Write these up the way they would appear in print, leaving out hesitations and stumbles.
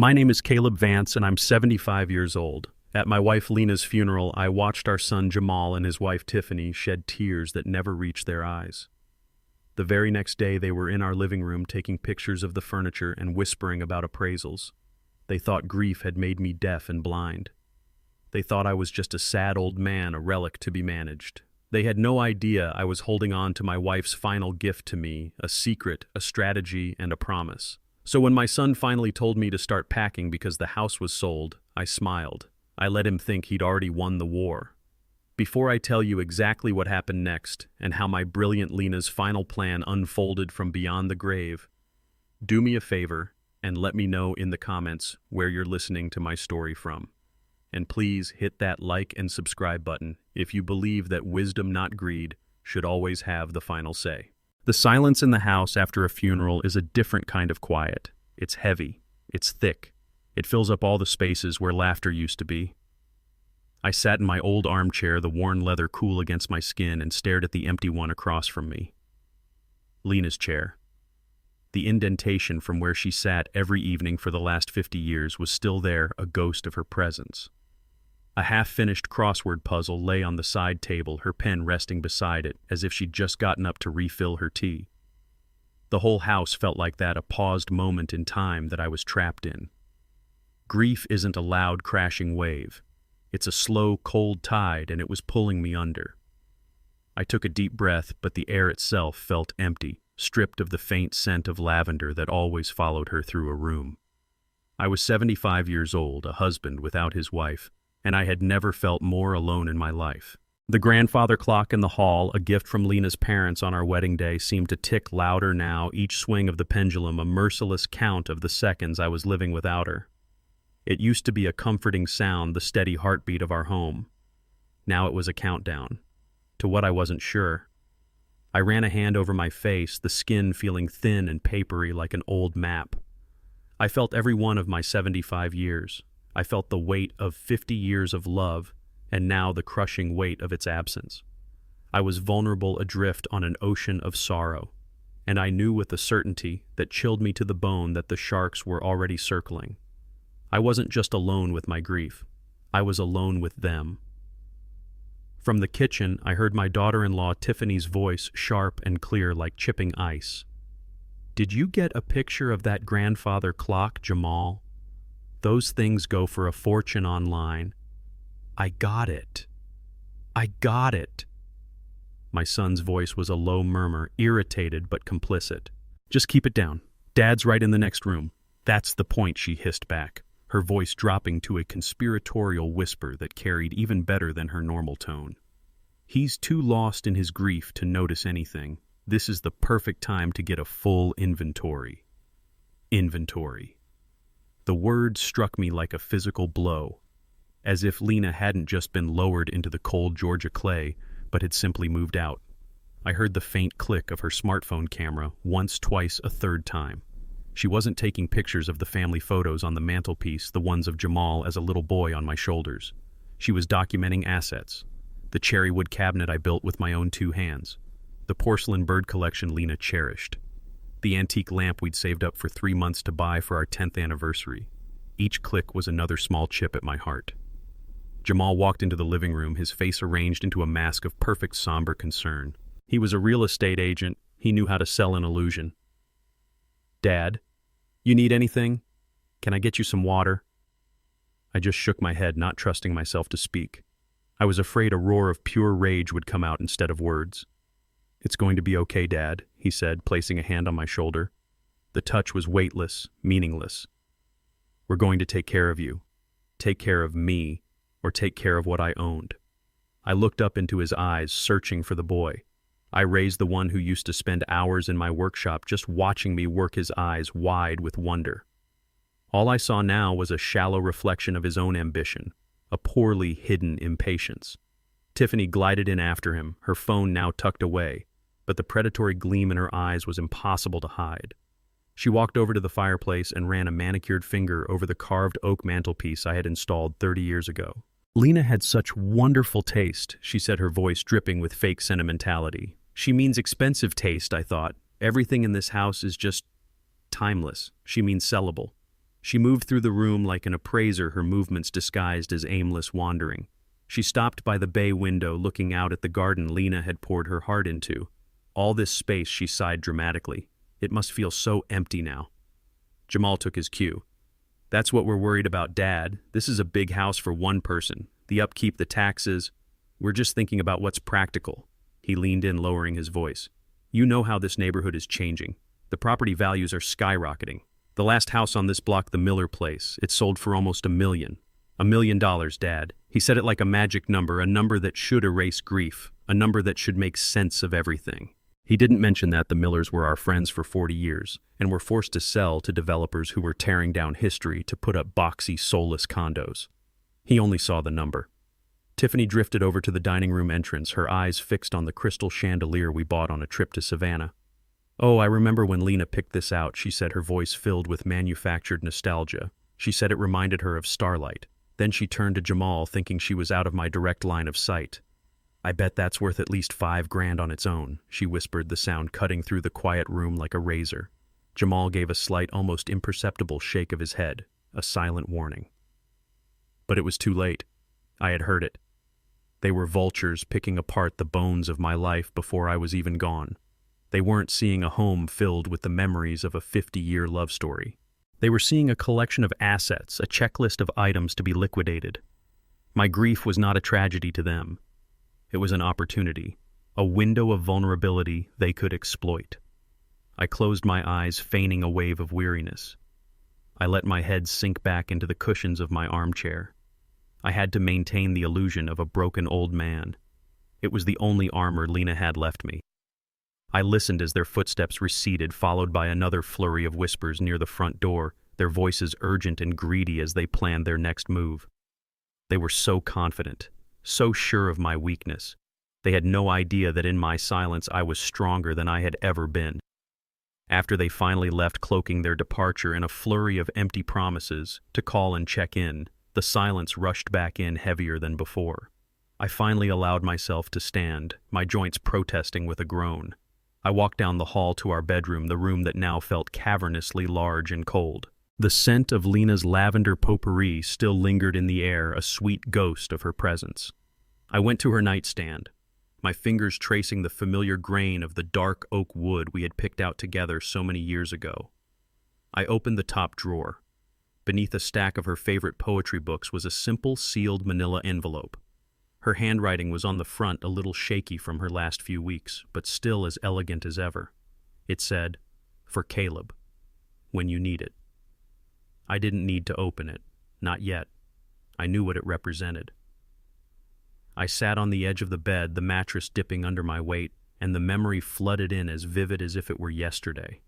My name is Caleb Vance, and I'm 75 years old. At my wife Lena's funeral, I watched our son Jamal and his wife Tiffany shed tears that never reached their eyes. The very next day, they were in our living room taking pictures of the furniture and whispering about appraisals. They thought grief had made me deaf and blind. They thought I was just a sad old man, a relic to be managed. They had no idea I was holding on to my wife's final gift to me, a secret, a strategy, and a promise. So when my son finally told me to start packing because the house was sold, I smiled. I let him think he'd already won the war. Before I tell you exactly what happened next and how my brilliant Lena's final plan unfolded from beyond the grave, do me a favor and let me know in the comments where you're listening to my story from. And please hit that like and subscribe button if you believe that wisdom, not greed, should always have the final say. The silence in the house after a funeral is a different kind of quiet. It's heavy. It's thick. It fills up all the spaces where laughter used to be. I sat in my old armchair, the worn leather cool against my skin, and stared at the empty one across from me. Lena's chair. The indentation from where she sat every evening for the last 50 years was still there, a ghost of her presence. A half-finished crossword puzzle lay on the side table, her pen resting beside it, as if she'd just gotten up to refill her tea. The whole house felt like that, a paused moment in time that I was trapped in. Grief isn't a loud, crashing wave. It's a slow, cold tide, and it was pulling me under. I took a deep breath, but the air itself felt empty, stripped of the faint scent of lavender that always followed her through a room. I was 75 years old, a husband without his wife, and I had never felt more alone in my life. The grandfather clock in the hall, a gift from Lena's parents on our wedding day, seemed to tick louder now, each swing of the pendulum a merciless count of the seconds I was living without her. It used to be a comforting sound, the steady heartbeat of our home. Now it was a countdown. To what I wasn't sure. I ran a hand over my face, the skin feeling thin and papery like an old map. I felt every one of my 75 years. I felt the weight of 50 years of love, and now the crushing weight of its absence. I was vulnerable adrift on an ocean of sorrow, and I knew with a certainty that chilled me to the bone that the sharks were already circling. I wasn't just alone with my grief. I was alone with them. From the kitchen, I heard my daughter-in-law Tiffany's voice, sharp and clear like chipping ice. "Did you get a picture of that grandfather clock, Jamal? Those things go for a fortune online." "I got it. I got it." My son's voice was a low murmur, irritated but complicit. "Just keep it down. Dad's right in the next room." "That's the point," she hissed back, her voice dropping to a conspiratorial whisper that carried even better than her normal tone. "He's too lost in his grief to notice anything. This is the perfect time to get a full inventory." Inventory. The word struck me like a physical blow, as if Lena hadn't just been lowered into the cold Georgia clay, but had simply moved out. I heard the faint click of her smartphone camera, once, twice, a third time. She wasn't taking pictures of the family photos on the mantelpiece, the ones of Jamal as a little boy on my shoulders. She was documenting assets. The cherry wood cabinet I built with my own 2 hands. The porcelain bird collection Lena cherished. The antique lamp we'd saved up for 3 months to buy for our 10th anniversary. Each click was another small chip at my heart. Jamal walked into the living room, his face arranged into a mask of perfect somber concern. He was a real estate agent. He knew how to sell an illusion. "Dad, you need anything? Can I get you some water?" I just shook my head, not trusting myself to speak. I was afraid a roar of pure rage would come out instead of words. "It's going to be okay, Dad," he said, placing a hand on my shoulder. The touch was weightless, meaningless. "We're going to take care of you. Take care of me, or take care of what I owned." I looked up into his eyes, searching for the boy. I raised the one who used to spend hours in my workshop just watching me work, his eyes wide with wonder. All I saw now was a shallow reflection of his own ambition, a poorly hidden impatience. Tiffany glided in after him, her phone now tucked away, but the predatory gleam in her eyes was impossible to hide. She walked over to the fireplace and ran a manicured finger over the carved oak mantelpiece I had installed 30 years ago. "Lena had such wonderful taste," she said, her voice dripping with fake sentimentality. "She means expensive taste," I thought. "Everything in this house is just timeless." "She means sellable." She moved through the room like an appraiser, her movements disguised as aimless wandering. She stopped by the bay window, looking out at the garden Lena had poured her heart into. All this space, she sighed dramatically. It must feel so empty now. Jamal took his cue. That's what we're worried about, Dad. This is a big house for one person. The upkeep, the taxes. We're just thinking about what's practical. He leaned in, lowering his voice. You know how this neighborhood is changing. The property values are skyrocketing. The last house on this block, the Miller Place, it sold for almost $1 million. $1 million, Dad. He said it like a magic number, a number that should erase grief, a number that should make sense of everything. He didn't mention that the Millers were our friends for 40 years and were forced to sell to developers who were tearing down history to put up boxy, soulless condos. He only saw the number. Tiffany drifted over to the dining room entrance, her eyes fixed on the crystal chandelier we bought on a trip to Savannah. Oh, I remember when Lena picked this out, she said, her voice filled with manufactured nostalgia. She said it reminded her of Starlight. Then she turned to Jamal, thinking she was out of my direct line of sight. I bet that's worth at least $5,000 on its own, she whispered, the sound cutting through the quiet room like a razor. Jamal gave a slight, almost imperceptible shake of his head, a silent warning. But it was too late. I had heard it. They were vultures picking apart the bones of my life before I was even gone. They weren't seeing a home filled with the memories of a 50-year love story. They were seeing a collection of assets, a checklist of items to be liquidated. My grief was not a tragedy to them. It was an opportunity, a window of vulnerability they could exploit. I closed my eyes, feigning a wave of weariness. I let my head sink back into the cushions of my armchair. I had to maintain the illusion of a broken old man. It was the only armor Lena had left me. I listened as their footsteps receded, followed by another flurry of whispers near the front door, their voices urgent and greedy as they planned their next move. They were so confident, so sure of my weakness. They had no idea that in my silence I was stronger than I had ever been. After they finally left, cloaking their departure in a flurry of empty promises to call and check in, the silence rushed back in heavier than before. I finally allowed myself to stand, my joints protesting with a groan. I walked down the hall to our bedroom, the room that now felt cavernously large and cold. The scent of Lena's lavender potpourri still lingered in the air, a sweet ghost of her presence. I went to her nightstand, my fingers tracing the familiar grain of the dark oak wood we had picked out together so many years ago. I opened the top drawer. Beneath a stack of her favorite poetry books was a simple sealed manila envelope. Her handwriting was on the front, a little shaky from her last few weeks, but still as elegant as ever. It said, "For Caleb, when you need it." I didn't need to open it, not yet. I knew what it represented. I sat on the edge of the bed, the mattress dipping under my weight, and the memory flooded in as vivid as if it were yesterday.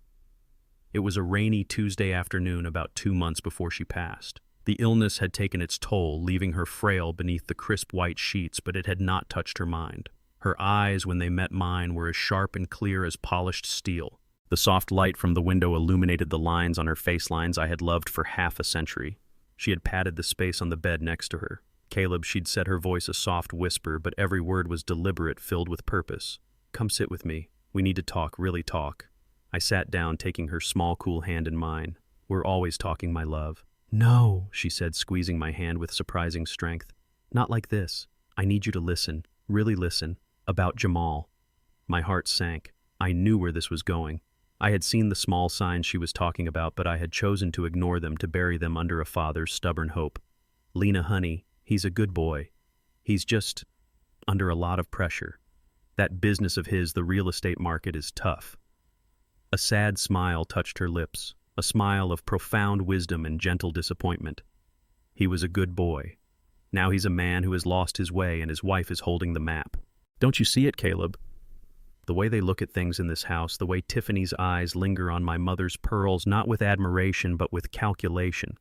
It was a rainy Tuesday afternoon about 2 months before she passed. The illness had taken its toll, leaving her frail beneath the crisp white sheets, but it had not touched her mind. Her eyes, when they met mine, were as sharp and clear as polished steel. The soft light from the window illuminated the lines on her face, lines I had loved for half a century. She had patted the space on the bed next to her. Caleb, she'd said, her voice a soft whisper, but every word was deliberate, filled with purpose. Come sit with me. We need to talk, really talk. I sat down, taking her small, cool hand in mine. We're always talking, my love. No, she said, squeezing my hand with surprising strength. Not like this. I need you to listen, really listen, about Jamal. My heart sank. I knew where this was going. I had seen the small signs she was talking about, but I had chosen to ignore them, to bury them under a father's stubborn hope. Lena, honey, he's a good boy. He's just under a lot of pressure. That business of his, the real estate market, is tough. A sad smile touched her lips, a smile of profound wisdom and gentle disappointment. He was a good boy. Now he's a man who has lost his way, and his wife is holding the map. Don't you see it, Caleb? The way they look at things in this house, the way Tiffany's eyes linger on my mother's pearls, not with admiration but with calculation.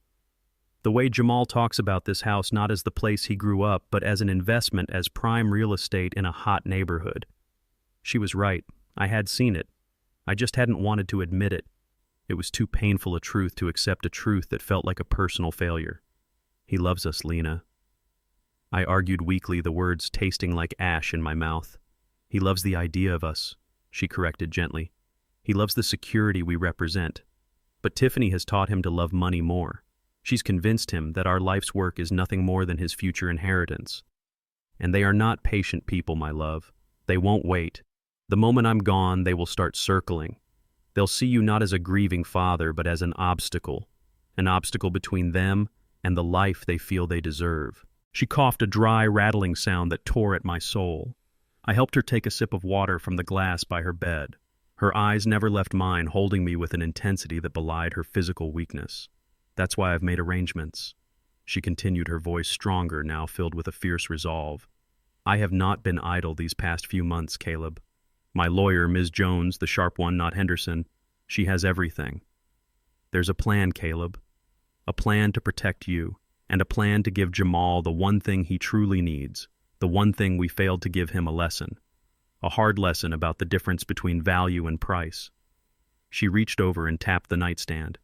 The way Jamal talks about this house not as the place he grew up, but as an investment, as prime real estate in a hot neighborhood. She was right. I had seen it. I just hadn't wanted to admit it. It was too painful a truth to accept, a truth that felt like a personal failure. He loves us, Lena. I argued weakly, the words tasting like ash in my mouth. He loves the idea of us, she corrected gently. He loves the security we represent. But Tiffany has taught him to love money more. She's convinced him that our life's work is nothing more than his future inheritance. And they are not patient people, my love. They won't wait. The moment I'm gone, they will start circling. They'll see you not as a grieving father, but as an obstacle between them and the life they feel they deserve. She coughed a dry, rattling sound that tore at my soul. I helped her take a sip of water from the glass by her bed. Her eyes never left mine, holding me with an intensity that belied her physical weakness. That's why I've made arrangements. She continued, her voice stronger, now filled with a fierce resolve. I have not been idle these past few months, Caleb. My lawyer, Ms. Jones, the sharp one, not Henderson, she has everything. There's a plan, Caleb. A plan to protect you, and a plan to give Jamal the one thing he truly needs, the one thing we failed to give him, a lesson. A hard lesson about the difference between value and price. She reached over and tapped the nightstand.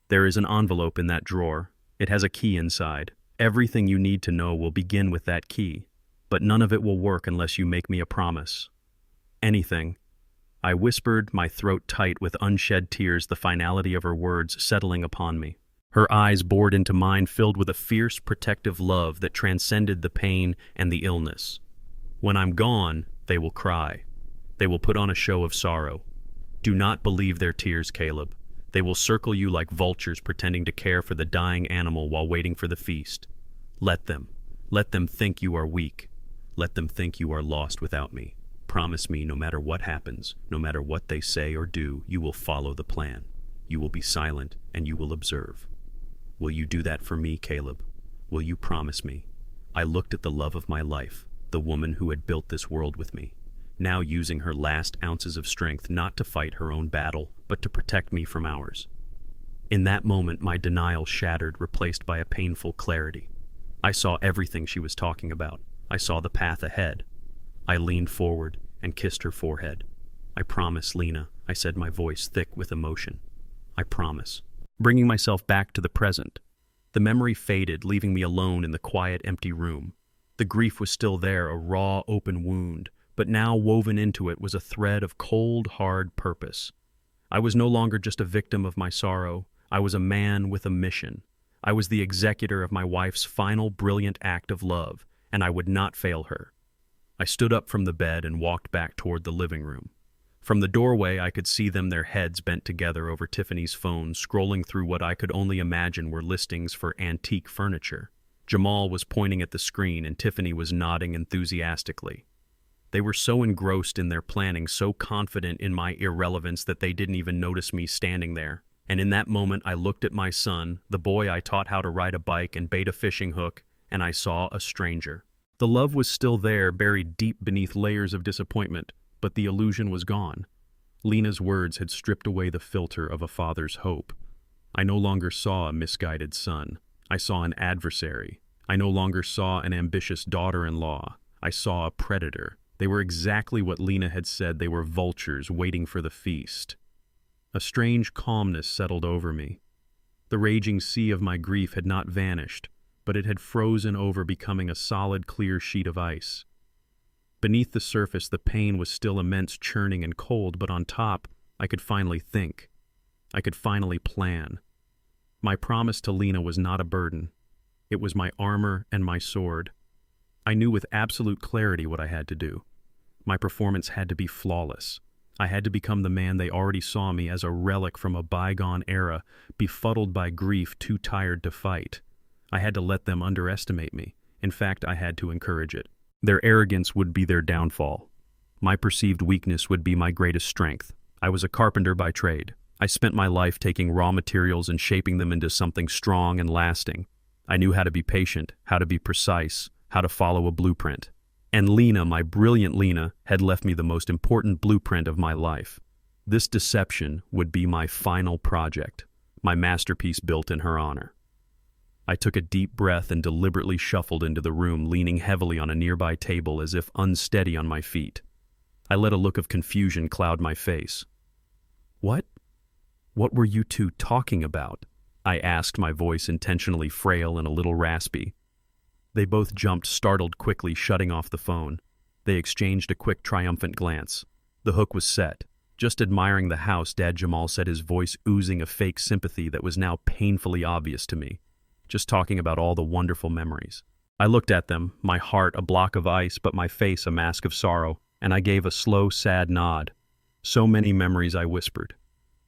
There is an envelope in that drawer. It has a key inside. Everything you need to know will begin with that key, but none of it will work unless you make me a promise. Anything. I whispered, my throat tight with unshed tears, the finality of her words settling upon me. Her eyes bored into mine, filled with a fierce, protective love that transcended the pain and the illness. When I'm gone, they will cry. They will put on a show of sorrow. Do not believe their tears, Caleb. They will circle you like vultures, pretending to care for the dying animal while waiting for the feast. Let them. Let them think you are weak. Let them think you are lost without me. Promise me, no matter what happens, no matter what they say or do, you will follow the plan. You will be silent and you will observe. Will you do that for me, Caleb? Will you promise me? I looked at the love of my life, the woman who had built this world with me, now using her last ounces of strength not to fight her own battle, but to protect me from ours. In that moment, my denial shattered, replaced by a painful clarity. I saw everything she was talking about. I saw the path ahead. I leaned forward and kissed her forehead. I promise, Lena, I said, my voice thick with emotion. I promise. Bringing myself back to the present. The memory faded, leaving me alone in the quiet, empty room. The grief was still there, a raw, open wound, but now woven into it was a thread of cold, hard purpose. I was no longer just a victim of my sorrow. I was a man with a mission. I was the executor of my wife's final, brilliant act of love, and I would not fail her. I stood up from the bed and walked back toward the living room. From the doorway, I could see them, their heads bent together over Tiffany's phone, scrolling through what I could only imagine were listings for antique furniture. Jamal was pointing at the screen, and Tiffany was nodding enthusiastically. They were so engrossed in their planning, so confident in my irrelevance, that they didn't even notice me standing there. And in that moment, I looked at my son, the boy I taught how to ride a bike and bait a fishing hook, and I saw a stranger. The love was still there, buried deep beneath layers of disappointment, but the illusion was gone. Lena's words had stripped away the filter of a father's hope. I no longer saw a misguided son. I saw an adversary. I no longer saw an ambitious daughter-in-law. I saw a predator. They were exactly what Lena had said. They were vultures waiting for the feast. A strange calmness settled over me. The raging sea of my grief had not vanished, but it had frozen over, becoming a solid, clear sheet of ice. Beneath the surface, the pain was still immense, churning and cold, but on top, I could finally think. I could finally plan. My promise to Lena was not a burden. It was my armor and my sword. I knew with absolute clarity what I had to do. My performance had to be flawless. I had to become the man they already saw me as, a relic from a bygone era, befuddled by grief, too tired to fight. I had to let them underestimate me. In fact, I had to encourage it. Their arrogance would be their downfall. My perceived weakness would be my greatest strength. I was a carpenter by trade. I spent my life taking raw materials and shaping them into something strong and lasting. I knew how to be patient, how to be precise, how to follow a blueprint. And Lena, my brilliant Lena, had left me the most important blueprint of my life. This deception would be my final project, my masterpiece built in her honor. I took a deep breath and deliberately shuffled into the room, leaning heavily on a nearby table as if unsteady on my feet. I let a look of confusion cloud my face. What were you two talking about? I asked, my voice intentionally frail and a little raspy. They both jumped, startled, quickly shutting off the phone. They exchanged a quick, triumphant glance. The hook was set. Just admiring the house, Dad, Jamal said, his voice oozing a fake sympathy that was now painfully obvious to me. just talking about all the wonderful memories. I looked at them, my heart a block of ice, but my face a mask of sorrow, and I gave a slow, sad nod. So many memories, I whispered.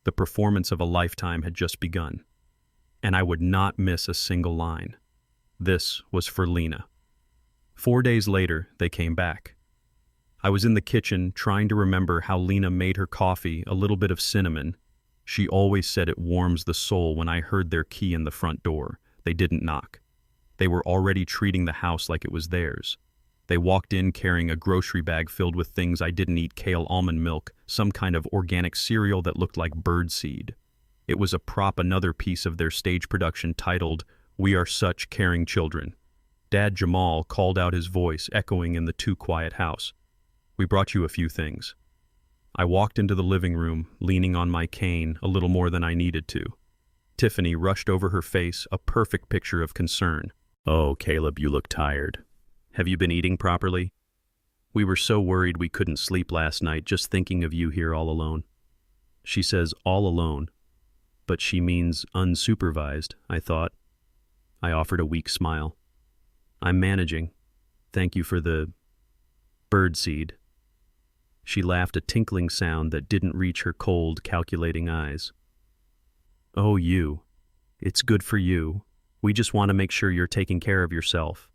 The performance of a lifetime had just begun, and I would not miss a single line. This was for Lena. 4 days later, they came back. I was in the kitchen trying to remember how Lena made her coffee, a little bit of cinnamon. She always said it warms the soul. When I heard their key in the front door, they didn't knock. They were already treating the house like it was theirs. They walked in carrying a grocery bag filled with things I didn't eat: kale, almond milk, some kind of organic cereal that looked like birdseed. It was a prop, another piece of their stage production titled, "We Are Such Caring Children." Dad Jamal called out, his voice echoing in the too quiet house. "We brought you a few things." I walked into the living room, leaning on my cane a little more than I needed to. Tiffany rushed over, her face a perfect picture of concern. "Oh, Caleb, you look tired. Have you been eating properly? We were so worried we couldn't sleep last night just thinking of you here all alone." She says all alone, but she means unsupervised, I thought. I offered a weak smile. "I'm managing. Thank you for the birdseed." She laughed, a tinkling sound that didn't reach her cold, calculating eyes. "Oh, you. It's good for you. We just want to make sure you're taking care of yourself."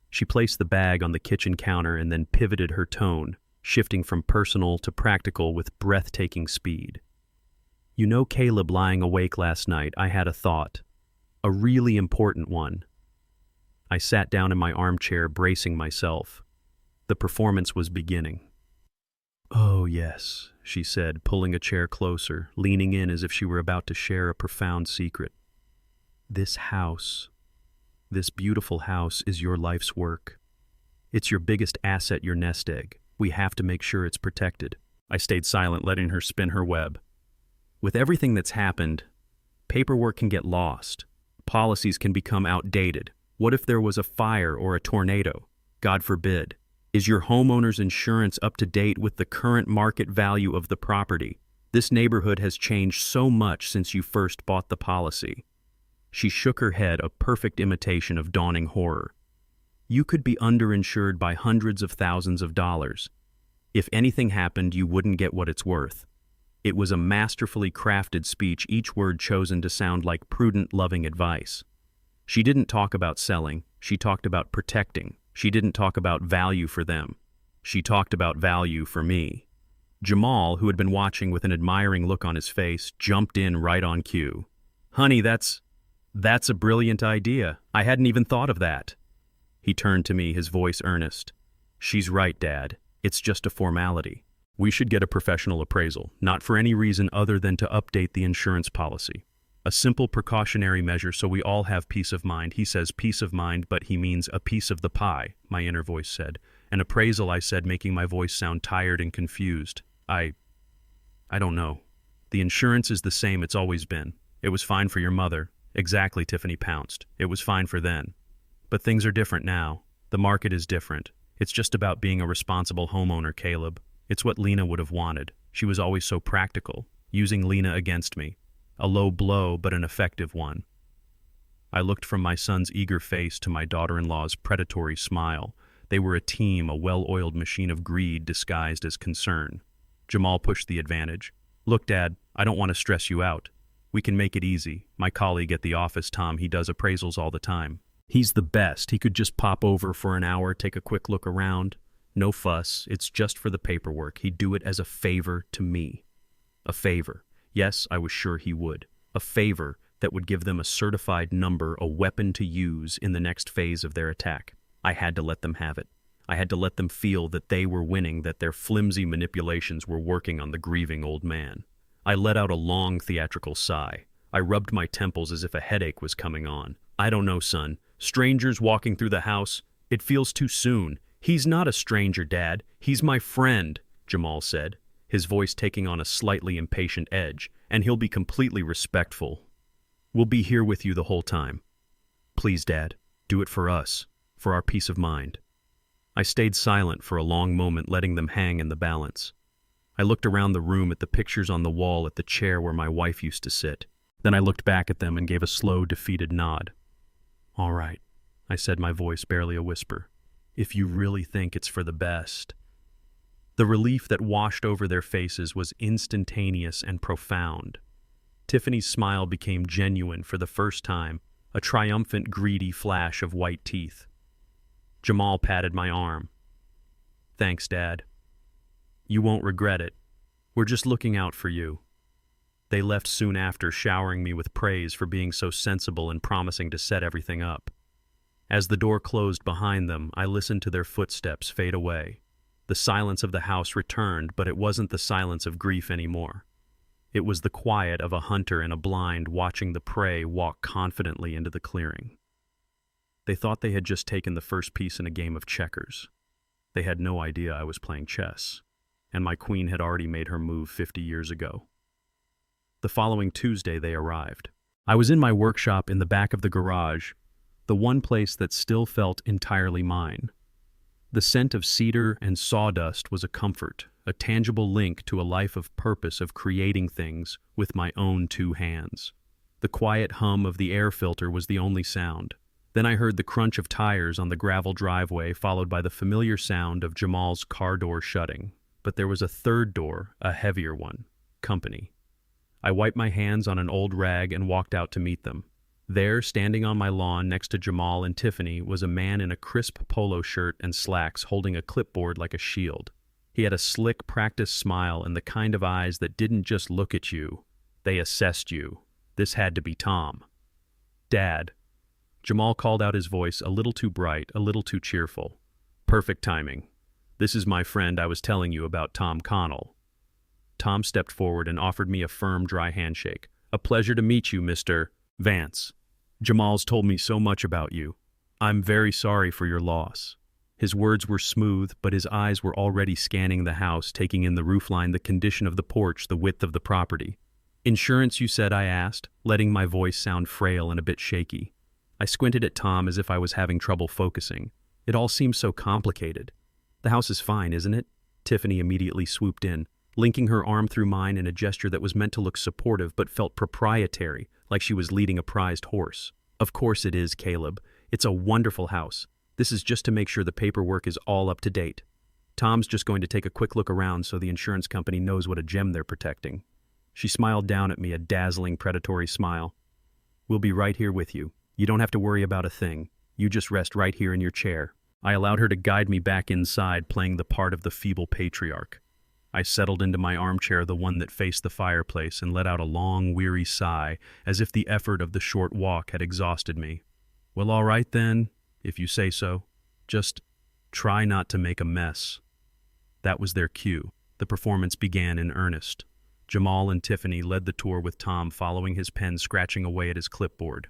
She placed the bag on the kitchen counter and then pivoted her tone, shifting from personal to practical with breathtaking speed. "You know, Caleb, lying awake last night, I had a thought. A really important one." I sat down in my armchair, bracing myself. The performance was beginning. "Oh, yes," she said, pulling a chair closer, leaning in as if she were about to share a profound secret. "This house, this beautiful house, is your life's work. It's your biggest asset, your nest egg. We have to make sure it's protected." I stayed silent, letting her spin her web. With everything that's happened, paperwork can get lost. Policies can become outdated. What if there was a fire or a tornado? God forbid. Is your homeowner's insurance up to date with the current market value of the property? This neighborhood has changed so much since you first bought the policy. She shook her head, a perfect imitation of dawning horror. "You could be underinsured by hundreds of thousands of dollars. If anything happened, you wouldn't get what it's worth." It was a masterfully crafted speech, each word chosen to sound like prudent, loving advice. She didn't talk about selling, she talked about protecting. She didn't talk about value for them. She talked about value for me. Jamal, who had been watching with an admiring look on his face, jumped in right on cue. "Honey, that's a brilliant idea. I hadn't even thought of that." He turned to me, his voice earnest. "She's right, Dad. It's just a formality. We should get a professional appraisal, not for any reason other than to update the insurance policy. A simple precautionary measure so we all have peace of mind." He says peace of mind, but he means a piece of the pie, my inner voice said. "An appraisal," I said, making my voice sound tired and confused. I don't know. The insurance is the same it's always been. It was fine for your mother." "Exactly," Tiffany pounced. "It was fine for then. But things are different now. The market is different. It's just about being a responsible homeowner, Caleb. It's what Lena would have wanted. She was always so practical, using Lena against me. A low blow, but an effective one." I looked from my son's eager face to my daughter-in-law's predatory smile. They were a team, a well-oiled machine of greed disguised as concern. Jamal pushed the advantage. "Look, Dad, I don't want to stress you out. We can make it easy. My colleague at the office, Tom, he does appraisals all the time. He's the best. He could just pop over for an hour, take a quick look around. No fuss. It's just for the paperwork. He'd do it as a favor to me." A favor. Yes, I was sure he would. A favor that would give them a certified number, a weapon to use in the next phase of their attack. I had to let them have it. I had to let them feel that they were winning, that their flimsy manipulations were working on the grieving old man. I let out a long theatrical sigh. I rubbed my temples as if a headache was coming on. "I don't know, son. Strangers walking through the house. It feels too soon. He's not a stranger, Dad. He's my friend," Jamal said, his voice taking on a slightly impatient edge, "and he'll be completely respectful. We'll be here with you the whole time. Please, Dad, do it for us, for our peace of mind." I stayed silent for a long moment, letting them hang in the balance. I looked around the room at the pictures on the wall, at the chair where my wife used to sit. Then I looked back at them and gave a slow, defeated nod. All right, I said, my voice barely a whisper. If you really think it's for the best. The relief that washed over their faces was instantaneous and profound. Tiffany's smile became genuine for the first time, a triumphant, greedy flash of white teeth. Jamal patted my arm. Thanks, Dad. You won't regret it. We're just looking out for you. They left soon after, showering me with praise for being so sensible and promising to set everything up. As the door closed behind them, I listened to their footsteps fade away. The silence of the house returned, but it wasn't the silence of grief anymore. It was the quiet of a hunter in a blind watching the prey walk confidently into the clearing. They thought they had just taken the first piece in a game of checkers. They had no idea I was playing chess, and my queen had already made her move 50 years ago. The following Tuesday they arrived. I was in my workshop in the back of the garage, the one place that still felt entirely mine. The scent of cedar and sawdust was a comfort, a tangible link to a life of purpose of creating things with my own two hands. The quiet hum of the air filter was the only sound. Then I heard the crunch of tires on the gravel driveway, followed by the familiar sound of Jamal's car door shutting. But there was a third door, a heavier one. Company. I wiped my hands on an old rag and walked out to meet them. There, standing on my lawn next to Jamal and Tiffany, was a man in a crisp polo shirt and slacks holding a clipboard like a shield. He had a slick, practiced smile and the kind of eyes that didn't just look at you. They assessed you. This had to be Tom. Dad. Jamal called out, his voice a little too bright, a little too cheerful. Perfect timing. This is my friend I was telling you about, Tom Connell. Tom stepped forward and offered me a firm, dry handshake. A pleasure to meet you, Mr. Vance. Jamal's told me so much about you. I'm very sorry for your loss. His words were smooth, but his eyes were already scanning the house, taking in the roofline, the condition of the porch, the width of the property. Insurance, you said, I asked, letting my voice sound frail and a bit shaky. I squinted at Tom as if I was having trouble focusing. It all seemed so complicated. The house is fine, isn't it? Tiffany immediately swooped in, linking her arm through mine in a gesture that was meant to look supportive but felt proprietary, like she was leading a prized horse. Of course it is, Caleb. It's a wonderful house. This is just to make sure the paperwork is all up to date. Tom's just going to take a quick look around so the insurance company knows what a gem they're protecting. She smiled down at me, a dazzling, predatory smile. We'll be right here with you. You don't have to worry about a thing. You just rest right here in your chair. I allowed her to guide me back inside, playing the part of the feeble patriarch. I settled into my armchair, the one that faced the fireplace, and let out a long, weary sigh, as if the effort of the short walk had exhausted me. Well, all right then, if you say so. Just try not to make a mess. That was their cue. The performance began in earnest. Jamal and Tiffany led the tour with Tom following his pen, scratching away at his clipboard.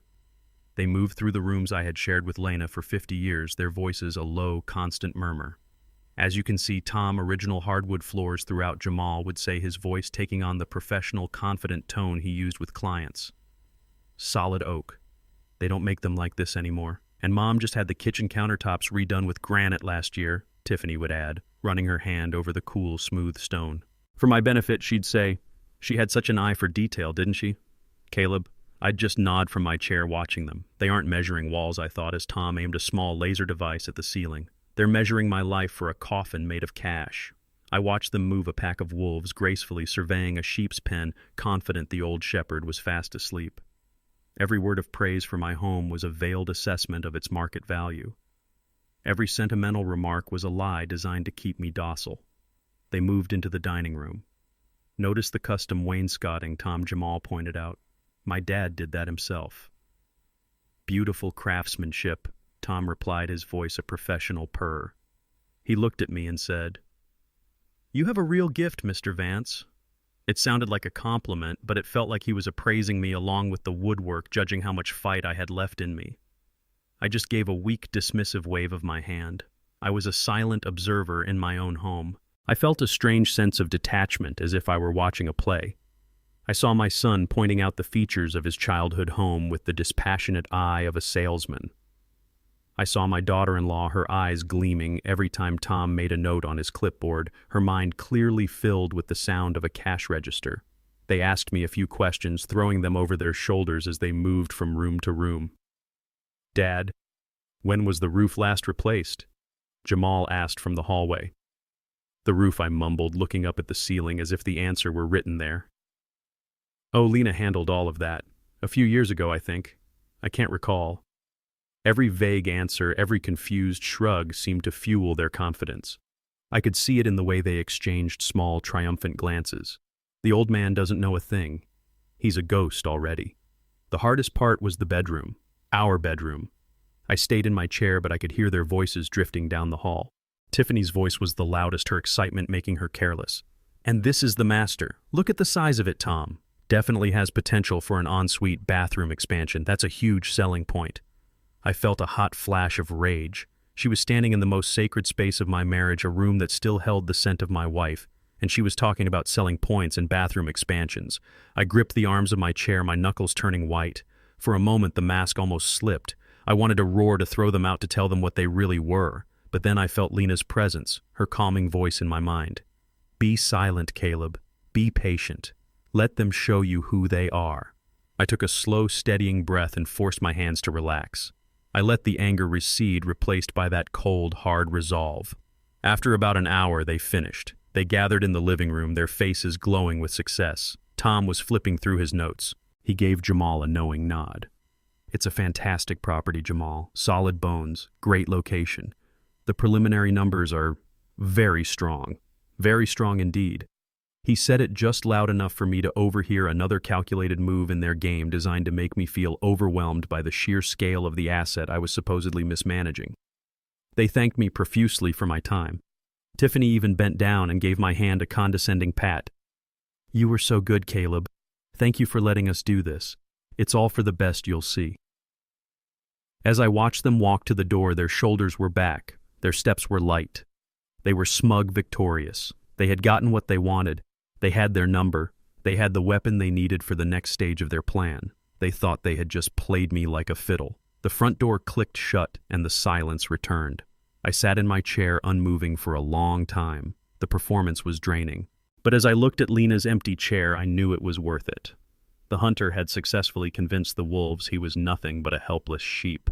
They moved through the rooms I had shared with Lena for 50 years, their voices a low, constant murmur. As you can see, Tom, original hardwood floors throughout. Jamal would say, his voice taking on the professional, confident tone he used with clients. Solid oak. They don't make them like this anymore. And Mom just had the kitchen countertops redone with granite last year, Tiffany would add, running her hand over the cool, smooth stone. For my benefit, she'd say, she had such an eye for detail, didn't she? Caleb, I'd just nod from my chair watching them. They aren't measuring walls, I thought, as Tom aimed a small laser device at the ceiling. They're measuring my life for a coffin made of cash. I watched them move a pack of wolves, gracefully surveying a sheep's pen, confident the old shepherd was fast asleep. Every word of praise for my home was a veiled assessment of its market value. Every sentimental remark was a lie designed to keep me docile. They moved into the dining room. Notice the custom wainscoting, Jamal pointed out. My dad did that himself. Beautiful craftsmanship, Tom replied, his voice a professional purr. He looked at me and said, You have a real gift, Mr. Vance. It sounded like a compliment, but it felt like he was appraising me along with the woodwork, judging how much fight I had left in me. I just gave a weak, dismissive wave of my hand. I was a silent observer in my own home. I felt a strange sense of detachment, as if I were watching a play. I saw my son pointing out the features of his childhood home with the dispassionate eye of a salesman. I saw my daughter-in-law, her eyes gleaming every time Tom made a note on his clipboard, her mind clearly filled with the sound of a cash register. They asked me a few questions, throwing them over their shoulders as they moved from room to room. Dad, when was the roof last replaced? Jamal asked from the hallway. The roof, I mumbled, looking up at the ceiling as if the answer were written there. Oh, Lena handled all of that. A few years ago, I think. I can't recall. Every vague answer, every confused shrug seemed to fuel their confidence. I could see it in the way they exchanged small, triumphant glances. The old man doesn't know a thing. He's a ghost already. The hardest part was the bedroom. Our bedroom. I stayed in my chair, but I could hear their voices drifting down the hall. Tiffany's voice was the loudest, her excitement making her careless. And this is the master. Look at the size of it, Tom. Definitely has potential for an ensuite bathroom expansion. That's a huge selling point. I felt a hot flash of rage. She was standing in the most sacred space of my marriage, a room that still held the scent of my wife, and she was talking about selling points and bathroom expansions. I gripped the arms of my chair, my knuckles turning white. For a moment, the mask almost slipped. I wanted to roar, to throw them out, to tell them what they really were. But then I felt Lena's presence, her calming voice in my mind. Be silent, Caleb. Be patient. Let them show you who they are. I took a slow, steadying breath and forced my hands to relax. I let the anger recede, replaced by that cold, hard resolve. After about an hour, they finished. They gathered in the living room, their faces glowing with success. Tom was flipping through his notes. He gave Jamal a knowing nod. It's a fantastic property, Jamal. Solid bones, great location. The preliminary numbers are very strong indeed. He said it just loud enough for me to overhear another calculated move in their game designed to make me feel overwhelmed by the sheer scale of the asset I was supposedly mismanaging. They thanked me profusely for my time. Tiffany even bent down and gave my hand a condescending pat. You were so good, Caleb. Thank you for letting us do this. It's all for the best, you'll see. As I watched them walk to the door, their shoulders were back, their steps were light. They were smug, victorious. They had gotten what they wanted. They had their number. They had the weapon they needed for the next stage of their plan. They thought they had just played me like a fiddle. The front door clicked shut and the silence returned. I sat in my chair, unmoving for a long time. The performance was draining. But as I looked at Lena's empty chair, I knew it was worth it. The hunter had successfully convinced the wolves he was nothing but a helpless sheep,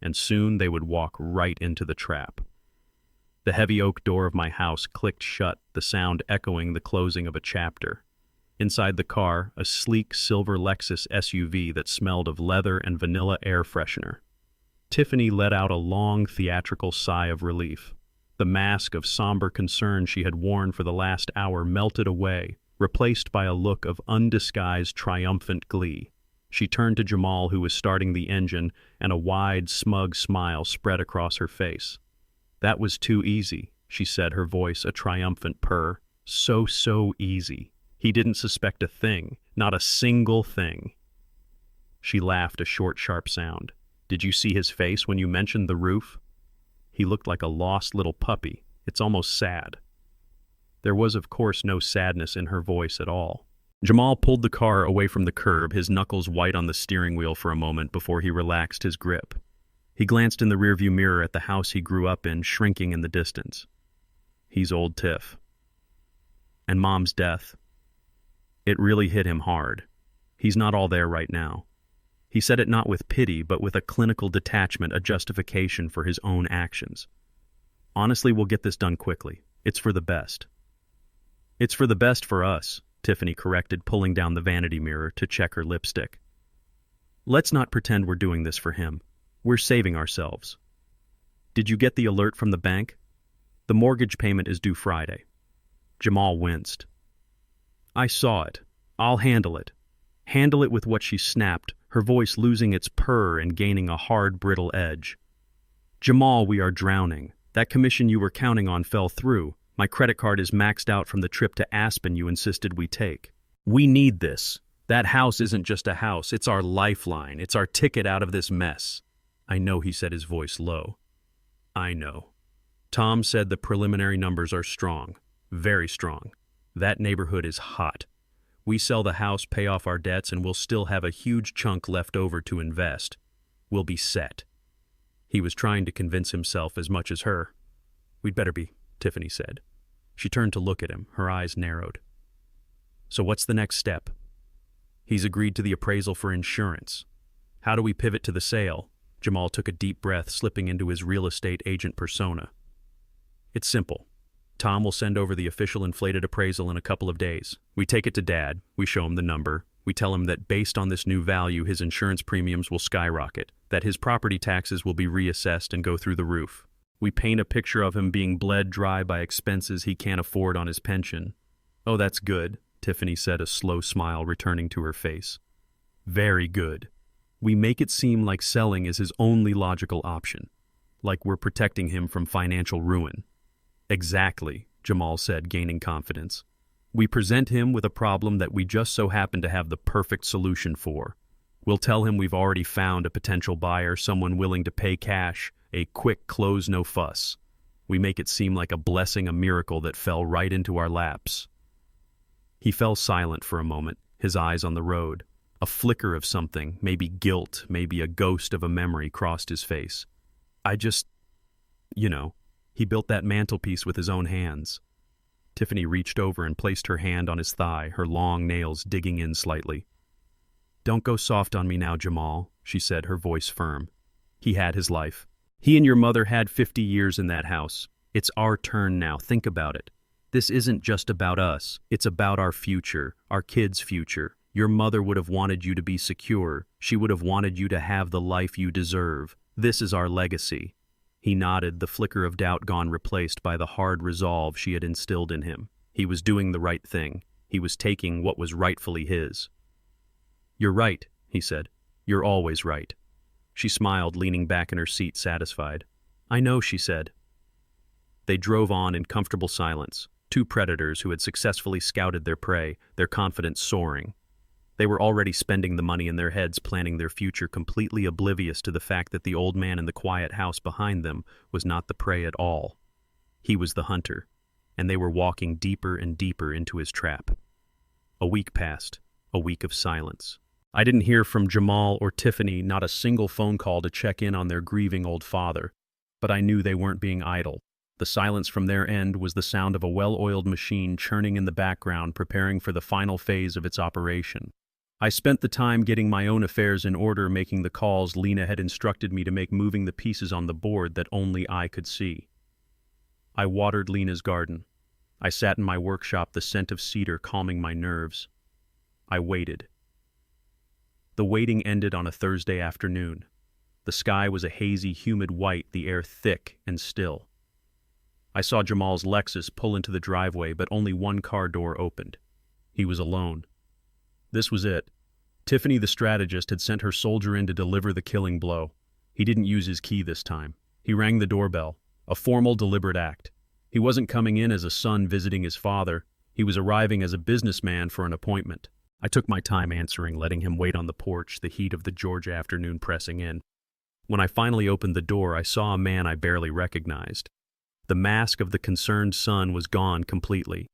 and soon they would walk right into the trap. The heavy oak door of my house clicked shut, the sound echoing the closing of a chapter. Inside the car, a sleek silver Lexus SUV that smelled of leather and vanilla air freshener. Tiffany let out a long, theatrical sigh of relief. The mask of somber concern she had worn for the last hour melted away, replaced by a look of undisguised, triumphant glee. She turned to Jamal, who was starting the engine, and a wide, smug smile spread across her face. That was too easy, she said, her voice a triumphant purr. So easy. He didn't suspect a thing, not a single thing. She laughed, a short, sharp sound. Did you see his face when you mentioned the roof? He looked like a lost little puppy. It's almost sad. There was, of course, no sadness in her voice at all. Jamal pulled the car away from the curb, his knuckles white on the steering wheel for a moment before he relaxed his grip. He glanced in the rearview mirror at the house he grew up in, shrinking in the distance. He's old Tiff. And Mom's death. It really hit him hard. He's not all there right now. He said it not with pity, but with a clinical detachment, a justification for his own actions. Honestly, we'll get this done quickly. It's for the best. It's for the best for us, Tiffany corrected, pulling down the vanity mirror to check her lipstick. Let's not pretend we're doing this for him. We're saving ourselves. Did you get the alert from the bank? The mortgage payment is due Friday. Jamal winced. I saw it. I'll handle it. Handle it with what she snapped, her voice losing its purr and gaining a hard, brittle edge. Jamal, we are drowning. That commission you were counting on fell through. My credit card is maxed out from the trip to Aspen you insisted we take. We need this. That house isn't just a house. It's our lifeline. It's our ticket out of this mess. I know, he said, his voice low. I know. Tom said the preliminary numbers are strong. Very strong. That neighborhood is hot. We sell the house, pay off our debts, and we'll still have a huge chunk left over to invest. We'll be set. He was trying to convince himself as much as her. We'd better be, Tiffany said. She turned to look at him, her eyes narrowed. So what's the next step? He's agreed to the appraisal for insurance. How do we pivot to the sale? Jamal took a deep breath, slipping into his real estate agent persona. It's simple. Tom will send over the official inflated appraisal in a couple of days. We take it to Dad. We show him the number. We tell him that based on this new value, his insurance premiums will skyrocket, that his property taxes will be reassessed and go through the roof. We paint a picture of him being bled dry by expenses he can't afford on his pension. Oh, that's good, Tiffany said, a slow smile returning to her face. Very good. We make it seem like selling is his only logical option, like we're protecting him from financial ruin. Exactly, Jamal said, gaining confidence. We present him with a problem that we just so happen to have the perfect solution for. We'll tell him we've already found a potential buyer, someone willing to pay cash, a quick close, no fuss. We make it seem like a blessing, a miracle that fell right into our laps. He fell silent for a moment, his eyes on the road. A flicker of something, maybe guilt, maybe a ghost of a memory, crossed his face. He built that mantelpiece with his own hands. Tiffany reached over and placed her hand on his thigh, her long nails digging in slightly. Don't go soft on me now, Jamal, she said, her voice firm. He had his life. He and your mother had 50 years in that house. It's our turn now. Think about it. This isn't just about us. It's about our future, our kids' future. Your mother would have wanted you to be secure. She would have wanted you to have the life you deserve. This is our legacy. He nodded, the flicker of doubt gone, replaced by the hard resolve she had instilled in him. He was doing the right thing. He was taking what was rightfully his. You're right, he said. You're always right. She smiled, leaning back in her seat, satisfied. I know, she said. They drove on in comfortable silence, two predators who had successfully scouted their prey, their confidence soaring. They were already spending the money in their heads, planning their future, completely oblivious to the fact that the old man in the quiet house behind them was not the prey at all. He was the hunter, and they were walking deeper and deeper into his trap. A week passed, a week of silence. I didn't hear from Jamal or Tiffany, not a single phone call to check in on their grieving old father, but I knew they weren't being idle. The silence from their end was the sound of a well-oiled machine churning in the background, preparing for the final phase of its operation. I spent the time getting my own affairs in order, making the calls Lena had instructed me to make, moving the pieces on the board that only I could see. I watered Lena's garden. I sat in my workshop, the scent of cedar calming my nerves. I waited. The waiting ended on a Thursday afternoon. The sky was a hazy, humid white, the air thick and still. I saw Jamal's Lexus pull into the driveway, but only one car door opened. He was alone. This was it. Tiffany, the strategist, had sent her soldier in to deliver the killing blow. He didn't use his key this time. He rang the doorbell, a formal, deliberate act. He wasn't coming in as a son visiting his father. He was arriving as a businessman for an appointment. I took my time answering, letting him wait on the porch, the heat of the Georgia afternoon pressing in. When I finally opened the door, I saw a man I barely recognized. The mask of the concerned son was gone completely.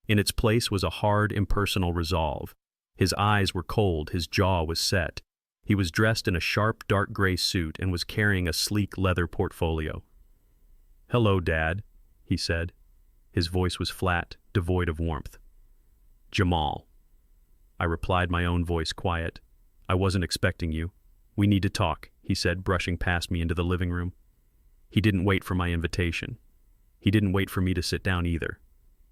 In its place was a hard, impersonal resolve. His eyes were cold, his jaw was set. He was dressed in a sharp, dark gray suit and was carrying a sleek leather portfolio. "Hello, Dad," he said. His voice was flat, devoid of warmth. "Jamal." I replied, my own voice quiet. "I wasn't expecting you. We need to talk," he said, brushing past me into the living room. He didn't wait for my invitation. He didn't wait for me to sit down either.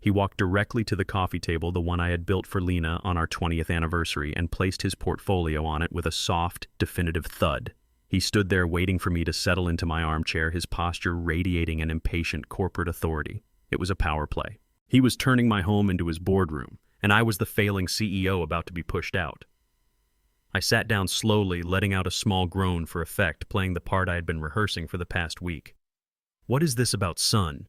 He walked directly to the coffee table, the one I had built for Lena on our 20th anniversary, and placed his portfolio on it with a soft, definitive thud. He stood there waiting for me to settle into my armchair, his posture radiating an impatient corporate authority. It was a power play. He was turning my home into his boardroom, and I was the failing CEO about to be pushed out. I sat down slowly, letting out a small groan for effect, playing the part I had been rehearsing for the past week. "What is this about son?"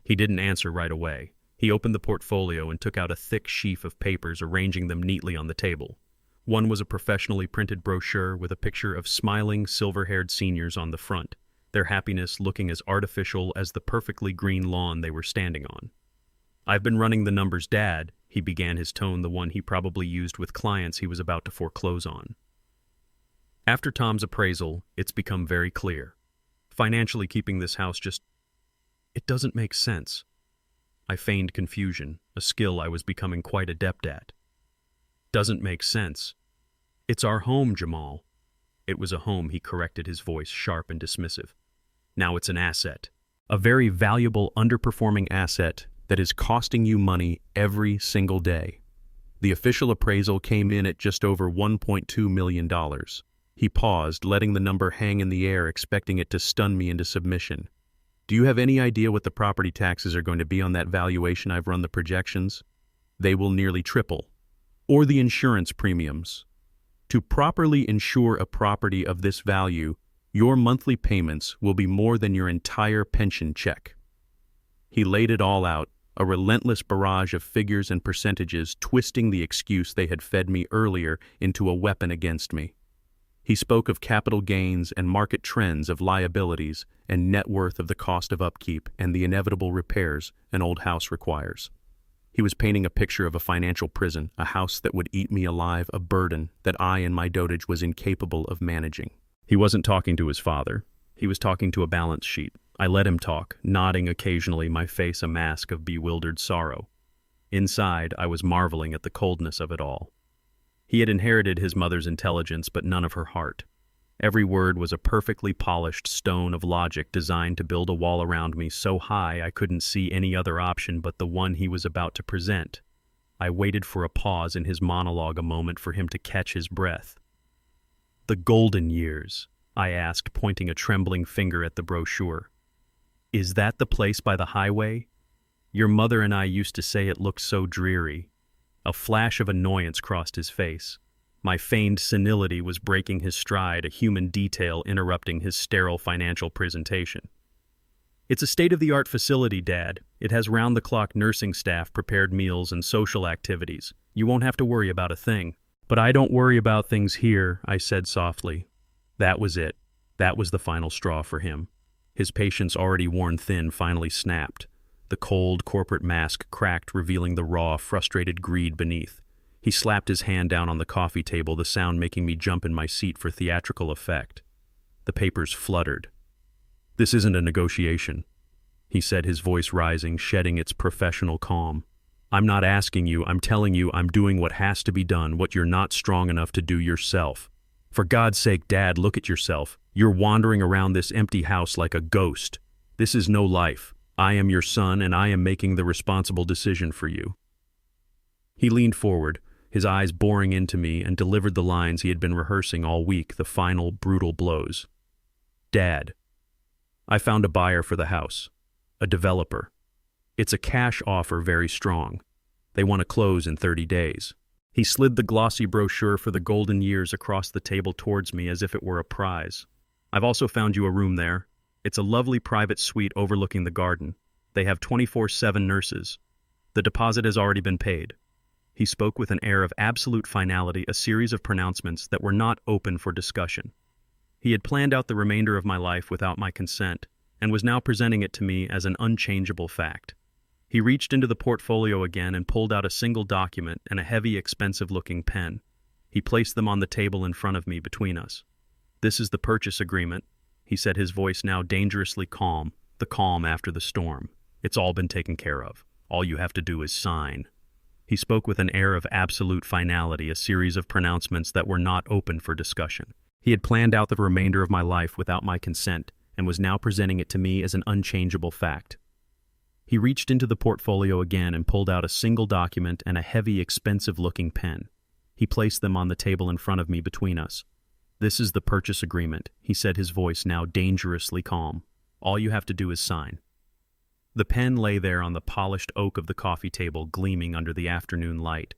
He didn't answer right away. He opened the portfolio and took out a thick sheaf of papers, arranging them neatly on the table. One was a professionally printed brochure with a picture of smiling, silver-haired seniors on the front, their happiness looking as artificial as the perfectly green lawn they were standing on. "I've been running the numbers, Dad," he began, his tone the one he probably used with clients he was about to foreclose on. "After Tom's appraisal, it's become very clear. Financially keeping this house it doesn't make sense." I feigned confusion, a skill I was becoming quite adept at. "Doesn't make sense. It's our home, Jamal. It was a home, he corrected, his voice sharp and dismissive. Now it's an asset. A very valuable, underperforming asset that is costing you money every single day. The official appraisal came in at just over $1.2 million. He paused, letting the number hang in the air, expecting it to stun me into submission. Do you have any idea what the property taxes are going to be on that valuation? I've run the projections. They will nearly triple. Or the insurance premiums. To properly insure a property of this value, your monthly payments will be more than your entire pension check. He laid it all out, a relentless barrage of figures and percentages, twisting the excuse they had fed me earlier into a weapon against me. He spoke of capital gains and market trends of liabilities and net worth of the cost of upkeep and the inevitable repairs an old house requires. He was painting a picture of a financial prison, a house that would eat me alive, a burden that I in my dotage was incapable of managing. He wasn't talking to his father. He was talking to a balance sheet. I let him talk, nodding occasionally, my face a mask of bewildered sorrow. Inside, I was marveling at the coldness of it all. He had inherited his mother's intelligence, but none of her heart. Every word was a perfectly polished stone of logic designed to build a wall around me so high I couldn't see any other option but the one he was about to present. I waited for a pause in his monologue, a moment for him to catch his breath. "The golden years," I asked, pointing a trembling finger at the brochure. "Is that the place by the highway? Your mother and I used to say it looked so dreary." A flash of annoyance crossed his face. My feigned senility was breaking his stride, a human detail interrupting his sterile financial presentation. "It's a state-of-the-art facility, Dad. It has round-the-clock nursing staff, prepared meals, and social activities. You won't have to worry about a thing." "But I don't worry about things here," I said softly. That was it. That was the final straw for him. His patience, already worn thin, finally snapped. The cold corporate mask cracked, revealing the raw, frustrated greed beneath. He slapped his hand down on the coffee table, the sound making me jump in my seat for theatrical effect. The papers fluttered. "This isn't a negotiation," he said, his voice rising, shedding its professional calm. "I'm not asking you, I'm telling you I'm doing what has to be done, what you're not strong enough to do yourself. For God's sake, Dad, look at yourself. You're wandering around this empty house like a ghost. This is no life. I am your son, and I am making the responsible decision for you." He leaned forward, his eyes boring into me, and delivered the lines he had been rehearsing all week, the final, brutal blows. "Dad, I found a buyer for the house. A developer. It's a cash offer, very strong. They want to close in 30 days. He slid the glossy brochure for the golden years across the table towards me as if it were a prize. "I've also found you a room there. It's a lovely private suite overlooking the garden. They have 24/7 nurses. The deposit has already been paid." He spoke with an air of absolute finality, a series of pronouncements that were not open for discussion. He had planned out the remainder of my life without my consent, and was now presenting it to me as an unchangeable fact. He reached into the portfolio again and pulled out a single document and a heavy, expensive-looking pen. He placed them on the table in front of me, between us. "This is the purchase agreement," he said, his voice now dangerously calm, the calm after the storm. "It's all been taken care of. All you have to do is sign." He spoke with an air of absolute finality, a series of pronouncements that were not open for discussion. He had planned out the remainder of my life without my consent, and was now presenting it to me as an unchangeable fact. He reached into the portfolio again and pulled out a single document and a heavy, expensive-looking pen. He placed them on the table in front of me, between us. "This is the purchase agreement," he said, his voice now dangerously calm. "All you have to do is sign." The pen lay there on the polished oak of the coffee table, gleaming under the afternoon light.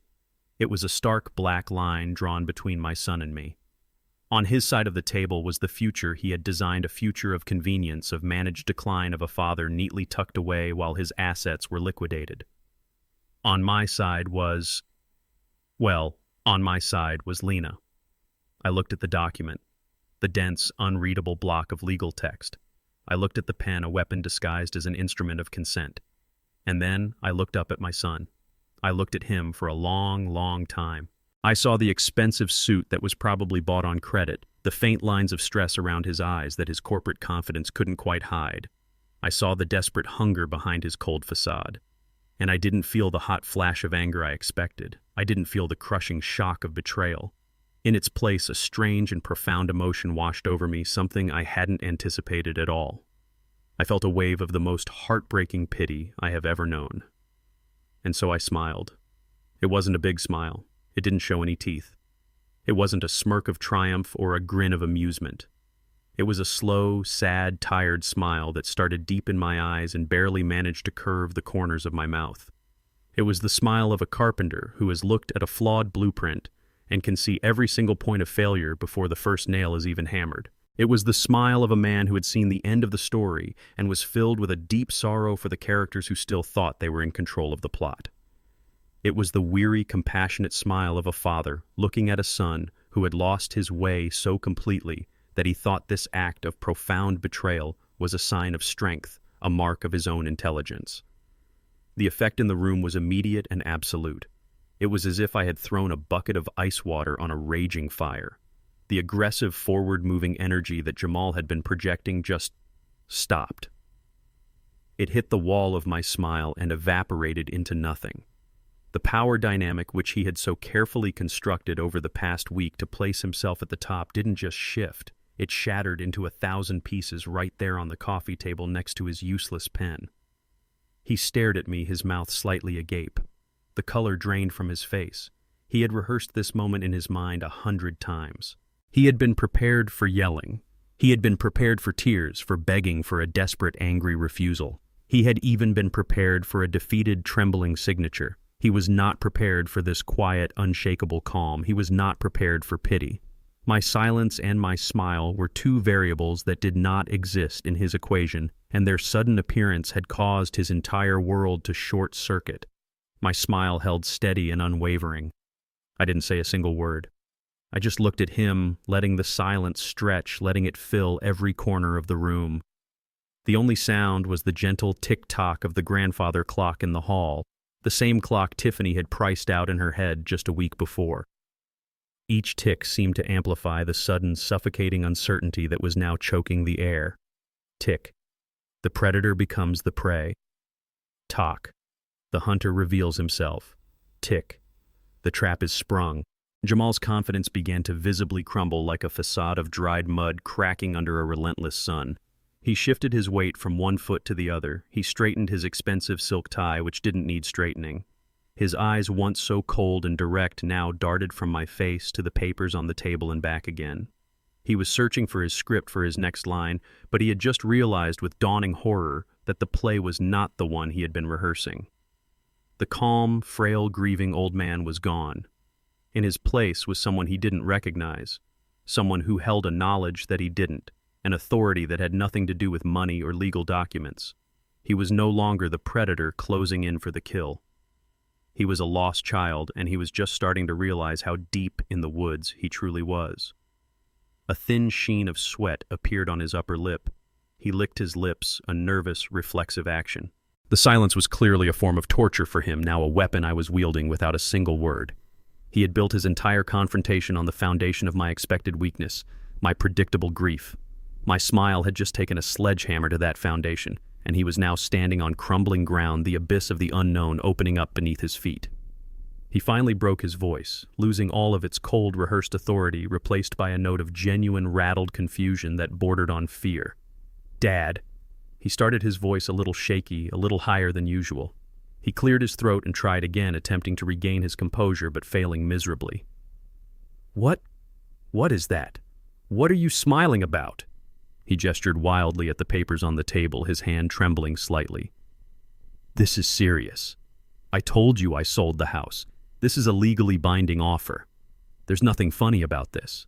It was a stark black line drawn between my son and me. On his side of the table was the future he had designed, a future of convenience, of managed decline of a father neatly tucked away while his assets were liquidated. On my side was Lena. I looked at the document, the dense, unreadable block of legal text. I looked at the pen, a weapon disguised as an instrument of consent. And then I looked up at my son. I looked at him for a long, long time. I saw the expensive suit that was probably bought on credit, the faint lines of stress around his eyes that his corporate confidence couldn't quite hide. I saw the desperate hunger behind his cold facade. And I didn't feel the hot flash of anger I expected. I didn't feel the crushing shock of betrayal. In its place, a strange and profound emotion washed over me, something I hadn't anticipated at all. I felt a wave of the most heartbreaking pity I have ever known. And so I smiled. It wasn't a big smile. It didn't show any teeth. It wasn't a smirk of triumph or a grin of amusement. It was a slow, sad, tired smile that started deep in my eyes and barely managed to curve the corners of my mouth. It was the smile of a carpenter who has looked at a flawed blueprint and can see every single point of failure before the first nail is even hammered. It was the smile of a man who had seen the end of the story and was filled with a deep sorrow for the characters who still thought they were in control of the plot. It was the weary, compassionate smile of a father looking at a son who had lost his way so completely that he thought this act of profound betrayal was a sign of strength, a mark of his own intelligence. The effect in the room was immediate and absolute. It was as if I had thrown a bucket of ice water on a raging fire. The aggressive, forward-moving energy that Jamal had been projecting just stopped. It hit the wall of my smile and evaporated into nothing. The power dynamic which he had so carefully constructed over the past week to place himself at the top didn't just shift. It shattered into 1,000 pieces right there on the coffee table next to his useless pen. He stared at me, his mouth slightly agape. The color drained from his face. He had rehearsed this moment in his mind 100 times. He had been prepared for yelling. He had been prepared for tears, for begging, for a desperate, angry refusal. He had even been prepared for a defeated, trembling signature. He was not prepared for this quiet, unshakable calm. He was not prepared for pity. My silence and my smile were two variables that did not exist in his equation, and their sudden appearance had caused his entire world to short-circuit. My smile held steady and unwavering. I didn't say a single word. I just looked at him, letting the silence stretch, letting it fill every corner of the room. The only sound was the gentle tick-tock of the grandfather clock in the hall, the same clock Tiffany had priced out in her head just a week before. Each tick seemed to amplify the sudden, suffocating uncertainty that was now choking the air. Tick. The predator becomes the prey. Tock. The hunter reveals himself. Tick. The trap is sprung. Jamal's confidence began to visibly crumble like a facade of dried mud cracking under a relentless sun. He shifted his weight from one foot to the other. He straightened his expensive silk tie, which didn't need straightening. His eyes, once so cold and direct, now darted from my face to the papers on the table and back again. He was searching for his script for his next line, but he had just realized with dawning horror that the play was not the one he had been rehearsing. The calm, frail, grieving old man was gone. In his place was someone he didn't recognize, someone who held a knowledge that he didn't, an authority that had nothing to do with money or legal documents. He was no longer the predator closing in for the kill. He was a lost child, and he was just starting to realize how deep in the woods he truly was. A thin sheen of sweat appeared on his upper lip. He licked his lips, a nervous, reflexive action. The silence was clearly a form of torture for him, now a weapon I was wielding without a single word. He had built his entire confrontation on the foundation of my expected weakness, my predictable grief. My smile had just taken a sledgehammer to that foundation, and he was now standing on crumbling ground, the abyss of the unknown opening up beneath his feet. He finally broke his voice, losing all of its cold, rehearsed authority, replaced by a note of genuine, rattled confusion that bordered on fear. "Dad." He started his voice a little shaky, a little higher than usual. He cleared his throat and tried again, attempting to regain his composure, but failing miserably. What is that? What are you smiling about?" He gestured wildly at the papers on the table, his hand trembling slightly. "This is serious. I told you I sold the house. This is a legally binding offer. There's nothing funny about this."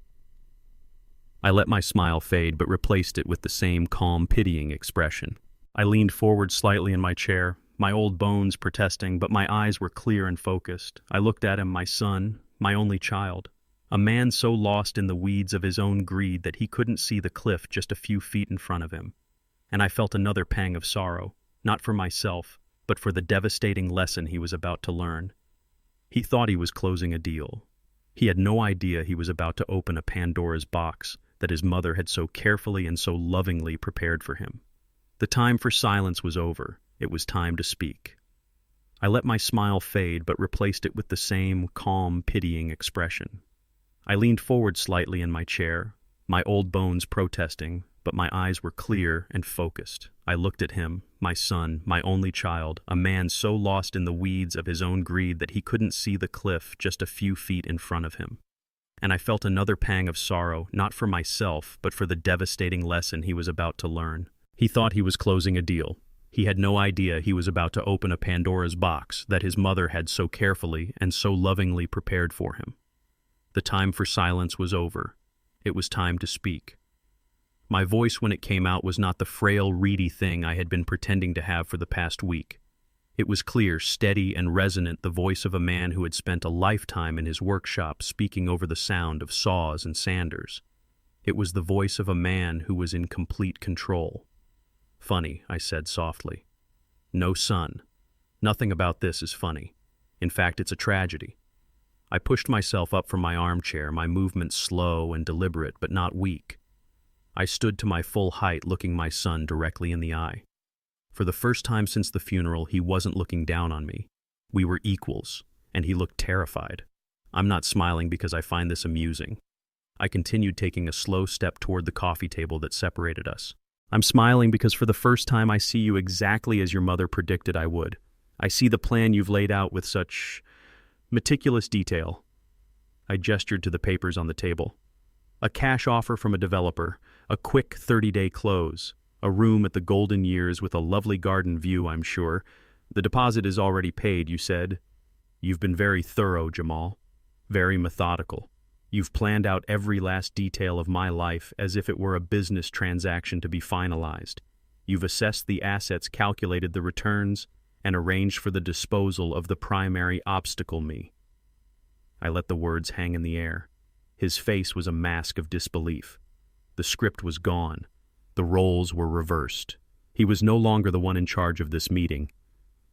I let my smile fade, but replaced it with the same calm, pitying expression. I leaned forward slightly in my chair, my old bones protesting, but my eyes were clear and focused. I looked at him, my son, my only child. A man so lost in the weeds of his own greed that he couldn't see the cliff just a few feet in front of him. And I felt another pang of sorrow, not for myself, but for the devastating lesson he was about to learn. He thought he was closing a deal. He had no idea he was about to open a Pandora's box that his mother had so carefully and so lovingly prepared for him. The time for silence was over. It was time to speak. I let my smile fade, but replaced it with the same calm, pitying expression. I leaned forward slightly in my chair, my old bones protesting, but my eyes were clear and focused. I looked at him, my son, my only child, a man so lost in the weeds of his own greed that he couldn't see the cliff just a few feet in front of him. And I felt another pang of sorrow, not for myself, but for the devastating lesson he was about to learn. He thought he was closing a deal. He had no idea he was about to open a Pandora's box that his mother had so carefully and so lovingly prepared for him. The time for silence was over. It was time to speak. My voice when it came out was not the frail, reedy thing I had been pretending to have for the past week. It was clear, steady, and resonant, the voice of a man who had spent a lifetime in his workshop speaking over the sound of saws and sanders. It was the voice of a man who was in complete control. "Funny," I said softly. "No, son. Nothing about this is funny. In fact, it's a tragedy." I pushed myself up from my armchair, my movements slow and deliberate, but not weak. I stood to my full height, looking my son directly in the eye. For the first time since the funeral, he wasn't looking down on me. We were equals, and he looked terrified. I'm not smiling because I find this amusing. I continued, taking a slow step toward the coffee table that separated us. "I'm smiling because for the first time I see you exactly as your mother predicted I would. I see the plan you've laid out with such meticulous detail." I gestured to the papers on the table. "A cash offer from a developer, a quick 30-day close, a room at the Golden Years with a lovely garden view, I'm sure. The deposit is already paid, you said." "You've been very thorough, Jamal. Very methodical. You've planned out every last detail of my life as if it were a business transaction to be finalized. You've assessed the assets, calculated the returns, and arranged for the disposal of the primary obstacle, me." I let the words hang in the air. His face was a mask of disbelief. The script was gone. The roles were reversed. He was no longer the one in charge of this meeting.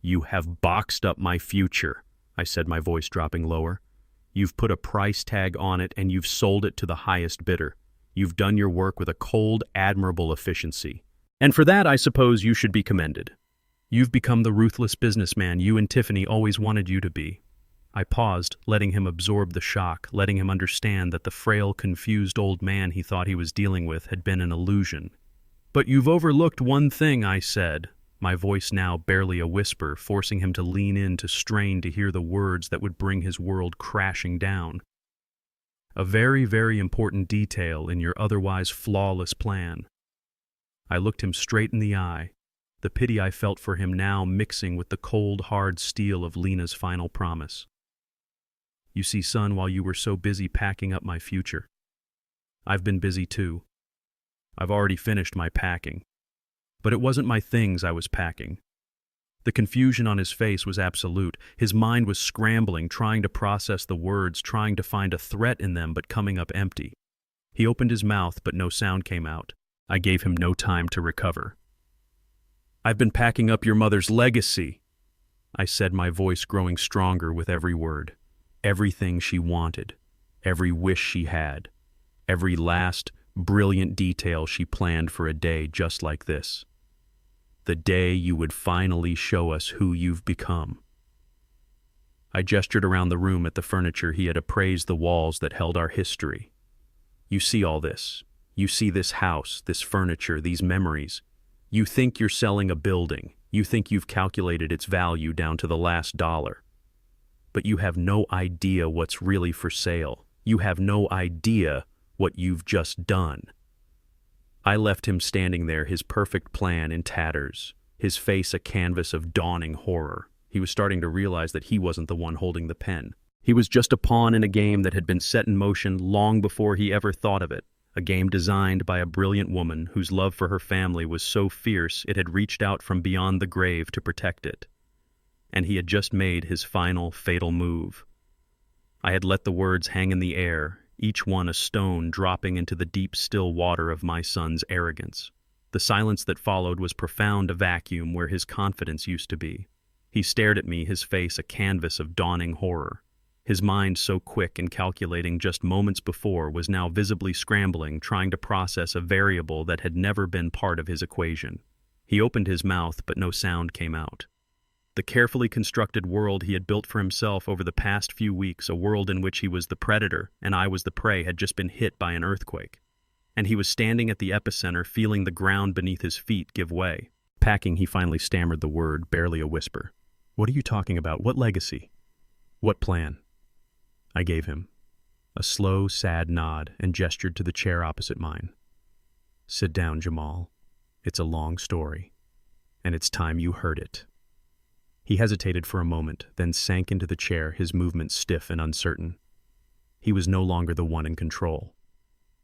"You have boxed up my future," I said, my voice dropping lower. "You've put a price tag on it and you've sold it to the highest bidder. You've done your work with a cold, admirable efficiency. And for that, I suppose you should be commended. You've become the ruthless businessman you and Tiffany always wanted you to be." I paused, letting him absorb the shock, letting him understand that the frail, confused old man he thought he was dealing with had been an illusion. "But you've overlooked one thing," I said, my voice now barely a whisper, forcing him to lean in, to strain to hear the words that would bring his world crashing down. "A very, very important detail in your otherwise flawless plan." I looked him straight in the eye, the pity I felt for him now mixing with the cold, hard steel of Lena's final promise. "You see, son, while you were so busy packing up my future, I've been busy too. I've already finished my packing. But it wasn't my things I was packing." The confusion on his face was absolute. His mind was scrambling, trying to process the words, trying to find a threat in them, but coming up empty. He opened his mouth, but no sound came out. I gave him no time to recover. "I've been packing up your mother's legacy," I said, my voice growing stronger with every word. "Everything she wanted, every wish she had, every last, brilliant detail she planned for a day just like this. The day you would finally show us who you've become." I gestured around the room at the furniture he had appraised, the walls that held our history. "You see all this. You see this house, this furniture, these memories. You think you're selling a building. You think you've calculated its value down to the last dollar. But you have no idea what's really for sale. You have no idea what you've just done." I left him standing there, his perfect plan in tatters, his face a canvas of dawning horror. He was starting to realize that he wasn't the one holding the pen. He was just a pawn in a game that had been set in motion long before he ever thought of it, a game designed by a brilliant woman whose love for her family was so fierce it had reached out from beyond the grave to protect it. And he had just made his final, fatal move. I had let the words hang in the air, each one a stone dropping into the deep, still water of my son's arrogance. The silence that followed was profound, a vacuum where his confidence used to be. He stared at me, his face a canvas of dawning horror. His mind, so quick and calculating just moments before, was now visibly scrambling, trying to process a variable that had never been part of his equation. He opened his mouth, but no sound came out. The carefully constructed world he had built for himself over the past few weeks, a world in which he was the predator and I was the prey, had just been hit by an earthquake. And he was standing at the epicenter, feeling the ground beneath his feet give way. Packing, he finally stammered the word, barely a whisper. "What are you talking about? What legacy? What plan?" I gave him a slow, sad nod and gestured to the chair opposite mine. "Sit down, Jamal. It's a long story, and it's time you heard it." He hesitated for a moment, then sank into the chair, his movements stiff and uncertain. He was no longer the one in control.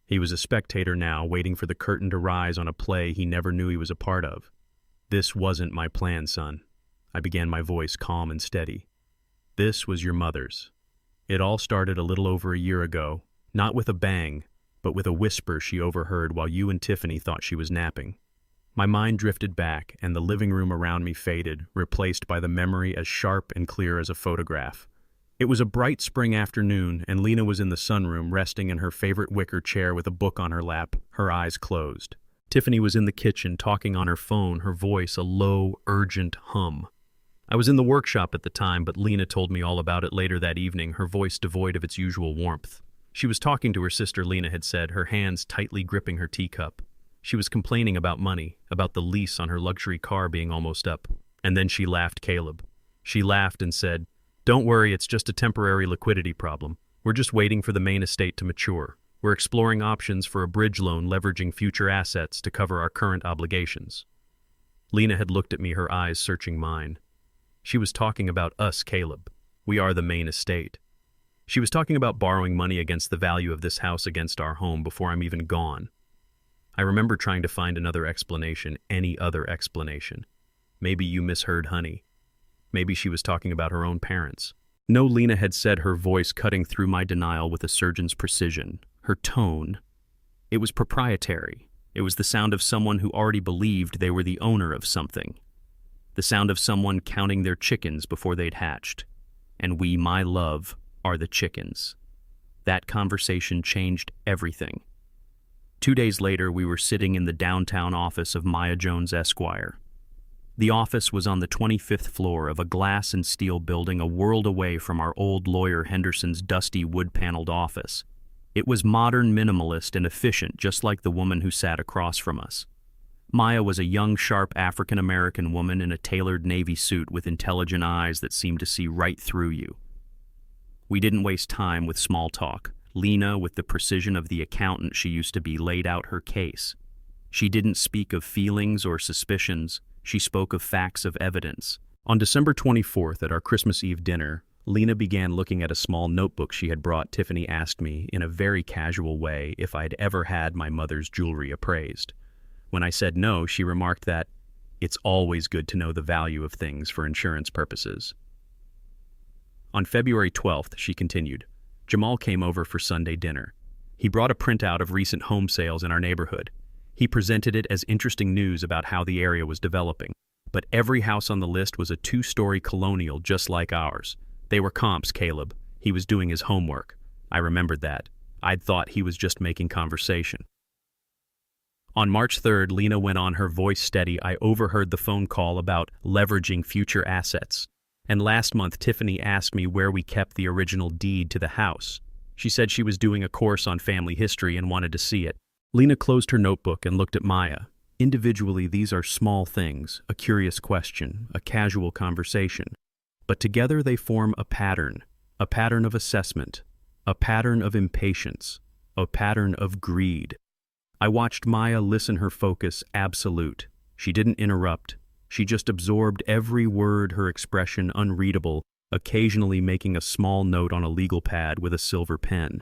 He was a spectator now, waiting for the curtain to rise on a play he never knew he was a part of. "This wasn't my plan, son." I began, my voice calm and steady. "This was your mother's. It all started a little over a year ago, not with a bang, but with a whisper she overheard while you and Tiffany thought she was napping." My mind drifted back, and the living room around me faded, replaced by the memory as sharp and clear as a photograph. It was a bright spring afternoon, and Lena was in the sunroom, resting in her favorite wicker chair with a book on her lap, her eyes closed. Tiffany was in the kitchen, talking on her phone, her voice a low, urgent hum. I was in the workshop at the time, but Lena told me all about it later that evening, her voice devoid of its usual warmth. She was talking to her sister, Lena had said, her hands tightly gripping her teacup. She was complaining about money, about the lease on her luxury car being almost up. And then she laughed, Caleb. She laughed and said, "Don't worry, it's just a temporary liquidity problem. We're just waiting for the main estate to mature. We're exploring options for a bridge loan leveraging future assets to cover our current obligations." Lena had looked at me, her eyes searching mine. She was talking about us, Caleb. We are the main estate. She was talking about borrowing money against the value of this house against our home before I'm even gone. I remember trying to find another explanation, any other explanation. Maybe you misheard, honey. Maybe she was talking about her own parents. No, Lena had said, her voice cutting through my denial with a surgeon's precision. Her tone, it was proprietary. It was the sound of someone who already believed they were the owner of something. The sound of someone counting their chickens before they'd hatched. And we, my love, are the chickens. That conversation changed everything. 2 days later, we were sitting in the downtown office of Maya Jones Esquire. The office was on the 25th floor of a glass and steel building a world away from our old lawyer Henderson's dusty wood-paneled office. It was modern, minimalist, and efficient, just like the woman who sat across from us. Maya was a young, sharp African-American woman in a tailored navy suit with intelligent eyes that seemed to see right through you. We didn't waste time with small talk. Lena, with the precision of the accountant she used to be, laid out her case. She didn't speak of feelings or suspicions. She spoke of facts of evidence. On December 24th, at our Christmas Eve dinner, Lena began looking at a small notebook she had brought. Tiffany asked me, in a very casual way, if I'd ever had my mother's jewelry appraised. When I said no, she remarked that it's always good to know the value of things for insurance purposes. On February 12th, she continued, Jamal came over for Sunday dinner. He brought a printout of recent home sales in our neighborhood. He presented it as interesting news about how the area was developing. But every house on the list was a 2-story colonial just like ours. They were comps, Caleb. He was doing his homework. I remembered that. I'd thought he was just making conversation. On March 3rd, Lena went on, her voice steady. I overheard the phone call about leveraging future assets. And last month, Tiffany asked me where we kept the original deed to the house. She said she was doing a course on family history and wanted to see it. Lena closed her notebook and looked at Maya. Individually, these are small things, a curious question, a casual conversation. But together they form a pattern of assessment, a pattern of impatience, a pattern of greed. I watched Maya listen, her focus absolute. She didn't interrupt. She just absorbed every word, her expression unreadable, occasionally making a small note on a legal pad with a silver pen.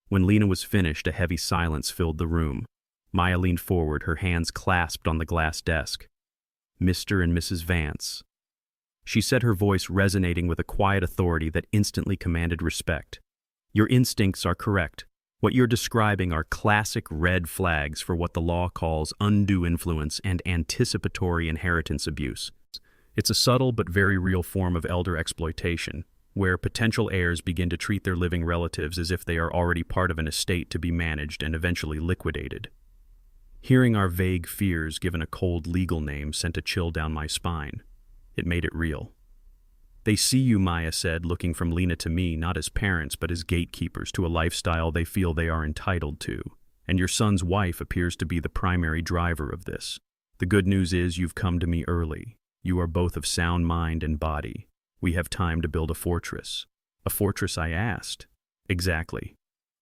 When Lena was finished, a heavy silence filled the room. Maya leaned forward, her hands clasped on the glass desk. Mr. and Mrs. Vance. She said, her voice resonating with a quiet authority that instantly commanded respect. Your instincts are correct. What you're describing are classic red flags for what the law calls undue influence and anticipatory inheritance abuse. It's a subtle but very real form of elder exploitation, where potential heirs begin to treat their living relatives as if they are already part of an estate to be managed and eventually liquidated. Hearing our vague fears given a cold legal name sent a chill down my spine. It made it real. They see you, Maya said, looking from Lena to me, not as parents, but as gatekeepers to a lifestyle they feel they are entitled to. And your son's wife appears to be the primary driver of this. The good news is you've come to me early. You are both of sound mind and body. We have time to build a fortress. A fortress, I asked. Exactly.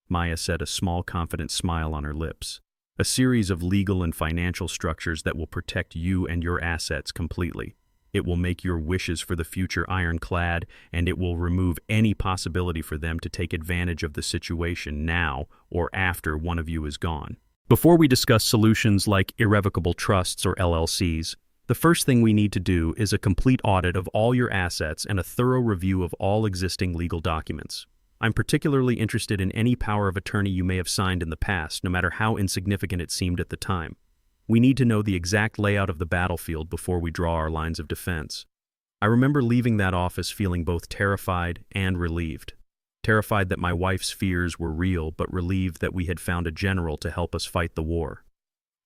Maya said, a small, confident smile on her lips. A series of legal and financial structures that will protect you and your assets completely. It will make your wishes for the future ironclad, and it will remove any possibility for them to take advantage of the situation now or after one of you is gone. Before we discuss solutions like irrevocable trusts or LLCs, the first thing we need to do is a complete audit of all your assets and a thorough review of all existing legal documents. I'm particularly interested in any power of attorney you may have signed in the past, no matter how insignificant it seemed at the time. We need to know the exact layout of the battlefield before we draw our lines of defense. I remember leaving that office feeling both terrified and relieved. Terrified that my wife's fears were real, but relieved that we had found a general to help us fight the war.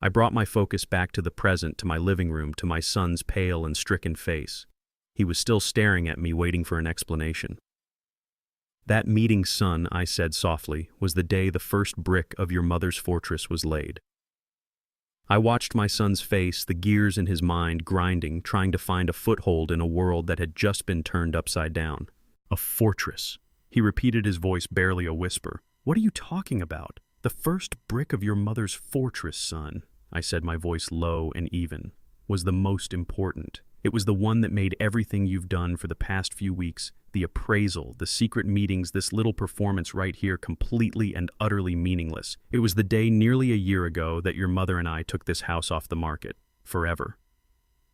I brought my focus back to the present, to my living room, to my son's pale and stricken face. He was still staring at me, waiting for an explanation. That meeting, son, I said softly, was the day the first brick of your mother's fortress was laid. I watched my son's face, the gears in his mind grinding, trying to find a foothold in a world that had just been turned upside down. A fortress. He repeated, his voice barely a whisper. What are you talking about? The first brick of your mother's fortress, son, I said, my voice low and even, was the most important. It was the one that made everything you've done for the past few weeks, the appraisal, the secret meetings, this little performance right here, completely and utterly meaningless. It was the day nearly a year ago that your mother and I took this house off the market, forever.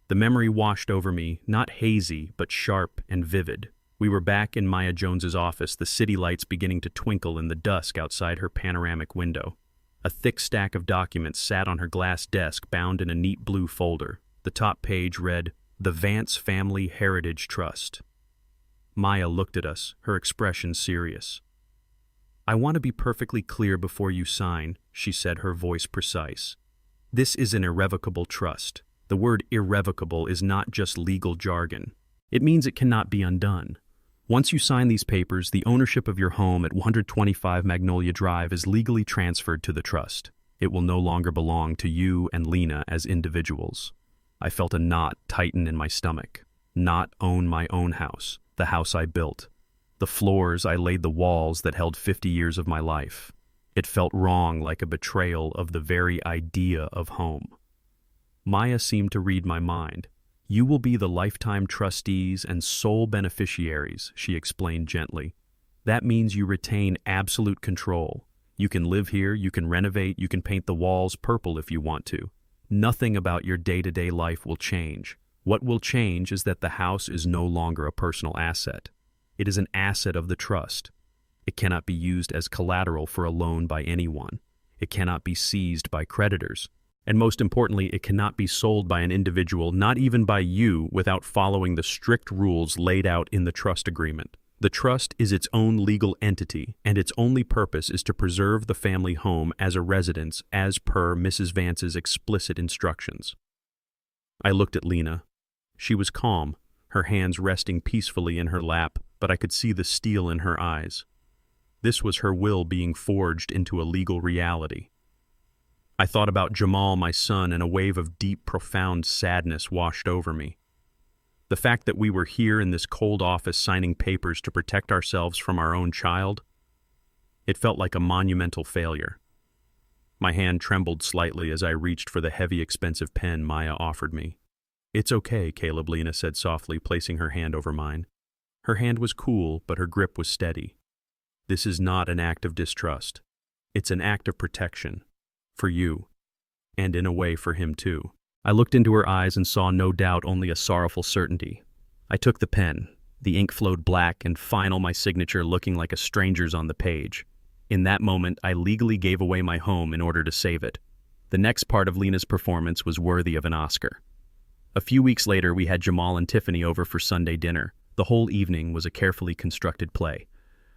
The memory washed over me, not hazy, but sharp and vivid. We were back in Maya Jones's office, the city lights beginning to twinkle in the dusk outside her panoramic window. A thick stack of documents sat on her glass desk, bound in a neat blue folder. The top page read, The Vance Family Heritage Trust. Maya looked at us, her expression serious. I want to be perfectly clear before you sign, she said, her voice precise. This is an irrevocable trust. The word irrevocable is not just legal jargon. It means it cannot be undone. Once you sign these papers, the ownership of your home at 125 Magnolia Drive is legally transferred to the trust. It will no longer belong to you and Lena as individuals. I felt a knot tighten in my stomach. Not own my own house, the house I built. The floors I laid, the walls that held 50 years of my life. It felt wrong, like a betrayal of the very idea of home. Maya seemed to read my mind. You will be the lifetime trustees and sole beneficiaries, she explained gently. That means you retain absolute control. You can live here, you can renovate, you can paint the walls purple if you want to. Nothing about your day-to-day life will change. What will change is that the house is no longer a personal asset. It is an asset of the trust. It cannot be used as collateral for a loan by anyone. It cannot be seized by creditors. And most importantly, it cannot be sold by an individual, not even by you, without following the strict rules laid out in the trust agreement. The trust is its own legal entity, and its only purpose is to preserve the family home as a residence as per Mrs. Vance's explicit instructions. I looked at Lena. She was calm, her hands resting peacefully in her lap, but I could see the steel in her eyes. This was her will being forged into a legal reality. I thought about Jamal, my son, and a wave of deep, profound sadness washed over me. The fact that we were here in this cold office signing papers to protect ourselves from our own child, it felt like a monumental failure. My hand trembled slightly as I reached for the heavy, expensive pen Maya offered me. It's okay, Caleb, Lena said softly, placing her hand over mine. Her hand was cool, but her grip was steady. This is not an act of distrust. It's an act of protection. For you, and in a way for him too. I looked into her eyes and saw no doubt, only a sorrowful certainty. I took the pen. The ink flowed black and final, my signature looking like a stranger's on the page. In that moment, I legally gave away my home in order to save it. The next part of Lena's performance was worthy of an Oscar. A few weeks later, we had Jamal and Tiffany over for Sunday dinner. The whole evening was a carefully constructed play.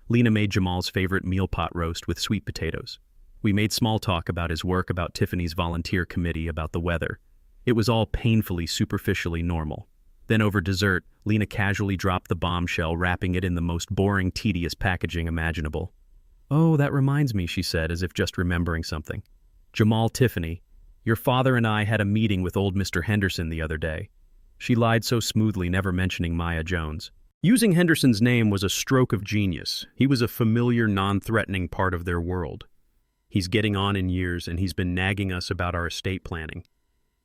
Lena made Jamal's favorite meal pot roast with sweet potatoes. We made small talk about his work, about Tiffany's volunteer committee, about the weather. It was all painfully, superficially normal. Then over dessert, Lena casually dropped the bombshell, wrapping it in the most boring, tedious packaging imaginable. "Oh, that reminds me," she said, as if just remembering something. "Jamal, Tiffany, your father and I had a meeting with old Mr. Henderson the other day." She lied so smoothly, never mentioning Maya Jones. Using Henderson's name was a stroke of genius. He was a familiar, non-threatening part of their world. "He's getting on in years, and he's been nagging us about our estate planning.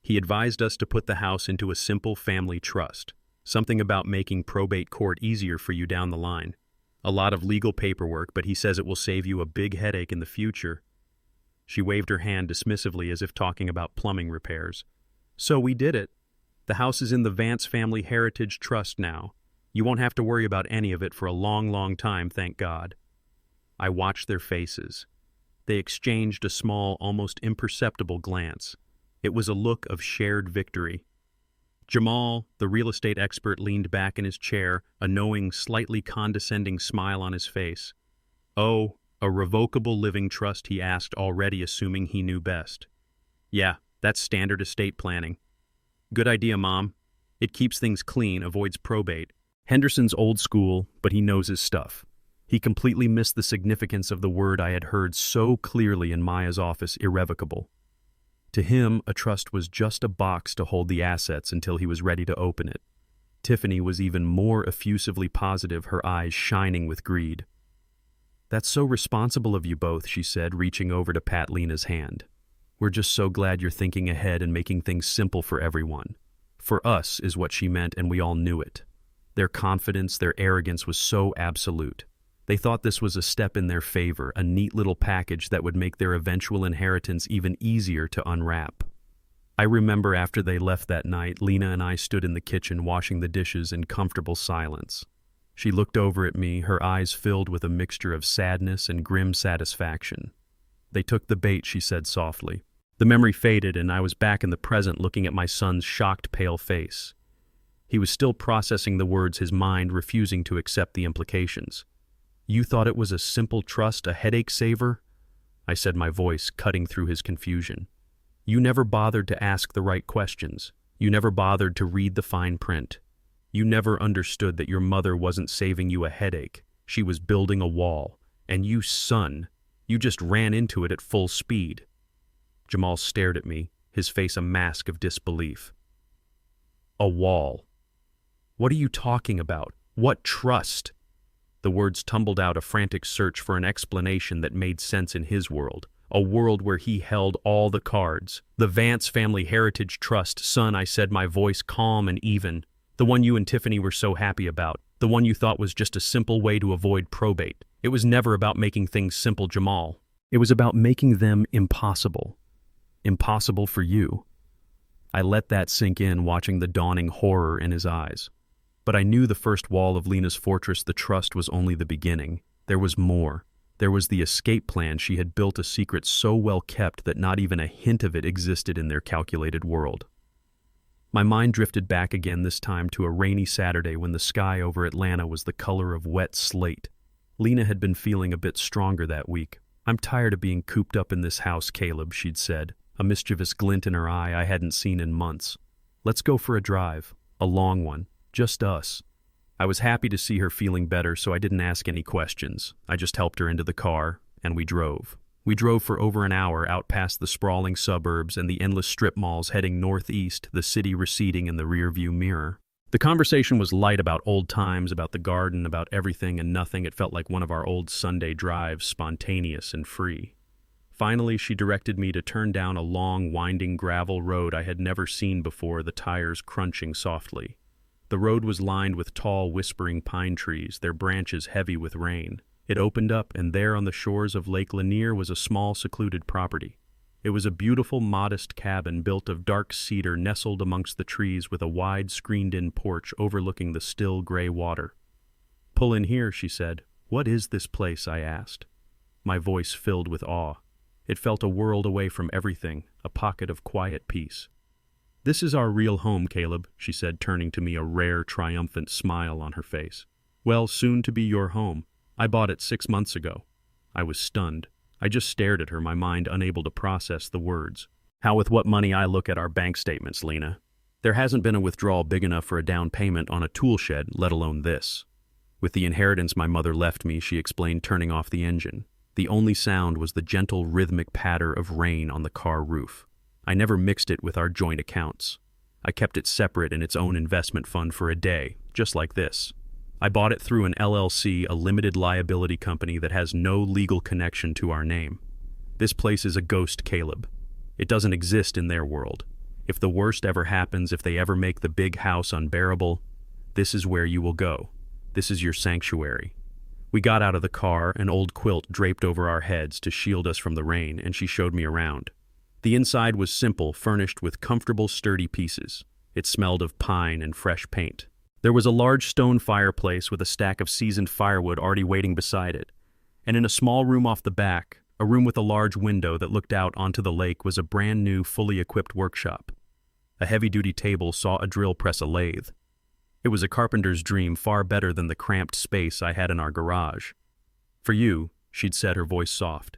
He advised us to put the house into a simple family trust, something about making probate court easier for you down the line. A lot of legal paperwork, but he says it will save you a big headache in the future." She waved her hand dismissively as if talking about plumbing repairs. "So we did it. The house is in the Vance Family Heritage Trust now. You won't have to worry about any of it for a long, long time, thank God." I watched their faces. They exchanged a small, almost imperceptible glance. It was a look of shared victory. Jamal, the real estate expert, leaned back in his chair, a knowing, slightly condescending smile on his face. "Oh, a revocable living trust?" he asked, already assuming he knew best. "Yeah, that's standard estate planning." "Good idea, Mom. It keeps things clean, avoids probate." Henderson's old school, but he knows his stuff. He completely missed the significance of the word I had heard so clearly in Maya's office, irrevocable. To him, a trust was just a box to hold the assets until he was ready to open it. Tiffany was even more effusively positive, her eyes shining with greed. "That's so responsible of you both," she said, reaching over to pat Lena's hand. "We're just so glad you're thinking ahead and making things simple for everyone." For us is what she meant, and we all knew it. Their confidence, their arrogance was so absolute. They thought this was a step in their favor, a neat little package that would make their eventual inheritance even easier to unwrap. I remember after they left that night, Lena and I stood in the kitchen washing the dishes in comfortable silence. She looked over at me, her eyes filled with a mixture of sadness and grim satisfaction. "They took the bait," she said softly. The memory faded, and I was back in the present, looking at my son's shocked, pale face. He was still processing the words, his mind refusing to accept the implications. "You thought it was a simple trust, a headache saver?" I said, my voice cutting through his confusion. "You never bothered to ask the right questions. You never bothered to read the fine print. You never understood that your mother wasn't saving you a headache. She was building a wall. And you, son, you just ran into it at full speed." Jamal stared at me, his face a mask of disbelief. "A wall? What are you talking about? What trust?" The words tumbled out, a frantic search for an explanation that made sense in his world, a world where he held all the cards. "The Vance Family Heritage Trust, son," I said, my voice calm and even. "The one you and Tiffany were so happy about. The one you thought was just a simple way to avoid probate. It was never about making things simple, Jamal. It was about making them impossible. Impossible for you." I let that sink in, watching the dawning horror in his eyes. But I knew the first wall of Lena's fortress, the trust, was only the beginning. There was more. There was the escape plan. She had built a secret so well kept that not even a hint of it existed in their calculated world. My mind drifted back again, this time to a rainy Saturday when the sky over Atlanta was the color of wet slate. Lena had been feeling a bit stronger that week. "I'm tired of being cooped up in this house, Caleb," she'd said, a mischievous glint in her eye I hadn't seen in months. "Let's go for a drive, a long one. Just us." I was happy to see her feeling better, so I didn't ask any questions. I just helped her into the car, and we drove. We drove for over an hour, out past the sprawling suburbs and the endless strip malls, heading northeast, the city receding in the rearview mirror. The conversation was light, about old times, about the garden, about everything and nothing. It felt like one of our old Sunday drives, spontaneous and free. Finally, she directed me to turn down a long, winding gravel road I had never seen before, the tires crunching softly. The road was lined with tall, whispering pine trees, their branches heavy with rain. It opened up, and there on the shores of Lake Lanier was a small, secluded property. It was a beautiful, modest cabin built of dark cedar nestled amongst the trees, with a wide, screened-in porch overlooking the still gray water. "Pull in here," she said. "What is this place?" I asked. My voice filled with awe. It felt a world away from everything, a pocket of quiet peace. "This is our real home, Caleb," she said, turning to me, a rare, triumphant smile on her face. "Well, soon to be your home. I bought it 6 months ago." I was stunned. I just stared at her, my mind unable to process the words. "How with what money I look at our bank statements, Lena?" There hasn't been a withdrawal big enough for a down payment on a tool shed, let alone this. With the inheritance my mother left me, she explained, turning off the engine. The only sound was the gentle, rhythmic patter of rain on the car roof. I never mixed it with our joint accounts. I kept it separate in its own investment fund for a day, just like this. I bought it through an LLC, a limited liability company that has no legal connection to our name. This place is a ghost, Caleb. It doesn't exist in their world. If the worst ever happens, if they ever make the big house unbearable, this is where you will go. This is your sanctuary. We got out of the car, an old quilt draped over our heads to shield us from the rain, and she showed me around. The inside was simple, furnished with comfortable, sturdy pieces. It smelled of pine and fresh paint. There was a large stone fireplace with a stack of seasoned firewood already waiting beside it. And in a small room off the back, a room with a large window that looked out onto the lake, was a brand new, fully equipped workshop. A heavy-duty table saw a drill press a lathe. It was a carpenter's dream, far better than the cramped space I had in our garage. For you, she'd said, her voice soft.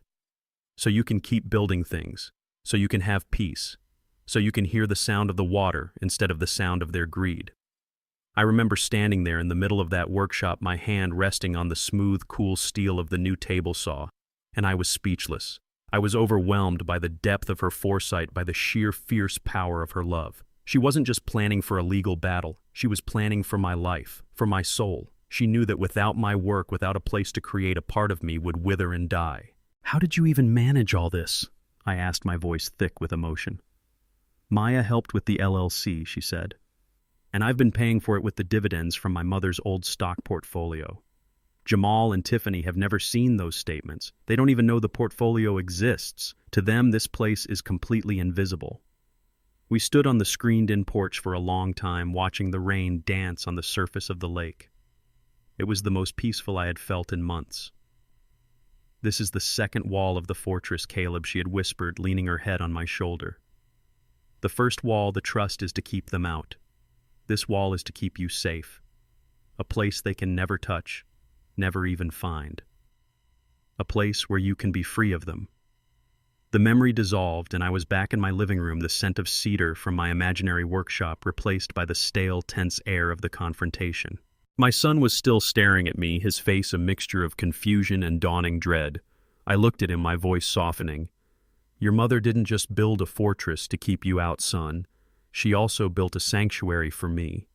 So you can keep building things. So you can have peace. So you can hear the sound of the water instead of the sound of their greed. I remember standing there in the middle of that workshop, my hand resting on the smooth, cool steel of the new table saw, and I was speechless. I was overwhelmed by the depth of her foresight, by the sheer fierce power of her love. She wasn't just planning for a legal battle. She was planning for my life, for my soul. She knew that without my work, without a place to create, a part of me would wither and die. How did you even manage all this? I asked, my voice thick with emotion. Maya helped with the LLC, she said. And I've been paying for it with the dividends from my mother's old stock portfolio. Jamal and Tiffany have never seen those statements. They don't even know the portfolio exists. To them, this place is completely invisible. We stood on the screened-in porch for a long time, watching the rain dance on the surface of the lake. It was the most peaceful I had felt in months. This is the second wall of the fortress, Caleb, she had whispered, leaning her head on my shoulder. The first wall, the trust, is to keep them out. This wall is to keep you safe. A place they can never touch, never even find. A place where you can be free of them. The memory dissolved, and I was back in my living room, the scent of cedar from my imaginary workshop replaced by the stale, tense air of the confrontation. My son was still staring at me, his face a mixture of confusion and dawning dread. I looked at him, my voice softening. Your mother didn't just build a fortress to keep you out, son. She also built a sanctuary for me.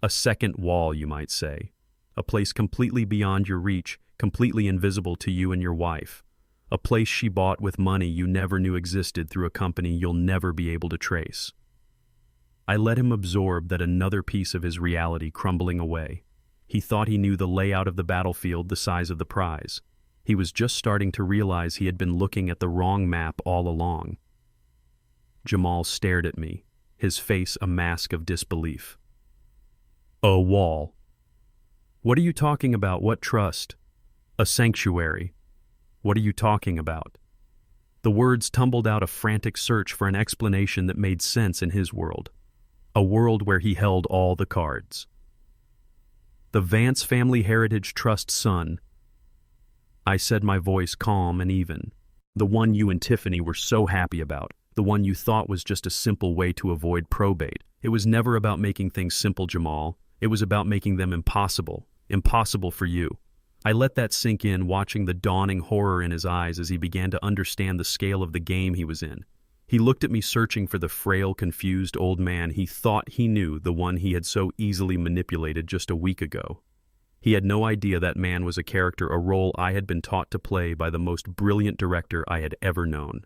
A second wall, you might say. A place completely beyond your reach, completely invisible to you and your wife. A place she bought with money you never knew existed through a company you'll never be able to trace. I let him absorb that another piece of his reality crumbling away. He thought he knew the layout of the battlefield, the size of the prize. He was just starting to realize he had been looking at the wrong map all along. Jamal stared at me, his face a mask of disbelief. A wall. What are you talking about? What trust? A sanctuary. What are you talking about? The words tumbled out, a frantic search for an explanation that made sense in his world. A world where he held all the cards. The Vance Family Heritage Trust, son. I said, my voice calm and even. The one you and Tiffany were so happy about. The one you thought was just a simple way to avoid probate. It was never about making things simple, Jamal. It was about making them impossible. Impossible for you. I let that sink in, watching the dawning horror in his eyes as he began to understand the scale of the game he was in. He looked at me, searching for the frail, confused old man he thought he knew, the one he had so easily manipulated just a week ago. He had no idea that man was a character, a role I had been taught to play by the most brilliant director I had ever known.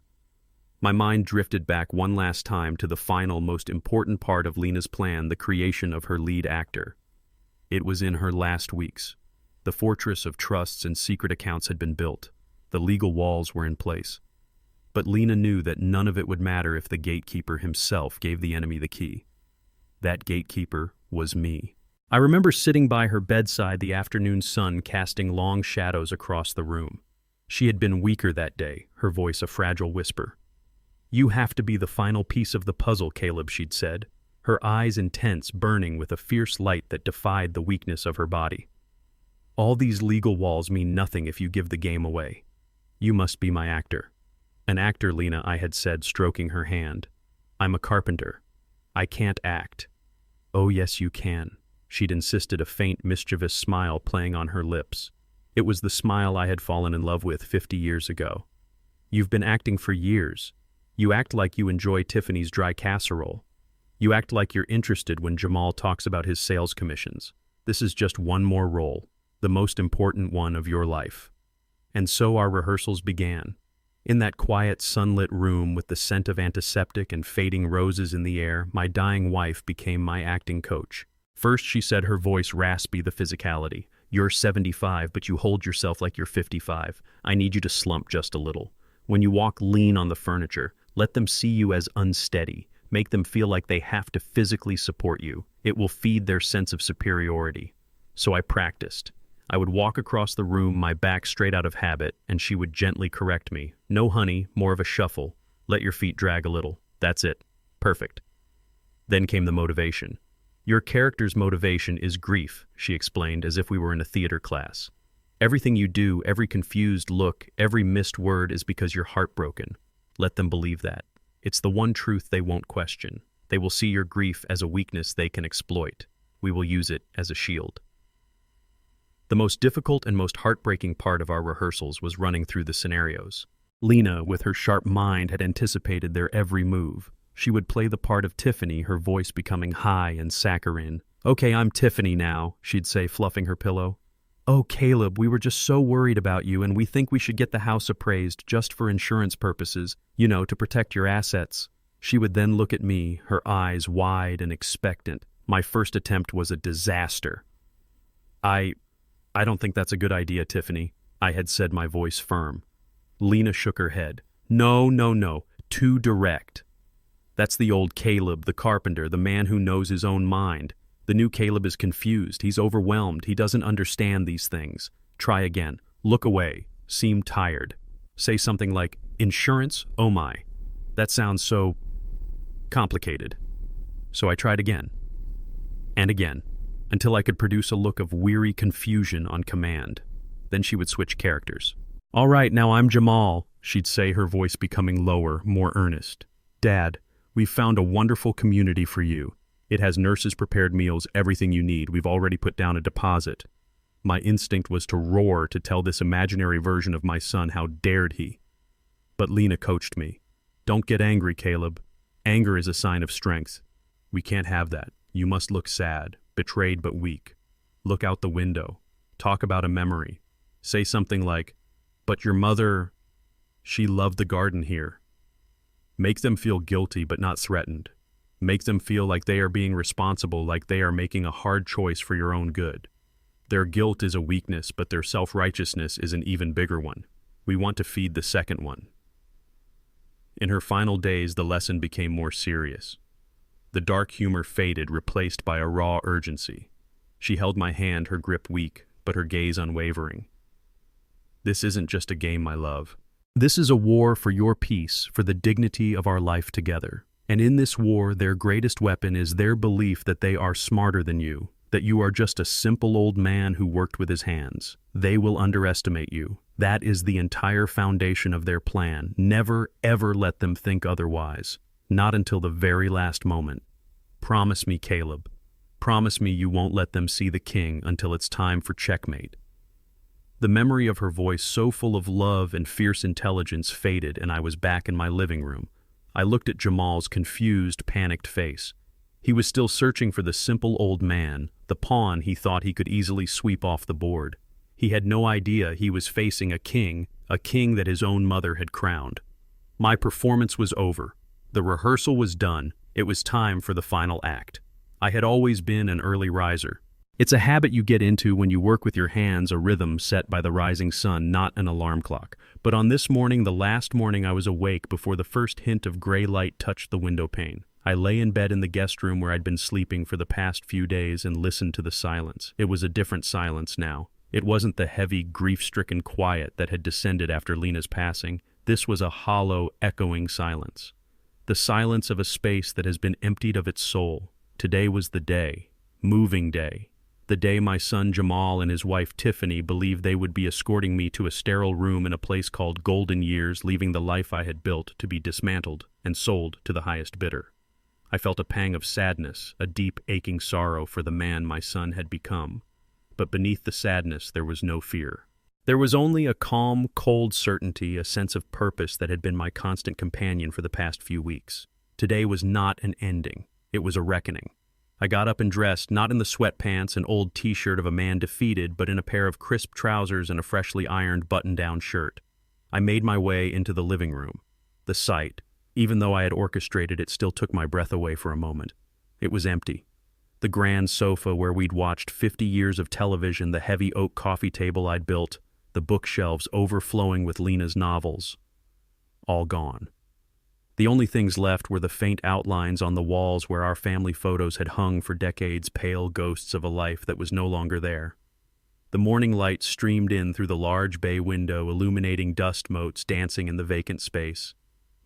My mind drifted back one last time to the final, most important part of Lena's plan, the creation of her lead actor. It was in her last weeks. The fortress of trusts and secret accounts had been built. The legal walls were in place. But Lena knew that none of it would matter if the gatekeeper himself gave the enemy the key. That gatekeeper was me. I remember sitting by her bedside, the afternoon sun casting long shadows across the room. She had been weaker that day, her voice a fragile whisper. You have to be the final piece of the puzzle, Caleb, she'd said, her eyes intense, burning with a fierce light that defied the weakness of her body. All these legal walls mean nothing if you give the game away. You must be my actor. An actor, Lena, I had said, stroking her hand. I'm a carpenter. I can't act. Oh, yes, you can. She'd insisted, a faint, mischievous smile playing on her lips. It was the smile I had fallen in love with 50 years ago. You've been acting for years. You act like you enjoy Tiffany's dry casserole. You act like you're interested when Jamal talks about his sales commissions. This is just one more role, the most important one of your life. And so our rehearsals began. In that quiet, sunlit room with the scent of antiseptic and fading roses in the air, my dying wife became my acting coach. First, she said, her voice raspy, the physicality. You're 75, but you hold yourself like you're 55. I need you to slump just a little. When you walk, lean on the furniture. Let them see you as unsteady. Make them feel like they have to physically support you. It will feed their sense of superiority. So I practiced. I would walk across the room, my back straight out of habit, and she would gently correct me. No, honey, more of a shuffle. Let your feet drag a little. That's it. Perfect. Then came the motivation. Your character's motivation is grief, she explained, as if we were in a theater class. Everything you do, every confused look, every missed word is because you're heartbroken. Let them believe that. It's the one truth they won't question. They will see your grief as a weakness they can exploit. We will use it as a shield. The most difficult and most heartbreaking part of our rehearsals was running through the scenarios. Lena, with her sharp mind, had anticipated their every move. She would play the part of Tiffany, her voice becoming high and saccharine. "Okay, I'm Tiffany now," she'd say, fluffing her pillow. "Oh, Caleb, we were just so worried about you, and we think we should get the house appraised just for insurance purposes, to protect your assets." She would then look at me, her eyes wide and expectant. My first attempt was a disaster. I don't think that's a good idea, Tiffany," I had said, my voice firm. Lena shook her head. No. Too direct. That's the old Caleb, the carpenter, the man who knows his own mind. The new Caleb is confused. He's overwhelmed. He doesn't understand these things. Try again. Look away. Seem tired. Say something like, "Insurance? Oh my. That sounds so complicated." So I tried again. And again, until I could produce a look of weary confusion on command. Then she would switch characters. "All right, now I'm Jamal," she'd say, her voice becoming lower, more earnest. "Dad, we've found a wonderful community for you. It has nurses-prepared meals, everything you need. We've already put down a deposit." My instinct was to roar, to tell this imaginary version of my son how dared he. But Lena coached me. "Don't get angry, Caleb. Anger is a sign of strength. We can't have that. You must look sad, betrayed but weak. Look out the window. Talk about a memory. Say something like, 'But your mother, she loved the garden here.' Make them feel guilty but not threatened. Make them feel like they are being responsible, like they are making a hard choice for your own good. Their guilt is a weakness, but their self-righteousness is an even bigger one. We want to feed the second one." In her final days, the lesson became more serious. The dark humor faded, replaced by a raw urgency. She held my hand, her grip weak, but her gaze unwavering. "This isn't just a game, my love. This is a war for your peace, for the dignity of our life together. And in this war, their greatest weapon is their belief that they are smarter than you, that you are just a simple old man who worked with his hands. They will underestimate you. That is the entire foundation of their plan. Never, ever let them think otherwise. Not until the very last moment. Promise me, Caleb. Promise me you won't let them see the king until it's time for checkmate." The memory of her voice, so full of love and fierce intelligence, faded, and I was back in my living room. I looked at Jamal's confused, panicked face. He was still searching for the simple old man, the pawn he thought he could easily sweep off the board. He had no idea he was facing a king that his own mother had crowned. My performance was over. The rehearsal was done. It was time for the final act. I had always been an early riser. It's a habit you get into when you work with your hands, a rhythm set by the rising sun, not an alarm clock. But on this morning, the last morning I was awake before the first hint of gray light touched the window pane. I lay in bed in the guest room where I'd been sleeping for the past few days and listened to the silence. It was a different silence now. It wasn't the heavy, grief-stricken quiet that had descended after Lena's passing. This was a hollow, echoing silence. The silence of a space that has been emptied of its soul. Today was the day. Moving day. The day my son Jamal and his wife Tiffany believed they would be escorting me to a sterile room in a place called Golden Years, leaving the life I had built to be dismantled and sold to the highest bidder. I felt a pang of sadness, a deep, aching sorrow for the man my son had become. But beneath the sadness there was no fear. There was only a calm, cold certainty, a sense of purpose that had been my constant companion for the past few weeks. Today was not an ending. It was a reckoning. I got up and dressed, not in the sweatpants and old t-shirt of a man defeated, but in a pair of crisp trousers and a freshly ironed button-down shirt. I made my way into the living room. The sight, even though I had orchestrated it, still took my breath away for a moment. It was empty. The grand sofa where we'd watched 50 years of television, the heavy oak coffee table I'd built, the bookshelves overflowing with Lena's novels. All gone. The only things left were the faint outlines on the walls where our family photos had hung for decades, pale ghosts of a life that was no longer there. The morning light streamed in through the large bay window, illuminating dust motes dancing in the vacant space.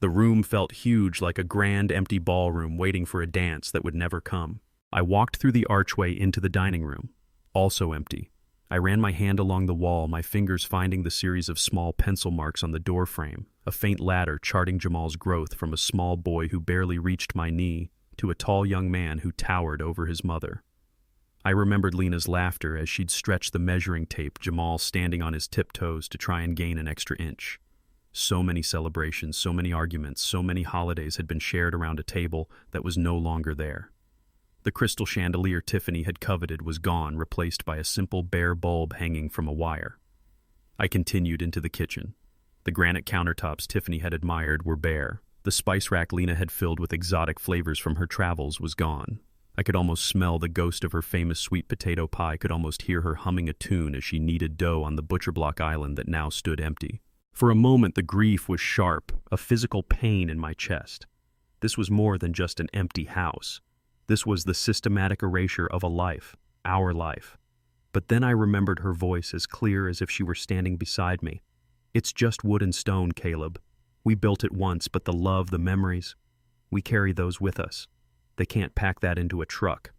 The room felt huge, like a grand empty ballroom waiting for a dance that would never come. I walked through the archway into the dining room, also empty. I ran my hand along the wall, my fingers finding the series of small pencil marks on the door frame, a faint ladder charting Jamal's growth from a small boy who barely reached my knee to a tall young man who towered over his mother. I remembered Lena's laughter as she'd stretch the measuring tape, Jamal standing on his tiptoes to try and gain an extra inch. So many celebrations, so many arguments, so many holidays had been shared around a table that was no longer there. The crystal chandelier Tiffany had coveted was gone, replaced by a simple bare bulb hanging from a wire. I continued into the kitchen. The granite countertops Tiffany had admired were bare. The spice rack Lena had filled with exotic flavors from her travels was gone. I could almost smell the ghost of her famous sweet potato pie, could almost hear her humming a tune as she kneaded dough on the butcher block island that now stood empty. For a moment the grief was sharp, a physical pain in my chest. This was more than just an empty house. This was the systematic erasure of a life, our life. But then I remembered her voice as clear as if she were standing beside me. It's just wood and stone, Caleb. We built it once, but the love, the memories, we carry those with us. They can't pack that into a truck.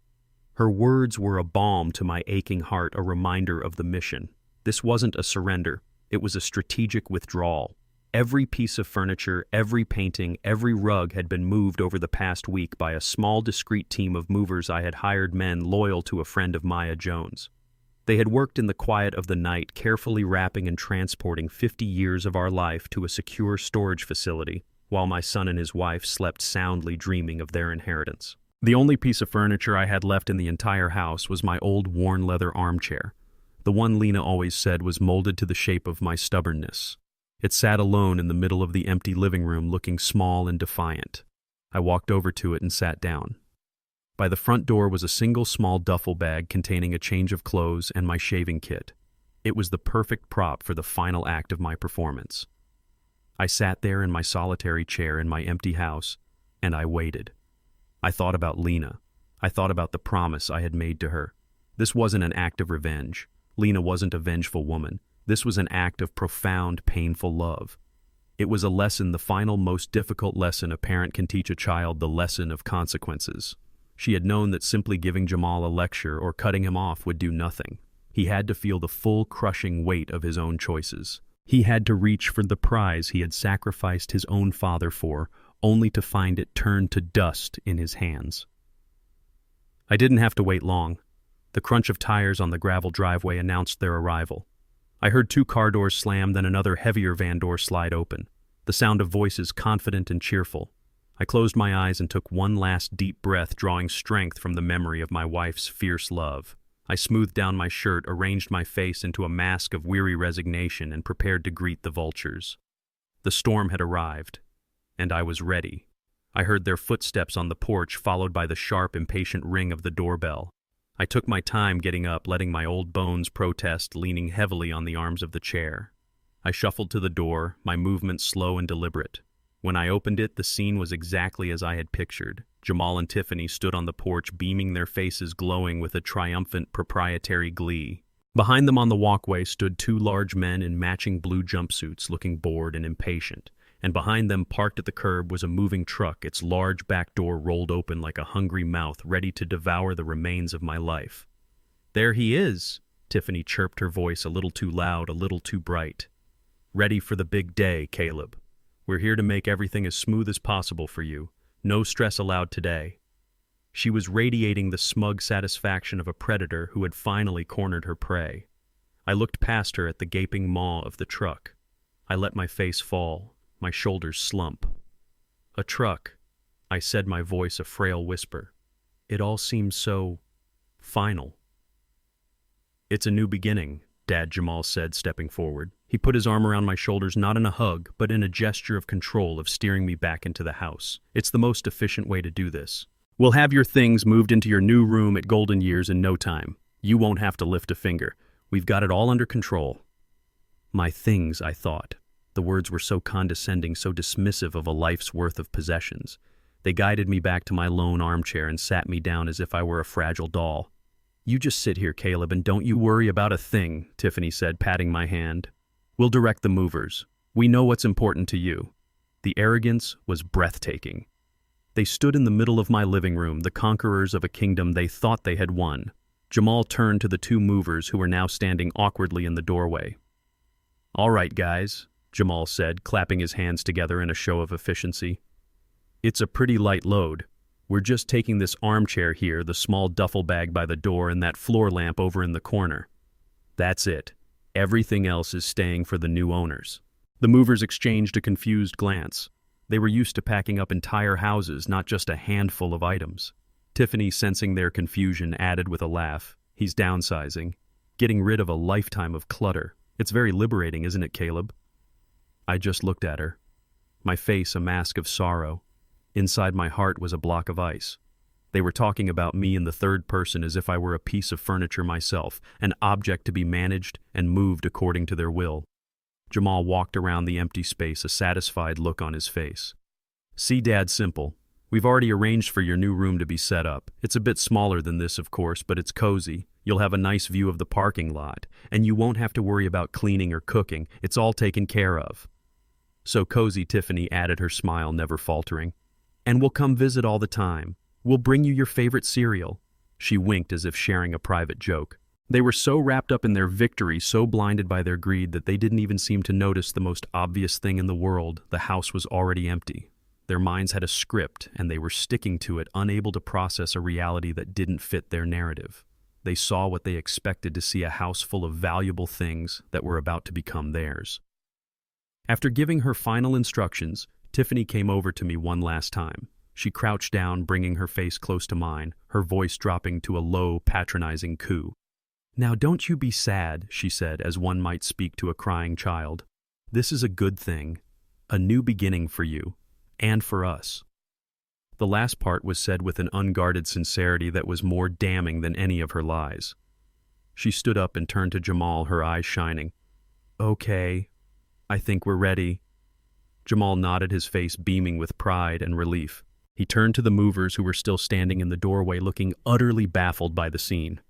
Her words were a balm to my aching heart, a reminder of the mission. This wasn't a surrender. It was a strategic withdrawal. Every piece of furniture, every painting, every rug had been moved over the past week by a small, discreet team of movers I had hired, men loyal to a friend of Maya Jones. They had worked in the quiet of the night, carefully wrapping and transporting 50 years of our life to a secure storage facility, while my son and his wife slept soundly, dreaming of their inheritance. The only piece of furniture I had left in the entire house was my old worn leather armchair, the one Lena always said was molded to the shape of my stubbornness. It sat alone in the middle of the empty living room, looking small and defiant. I walked over to it and sat down. By the front door was a single small duffel bag containing a change of clothes and my shaving kit. It was the perfect prop for the final act of my performance. I sat there in my solitary chair in my empty house, and I waited. I thought about Lena. I thought about the promise I had made to her. This wasn't an act of revenge. Lena wasn't a vengeful woman. This was an act of profound, painful love. It was a lesson, the final, most difficult lesson a parent can teach a child, the lesson of consequences. She had known that simply giving Jamal a lecture or cutting him off would do nothing. He had to feel the full, crushing weight of his own choices. He had to reach for the prize he had sacrificed his own father for, only to find it turned to dust in his hands. I didn't have to wait long. The crunch of tires on the gravel driveway announced their arrival. I heard 2 car doors slam, then another heavier van door slide open. The sound of voices, confident and cheerful. I closed my eyes and took one last deep breath, drawing strength from the memory of my wife's fierce love. I smoothed down my shirt, arranged my face into a mask of weary resignation, and prepared to greet the vultures. The storm had arrived, and I was ready. I heard their footsteps on the porch, followed by the sharp, impatient ring of the doorbell. I took my time getting up, letting my old bones protest, leaning heavily on the arms of the chair. I shuffled to the door, my movements slow and deliberate. When I opened it, the scene was exactly as I had pictured. Jamal and Tiffany stood on the porch, beaming, their faces glowing with a triumphant, proprietary glee. Behind them on the walkway stood 2 large men in matching blue jumpsuits, looking bored and impatient. And behind them, parked at the curb, was a moving truck, its large back door rolled open like a hungry mouth, ready to devour the remains of my life. "There he is," Tiffany chirped, her voice a little too loud, a little too bright. "Ready for the big day, Caleb. We're here to make everything as smooth as possible for you. No stress allowed today. She was radiating the smug satisfaction of a predator who had finally cornered her prey. I looked past her at the gaping maw of the truck. I let my face fall, my shoulders slump. A truck, I said, my voice a frail whisper. It all seems so final. It's a new beginning, Dad, Jamal said, stepping forward. He put his arm around my shoulders, not in a hug, but in a gesture of control, of steering me back into the house. It's the most efficient way to do this. We'll have your things moved into your new room at Golden Years in no time. You won't have to lift a finger. We've got it all under control. My things, I thought. The words were so condescending, so dismissive of a life's worth of possessions. They guided me back to my lone armchair and sat me down as if I were a fragile doll. You just sit here, Caleb, and don't you worry about a thing, Tiffany said, patting my hand. We'll direct the movers. We know what's important to you. The arrogance was breathtaking. They stood in the middle of my living room, the conquerors of a kingdom they thought they had won. Jamal turned to the two movers who were now standing awkwardly in the doorway. All right, guys, Jamal said, clapping his hands together in a show of efficiency. It's a pretty light load. We're just taking this armchair here, the small duffel bag by the door, and that floor lamp over in the corner. That's it. Everything else is staying for the new owners. The movers exchanged a confused glance. They were used to packing up entire houses, not just a handful of items. Tiffany, sensing their confusion, added with a laugh, He's downsizing, getting rid of a lifetime of clutter. It's very liberating, isn't it, Caleb? I just looked at her, my face a mask of sorrow. Inside my heart was a block of ice. They were talking about me in the third person as if I were a piece of furniture myself, an object to be managed and moved according to their will. Jamal walked around the empty space, a satisfied look on his face. See, Dad, simple. We've already arranged for your new room to be set up. It's a bit smaller than this, of course, but it's cozy. You'll have a nice view of the parking lot, and you won't have to worry about cleaning or cooking. It's all taken care of. So cozy, Tiffany added, her smile never faltering. And we'll come visit all the time. We'll bring you your favorite cereal. She winked as if sharing a private joke. They were so wrapped up in their victory, so blinded by their greed, that they didn't even seem to notice the most obvious thing in the world. The house was already empty. Their minds had a script, and they were sticking to it, unable to process a reality that didn't fit their narrative. They saw what they expected to see, a house full of valuable things that were about to become theirs. After giving her final instructions, Tiffany came over to me one last time. She crouched down, bringing her face close to mine, her voice dropping to a low, patronizing coo. Now don't you be sad, she said, as one might speak to a crying child. This is a good thing, a new beginning for you, and for us. The last part was said with an unguarded sincerity that was more damning than any of her lies. She stood up and turned to Jamal, her eyes shining. Okay, I think we're ready. Jamal nodded, his face beaming with pride and relief. He turned to the movers who were still standing in the doorway, looking utterly baffled by the scene.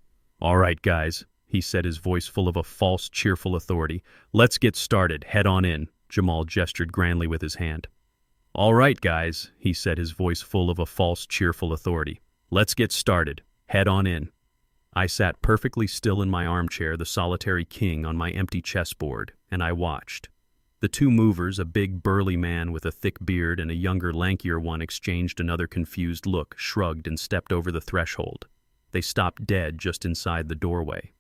All right, guys, he said, his voice full of a false, cheerful authority. Let's get started. Head on in. Jamal gestured grandly with his hand. All right, guys, he said, his voice full of a false, cheerful authority. Let's get started. Head on in. I sat perfectly still in my armchair, the solitary king on my empty chessboard, and I watched. The two movers, a big burly man with a thick beard and a younger, lankier one, exchanged another confused look, shrugged, and stepped over the threshold. They stopped dead just inside the doorway.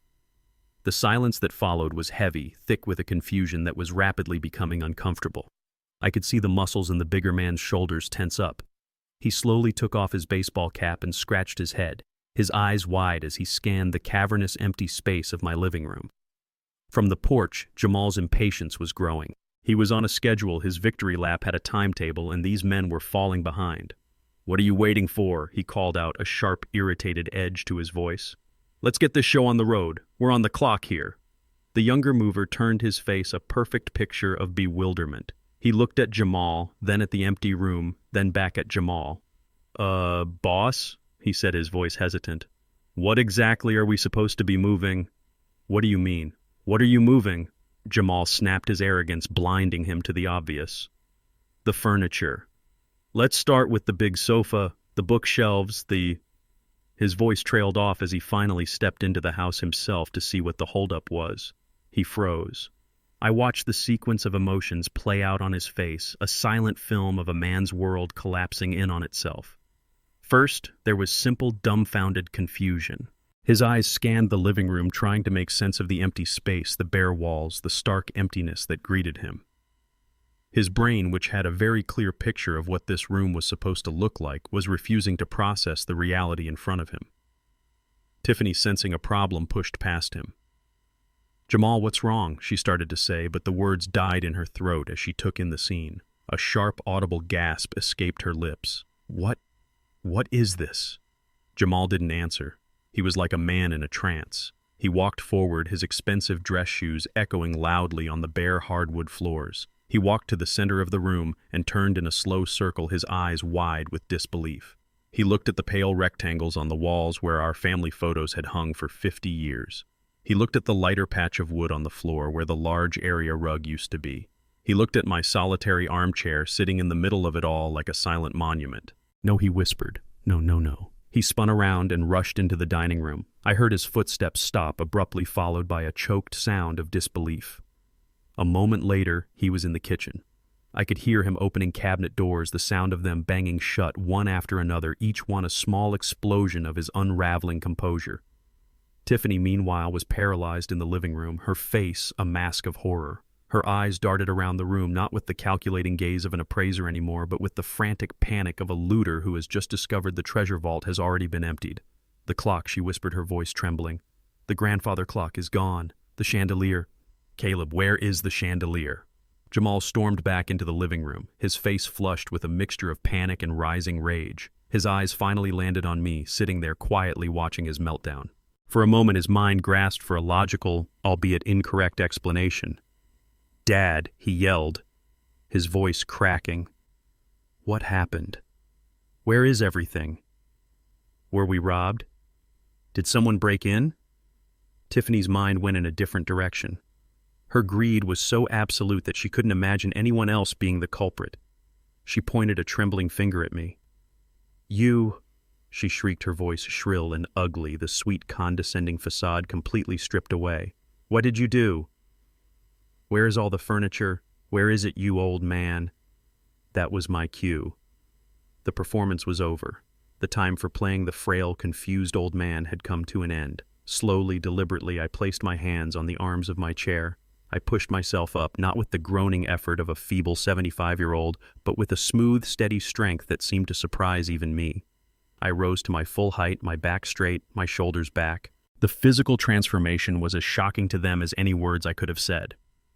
The silence that followed was heavy, thick with a confusion that was rapidly becoming uncomfortable. I could see the muscles in the bigger man's shoulders tense up. He slowly took off his baseball cap and scratched his head, his eyes wide as he scanned the cavernous, empty space of my living room. From the porch, Jamal's impatience was growing. He was on a schedule, his victory lap had a timetable, and these men were falling behind. What are you waiting for? He called out, a sharp, irritated edge to his voice. Let's get this show on the road. We're on the clock here. The younger mover turned, his face a perfect picture of bewilderment. He looked at Jamal, then at the empty room, then back at Jamal. Boss? He said, his voice hesitant. What exactly are we supposed to be moving? What do you mean? What are you moving? Jamal snapped, his arrogance blinding him to the obvious. The furniture. Let's start with the big sofa, the bookshelves, His voice trailed off as he finally stepped into the house himself to see what the holdup was. He froze. I watched the sequence of emotions play out on his face, a silent film of a man's world collapsing in on itself. First, there was simple, dumbfounded confusion. His eyes scanned the living room, trying to make sense of the empty space, the bare walls, the stark emptiness that greeted him. His brain, which had a very clear picture of what this room was supposed to look like, was refusing to process the reality in front of him. Tiffany, sensing a problem, pushed past him. "Jamal, what's wrong?" she started to say, but the words died in her throat as she took in the scene. A sharp, audible gasp escaped her lips. What is this?" Jamal didn't answer. He was like a man in a trance. He walked forward, his expensive dress shoes echoing loudly on the bare hardwood floors. He walked to the center of the room and turned in a slow circle, his eyes wide with disbelief. He looked at the pale rectangles on the walls where our family photos had hung for 50 years. He looked at the lighter patch of wood on the floor where the large area rug used to be. He looked at my solitary armchair sitting in the middle of it all like a silent monument. "No," he whispered. "No, no, no." He spun around and rushed into the dining room. I heard his footsteps stop, abruptly followed by a choked sound of disbelief. A moment later, he was in the kitchen. I could hear him opening cabinet doors, the sound of them banging shut one after another, each one a small explosion of his unraveling composure. Tiffany, meanwhile, was paralyzed in the living room, her face a mask of horror. Her eyes darted around the room, not with the calculating gaze of an appraiser anymore, but with the frantic panic of a looter who has just discovered the treasure vault has already been emptied. "The clock," she whispered, her voice trembling. "The grandfather clock is gone. The chandelier." "Caleb, where is the chandelier?" Jamal stormed back into the living room, his face flushed with a mixture of panic and rising rage. His eyes finally landed on me, sitting there quietly watching his meltdown. For a moment his mind grasped for a logical, albeit incorrect explanation. "Dad," he yelled, his voice cracking. "What happened? Where is everything? Were we robbed? Did someone break in?" Tiffany's mind went in a different direction. Her greed was so absolute that she couldn't imagine anyone else being the culprit. She pointed a trembling finger at me. "You," she shrieked, her voice shrill and ugly, the sweet condescending facade completely stripped away. "What did you do? Where is all the furniture? Where is it, you old man?" That was my cue. The performance was over. The time for playing the frail, confused old man had come to an end. Slowly, deliberately, I placed my hands on the arms of my chair. I pushed myself up, not with the groaning effort of a feeble 75-year-old, but with a smooth, steady strength that seemed to surprise even me. I rose to my full height, my back straight, my shoulders back. The physical transformation was as shocking to them as any words I could have said.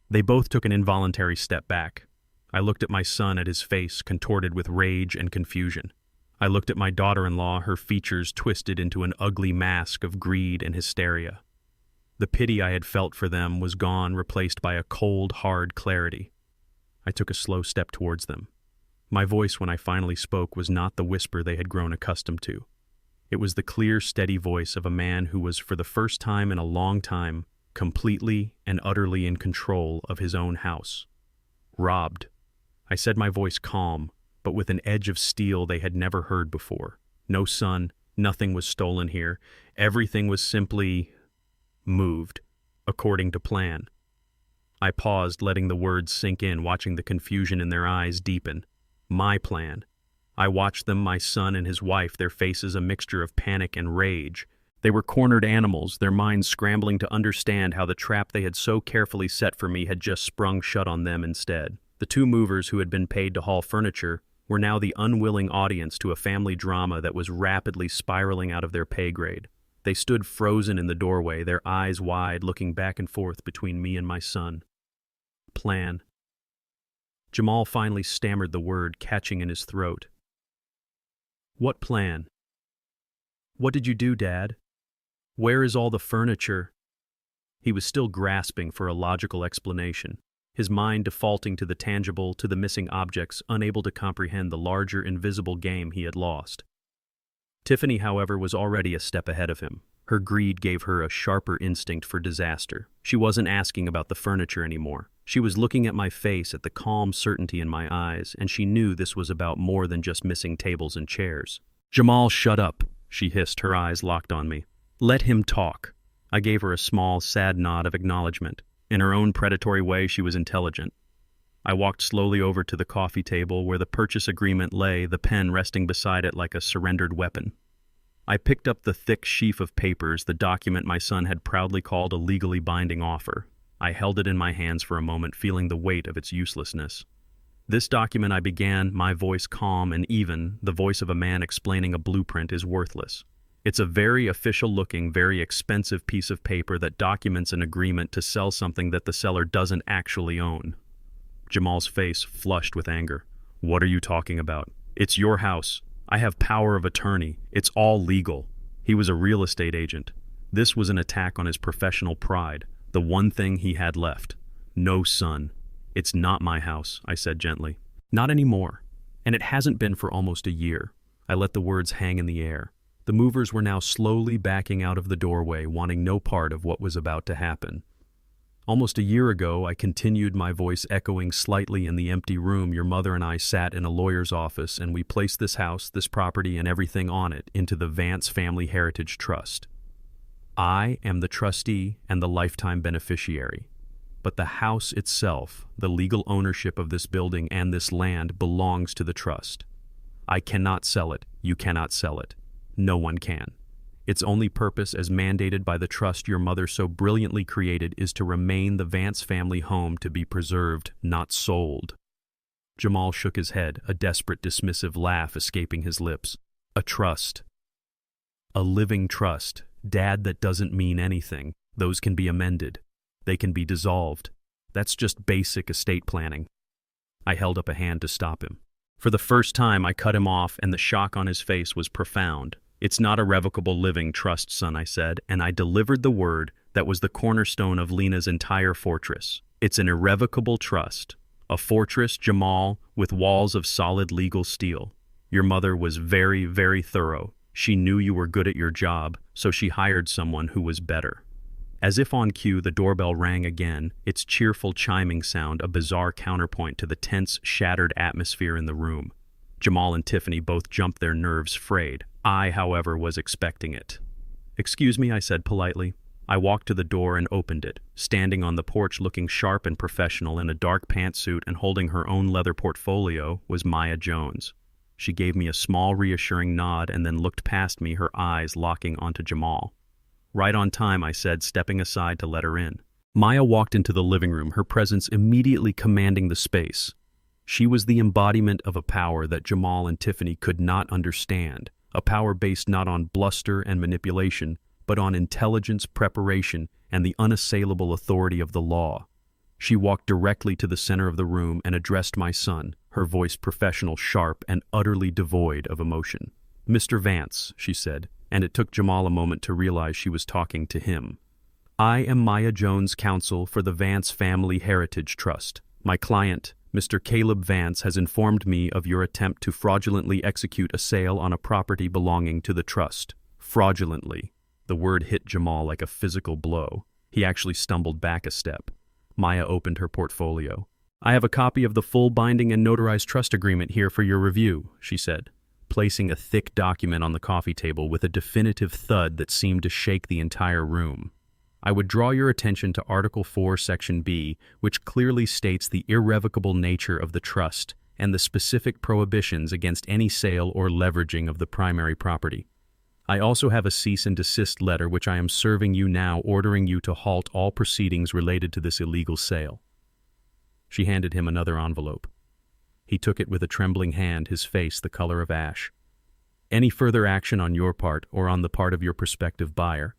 They both took an involuntary step back. I looked at my son, at his face contorted with rage and confusion. I looked at my daughter-in-law, her features twisted into an ugly mask of greed and hysteria. The pity I had felt for them was gone, replaced by a cold, hard clarity. I took a slow step towards them. My voice, when I finally spoke, was not the whisper they had grown accustomed to. It was the clear, steady voice of a man who was, for the first time in a long time, completely and utterly in control of his own house. Robbed. I said, my voice calm, but with an edge of steel they had never heard before. No son, nothing was stolen here. Everything was simply moved, according to plan. I paused, letting the words sink in, watching the confusion in their eyes deepen. My plan. I watched them, my son and his wife, their faces a mixture of panic and rage. They were cornered animals, their minds scrambling to understand how the trap they had so carefully set for me had just sprung shut on them instead. The two movers who had been paid to haul furniture were now the unwilling audience to a family drama that was rapidly spiraling out of their pay grade. They stood frozen in the doorway, their eyes wide, looking back and forth between me and my son. Plan. Jamal finally stammered the word, catching in his throat. What plan? What did you do, Dad? Where is all the furniture? He was still grasping for a logical explanation, his mind defaulting to the tangible, to the missing objects, unable to comprehend the larger, invisible game he had lost. Tiffany, however, was already a step ahead of him. Her greed gave her a sharper instinct for disaster. She wasn't asking about the furniture anymore. She was looking at my face, at the calm certainty in my eyes, and she knew this was about more than just missing tables and chairs. Jamal, shut up, she hissed, her eyes locked on me. Let him talk. I gave her a small, sad nod of acknowledgement. In her own predatory way, she was intelligent. I walked slowly over to the coffee table where the purchase agreement lay, the pen resting beside it like a surrendered weapon. I picked up the thick sheaf of papers, the document my son had proudly called a legally binding offer. I held it in my hands for a moment, feeling the weight of its uselessness. This document, I began, my voice calm and even, the voice of a man explaining a blueprint, is worthless. It's a very official-looking, very expensive piece of paper that documents an agreement to sell something that the seller doesn't actually own. Jamal's face flushed with anger. What are you talking about? It's your house. I have power of attorney. It's all legal. He was a real estate agent. This was an attack on his professional pride, the one thing he had left. No, son. It's not my house, I said gently. Not anymore. And it hasn't been for almost a year. I let the words hang in the air. The movers were now slowly backing out of the doorway, wanting no part of what was about to happen. Almost a year ago, I continued, my voice echoing slightly in the empty room. Your mother and I sat in a lawyer's office, and we placed this house, this property, and everything on it into the Vance Family Heritage Trust. I am the trustee and the lifetime beneficiary. But the house itself, the legal ownership of this building and this land, belongs to the trust. I cannot sell it. You cannot sell it. No one can. Its only purpose, as mandated by the trust your mother so brilliantly created, is to remain the Vance family home, to be preserved, not sold. Jamal shook his head, a desperate, dismissive laugh escaping his lips. A trust. A living trust. Dad, that doesn't mean anything. Those can be amended. They can be dissolved. That's just basic estate planning. I held up a hand to stop him. For the first time, I cut him off, and the shock on his face was profound. It's not a revocable living trust, son, I said, and I delivered the word that was the cornerstone of Lena's entire fortress. It's an irrevocable trust. A fortress, Jamal, with walls of solid legal steel. Your mother was very, very thorough. She knew you were good at your job, so she hired someone who was better. As if on cue, the doorbell rang again, its cheerful chiming sound a bizarre counterpoint to the tense, shattered atmosphere in the room. Jamal and Tiffany both jumped, their nerves frayed. I, however, was expecting it. Excuse me, I said politely. I walked to the door and opened it. Standing on the porch, looking sharp and professional in a dark pantsuit and holding her own leather portfolio, was Maya Jones. She gave me a small, reassuring nod and then looked past me, her eyes locking onto Jamal. Right on time, I said, stepping aside to let her in. Maya walked into the living room, her presence immediately commanding the space. She was the embodiment of a power that Jamal and Tiffany could not understand, a power based not on bluster and manipulation, but on intelligence, preparation, and the unassailable authority of the law. She walked directly to the center of the room and addressed my son, her voice professional, sharp, and utterly devoid of emotion. Mr. Vance, she said, and it took Jamal a moment to realize she was talking to him. I am Maya Jones, counsel for the Vance Family Heritage Trust. My client, Mr. Caleb Vance, has informed me of your attempt to fraudulently execute a sale on a property belonging to the trust. Fraudulently. The word hit Jamal like a physical blow. He actually stumbled back a step. Maya opened her portfolio. I have a copy of the full binding and notarized trust agreement here for your review, she said, placing a thick document on the coffee table with a definitive thud that seemed to shake the entire room. I would draw your attention to Article 4, Section B, which clearly states the irrevocable nature of the trust and the specific prohibitions against any sale or leveraging of the primary property. I also have a cease and desist letter which I am serving you now, ordering you to halt all proceedings related to this illegal sale. She handed him another envelope. He took it with a trembling hand, his face the color of ash. Any further action on your part or on the part of your prospective buyer,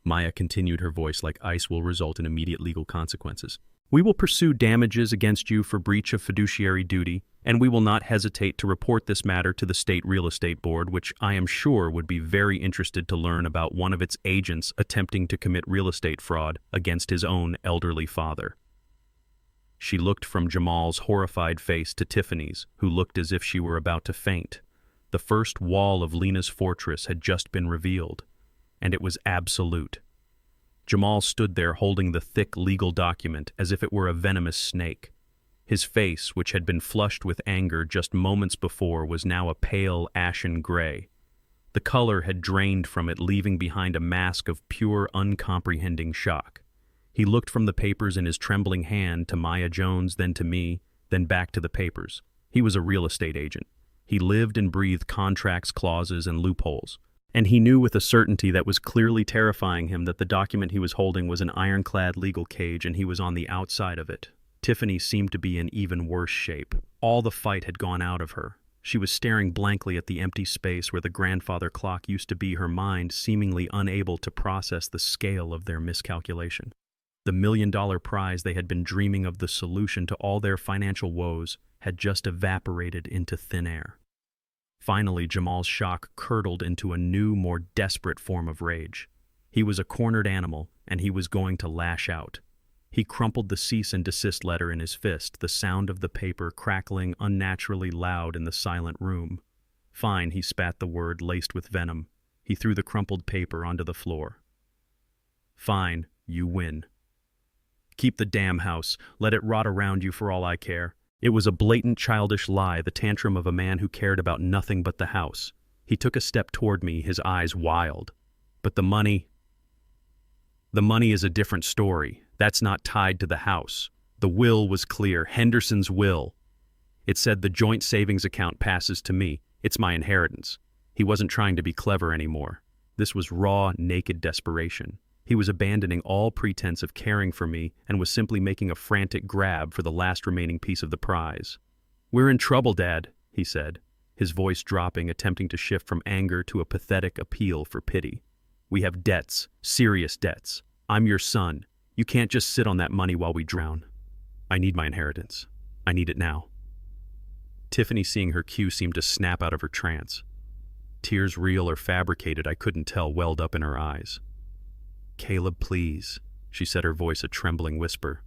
Maya continued, her voice like ice, will result in immediate legal consequences. We will pursue damages against you for breach of fiduciary duty, and we will not hesitate to report this matter to the State Real Estate Board, which I am sure would be very interested to learn about one of its agents attempting to commit real estate fraud against his own elderly father. She looked from Jamal's horrified face to Tiffany's, who looked as if she were about to faint. The first wall of Lena's fortress had just been revealed, and it was absolute. Jamal stood there holding the thick legal document as if it were a venomous snake. His face, which had been flushed with anger just moments before, was now a pale, ashen gray. The color had drained from it, leaving behind a mask of pure, uncomprehending shock. He looked from the papers in his trembling hand to Maya Jones, then to me, then back to the papers. He was a real estate agent. He lived and breathed contracts, clauses, and loopholes. And he knew with a certainty that was clearly terrifying him that the document he was holding was an ironclad legal cage and he was on the outside of it. Tiffany seemed to be in even worse shape. All the fight had gone out of her. She was staring blankly at the empty space where the grandfather clock used to be, her mind seemingly unable to process the scale of their miscalculation. The million-dollar prize they had been dreaming of, the solution to all their financial woes, had just evaporated into thin air. Finally, Jamal's shock curdled into a new, more desperate form of rage. He was a cornered animal, and he was going to lash out. He crumpled the cease and desist letter in his fist, the sound of the paper crackling unnaturally loud in the silent room. Fine, he spat the word laced with venom. He threw the crumpled paper onto the floor. Fine, you win. Keep the damn house. Let it rot around you for all I care. It was a blatant childish lie, the tantrum of a man who cared about nothing but the house. He took a step toward me, his eyes wild. But the money is a different story. That's not tied to the house. The will was clear, Henderson's will. It said the joint savings account passes to me. It's my inheritance. He wasn't trying to be clever anymore. This was raw, naked desperation. He was abandoning all pretense of caring for me and was simply making a frantic grab for the last remaining piece of the prize. "We're in trouble, Dad," he said, his voice dropping, attempting to shift from anger to a pathetic appeal for pity. "We have debts, serious debts. I'm your son. You can't just sit on that money while we drown. I need my inheritance. I need it now." Tiffany, seeing her cue, seemed to snap out of her trance. Tears, real or fabricated, I couldn't tell, welled up in her eyes. "Caleb, please," she said, her voice a trembling whisper.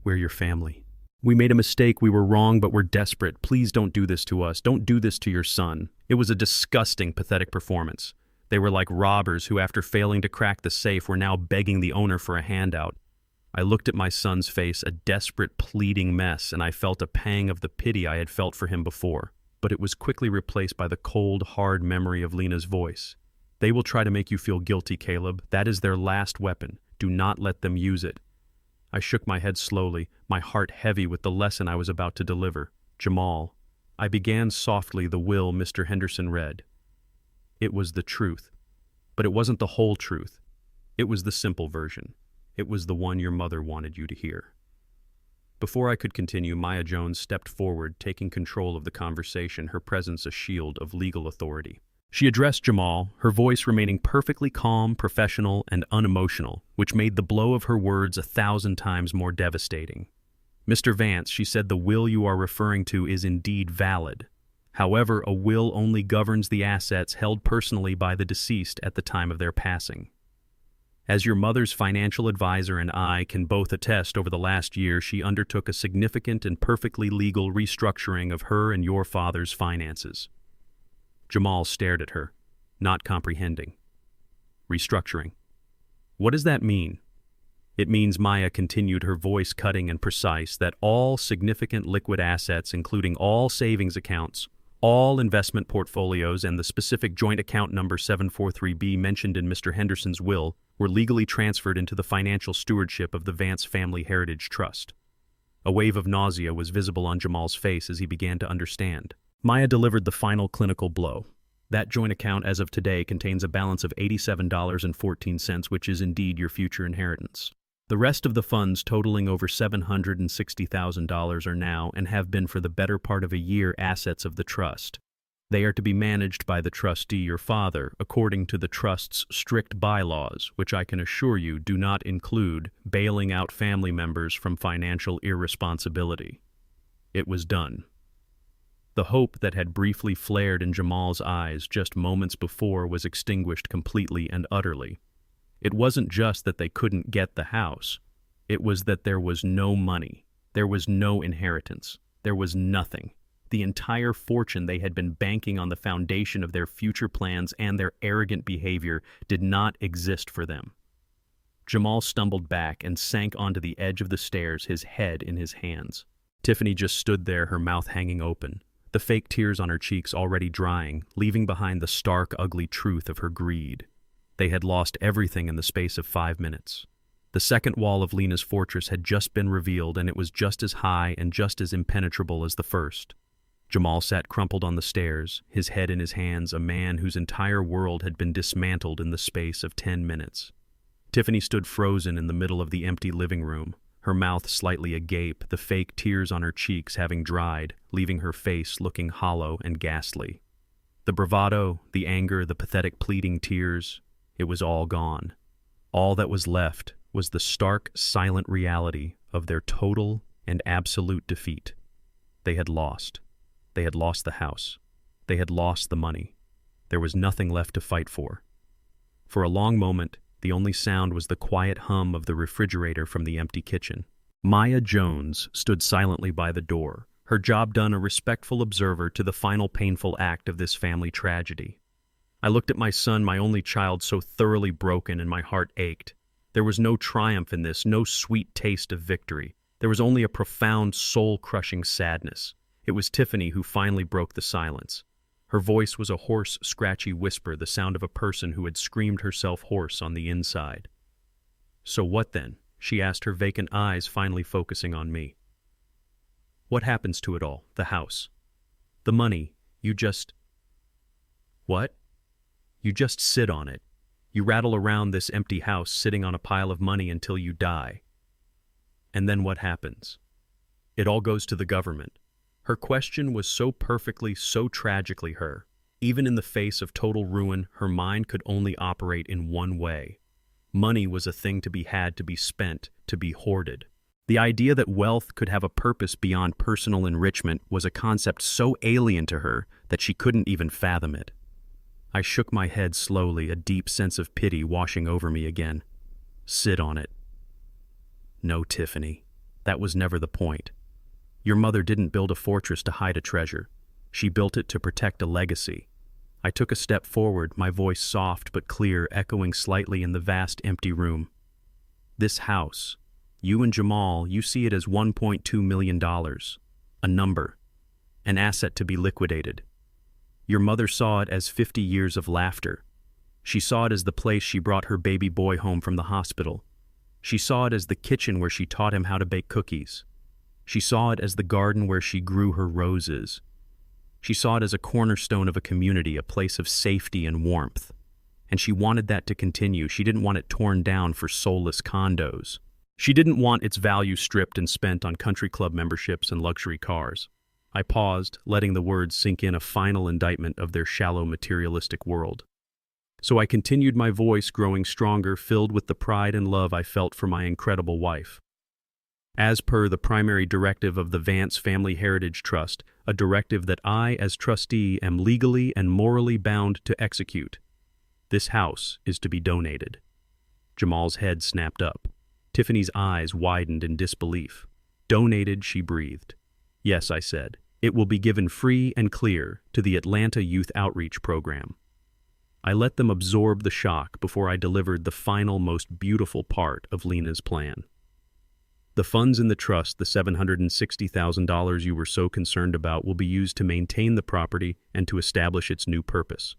"We're your family. We made a mistake, we were wrong, but we're desperate. Please don't do this to us. Don't do this to your son." It was a disgusting, pathetic performance. They were like robbers who, after failing to crack the safe, were now begging the owner for a handout. I looked at my son's face, a desperate, pleading mess, and I felt a pang of the pity I had felt for him before. But it was quickly replaced by the cold, hard memory of Lena's voice. "They will try to make you feel guilty, Caleb. That is their last weapon. Do not let them use it." I shook my head slowly, my heart heavy with the lesson I was about to deliver. "Jamal," I began softly the will Mr. Henderson read. It was the truth. But it wasn't the whole truth. It was the simple version. It was the one your mother wanted you to hear. Before I could continue, Maya Jones stepped forward, taking control of the conversation, her presence a shield of legal authority. She addressed Jamal, her voice remaining perfectly calm, professional, and unemotional, which made the blow of her words 1,000 times more devastating. "Mr. Vance," she said, "the will you are referring to is indeed valid. However, a will only governs the assets held personally by the deceased at the time of their passing. As your mother's financial advisor and I can both attest, over the last year she undertook a significant and perfectly legal restructuring of her and your father's finances." Jamal stared at her, not comprehending. "Restructuring? What does that mean?" "It means," Maya continued, her voice cutting and precise, "that all significant liquid assets, including all savings accounts, all investment portfolios, and the specific joint account number 743B mentioned in Mr. Henderson's will, were legally transferred into the financial stewardship of the Vance Family Heritage Trust." A wave of nausea was visible on Jamal's face as he began to understand. Maya delivered the final clinical blow. "That joint account as of today contains a balance of $87.14, which is indeed your future inheritance. The rest of the funds, totaling over $760,000, are now, and have been for the better part of a year, assets of the trust. They are to be managed by the trustee, your father, according to the trust's strict bylaws, which I can assure you do not include bailing out family members from financial irresponsibility." It was done. The hope that had briefly flared in Jamal's eyes just moments before was extinguished completely and utterly. It wasn't just that they couldn't get the house. It was that there was no money. There was no inheritance. There was nothing. The entire fortune they had been banking on the foundation of their future plans and their arrogant behavior did not exist for them. Jamal stumbled back and sank onto the edge of the stairs, his head in his hands. Tiffany just stood there, her mouth hanging open, the fake tears on her cheeks already drying, leaving behind the stark, ugly truth of her greed. They had lost everything in the space of 5 minutes. The second wall of Lena's fortress had just been revealed, and it was just as high and just as impenetrable as the first. Jamal sat crumpled on the stairs, his head in his hands, a man whose entire world had been dismantled in the space of 10 minutes. Tiffany stood frozen in the middle of the empty living room, her mouth slightly agape, the fake tears on her cheeks having dried, leaving her face looking hollow and ghastly. The bravado, the anger, the pathetic pleading tears, it was all gone. All that was left was the stark, silent reality of their total and absolute defeat. They had lost. They had lost the house. They had lost the money. There was nothing left to fight for. For a long moment, the only sound was the quiet hum of the refrigerator from the empty kitchen. Maya Jones stood silently by the door, her job done, a respectful observer to the final painful act of this family tragedy. I looked at my son, my only child, so thoroughly broken, and my heart ached. There was no triumph in this, no sweet taste of victory. There was only a profound, soul-crushing sadness. It was Tiffany who finally broke the silence. Her voice was a hoarse, scratchy whisper, the sound of a person who had screamed herself hoarse on the inside. "So what then?" she asked, her vacant eyes finally focusing on me. "What happens to it all? The house? The money? You just..." "What?" "You just sit on it. You rattle around this empty house sitting on a pile of money until you die. And then what happens? It all goes to the government." Her question was so perfectly, so tragically her. Even in the face of total ruin, her mind could only operate in one way. Money was a thing to be had, to be spent, to be hoarded. The idea that wealth could have a purpose beyond personal enrichment was a concept so alien to her that she couldn't even fathom it. I shook my head slowly, a deep sense of pity washing over me again. Sit on it. No, Tiffany, that was never the point. Your mother didn't build a fortress to hide a treasure. She built it to protect a legacy. I took a step forward, my voice soft but clear, echoing slightly in the vast empty room. This house, you and Jamal, you see it as $1.2 million. A number. An asset to be liquidated. Your mother saw it as 50 years of laughter. She saw it as the place she brought her baby boy home from the hospital. She saw it as the kitchen where she taught him how to bake cookies. She saw it as the garden where she grew her roses. She saw it as a cornerstone of a community, a place of safety and warmth. And she wanted that to continue. She didn't want it torn down for soulless condos. She didn't want its value stripped and spent on country club memberships and luxury cars. I paused, letting the words sink in, a final indictment of their shallow materialistic world. So I continued, my voice growing stronger, filled with the pride and love I felt for my incredible wife. As per the primary directive of the Vance Family Heritage Trust, a directive that I, as trustee, am legally and morally bound to execute, this house is to be donated. Jamal's head snapped up. Tiffany's eyes widened in disbelief. Donated, she breathed. Yes, I said. It will be given free and clear to the Atlanta Youth Outreach Program. I let them absorb the shock before I delivered the final, most beautiful part of Lena's plan. The funds in the trust, the $760,000 you were so concerned about, will be used to maintain the property and to establish its new purpose.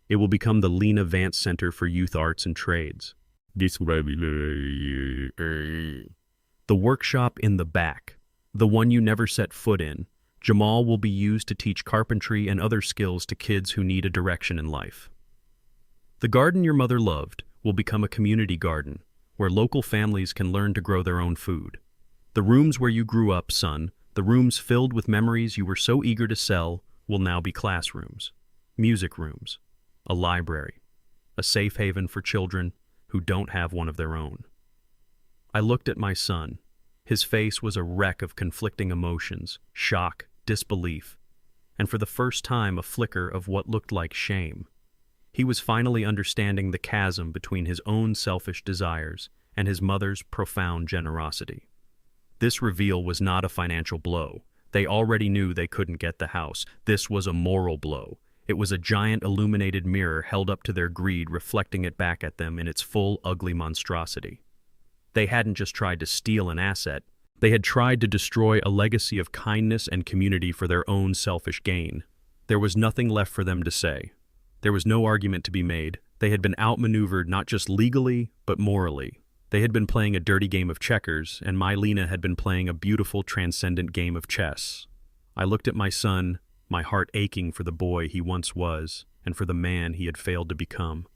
It will become the Lena Vance Center for Youth Arts and Trades. The workshop in the back, the one you never set foot in, Jamal, will be used to teach carpentry and other skills to kids who need a direction in life. The garden your mother loved will become a community garden, where local families can learn to grow their own food. The rooms where you grew up, son, the rooms filled with memories you were so eager to sell, will now be classrooms, music rooms, a library, a safe haven for children who don't have one of their own. I looked at my son. His face was a wreck of conflicting emotions, shock, disbelief, and for the first time a flicker of what looked like shame. He was finally understanding the chasm between his own selfish desires and his mother's profound generosity. This reveal was not a financial blow. They already knew they couldn't get the house. This was a moral blow. It was a giant illuminated mirror held up to their greed, reflecting it back at them in its full, ugly monstrosity. They hadn't just tried to steal an asset. They had tried to destroy a legacy of kindness and community for their own selfish gain. There was nothing left for them to say. There was no argument to be made. They had been outmaneuvered not just legally, but morally. They had been playing a dirty game of checkers, and my Lena had been playing a beautiful, transcendent game of chess. I looked at my son, my heart aching for the boy he once was, and for the man he had failed to become.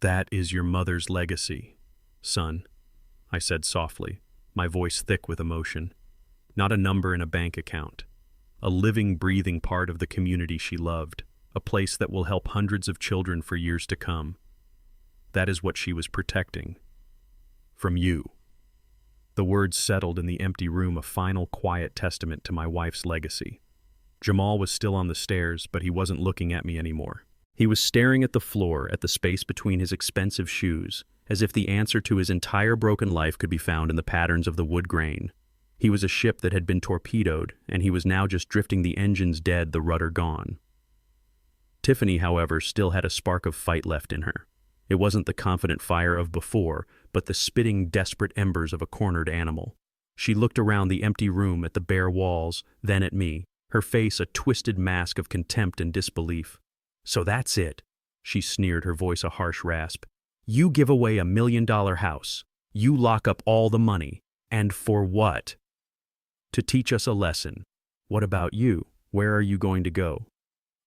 "That is your mother's legacy, son," I said softly, my voice thick with emotion. "Not a number in a bank account. A living, breathing part of the community she loved, a place that will help hundreds of children for years to come. That is what she was protecting. From you." The words settled in the empty room, a final, quiet testament to my wife's legacy. Jamal was still on the stairs, but he wasn't looking at me anymore. He was staring at the floor, at the space between his expensive shoes, as if the answer to his entire broken life could be found in the patterns of the wood grain. He was a ship that had been torpedoed, and he was now just drifting, the engines dead, the rudder gone. Tiffany, however, still had a spark of fight left in her. It wasn't the confident fire of before, but the spitting, desperate embers of a cornered animal. She looked around the empty room, at the bare walls, then at me, her face a twisted mask of contempt and disbelief. "So that's it," she sneered, her voice a harsh rasp. "You give away $1 million house. You lock up all the money. And for what?" "To teach us a lesson. What about you? Where are you going to go?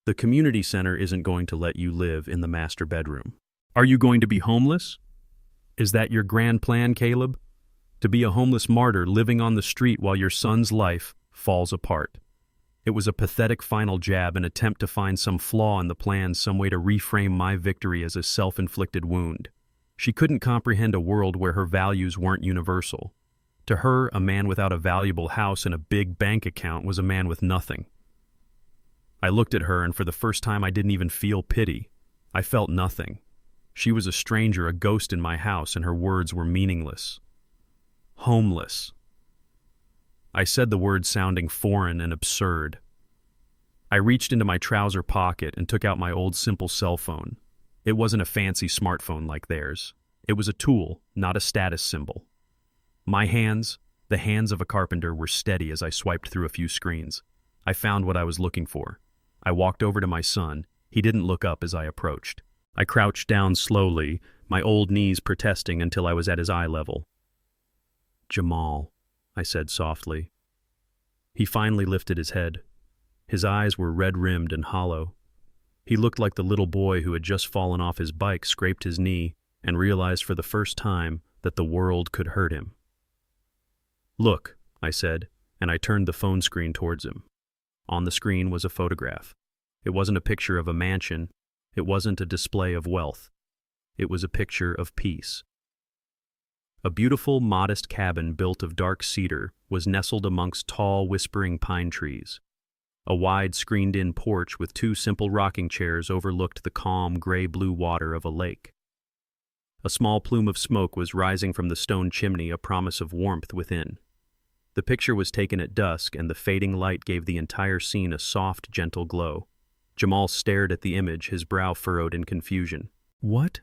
The community center isn't going to let you live in the master bedroom. Are you going to be homeless? Is that your grand plan, Caleb? To be a homeless martyr living on the street while your son's life falls apart?" It was a pathetic final jab, an attempt to find some flaw in the plan, some way to reframe my victory as a self-inflicted wound. She couldn't comprehend a world where her values weren't universal. To her, a man without a valuable house and a big bank account was a man with nothing. I looked at her, and for the first time I didn't even feel pity. I felt nothing. She was a stranger, a ghost in my house, and her words were meaningless. Homeless. I said the word sounding foreign and absurd. I reached into my trouser pocket and took out my old simple cell phone. It wasn't a fancy smartphone like theirs. It was a tool, not a status symbol. My hands, the hands of a carpenter, were steady as I swiped through a few screens. I found what I was looking for. I walked over to my son. He didn't look up as I approached. I crouched down slowly, my old knees protesting until I was at his eye level. "Jamal," I said softly. He finally lifted his head. His eyes were red-rimmed and hollow. He looked like the little boy who had just fallen off his bike, scraped his knee, and realized for the first time that the world could hurt him. "Look," I said, and I turned the phone screen towards him. On the screen was a photograph. It wasn't a picture of a mansion. It wasn't a display of wealth. It was a picture of peace. A beautiful, modest cabin built of dark cedar was nestled amongst tall, whispering pine trees. A wide, screened-in porch with 2 simple rocking chairs overlooked the calm, gray-blue water of a lake. A small plume of smoke was rising from the stone chimney, a promise of warmth within. The picture was taken at dusk, and the fading light gave the entire scene a soft, gentle glow. Jamal stared at the image, his brow furrowed in confusion. "What?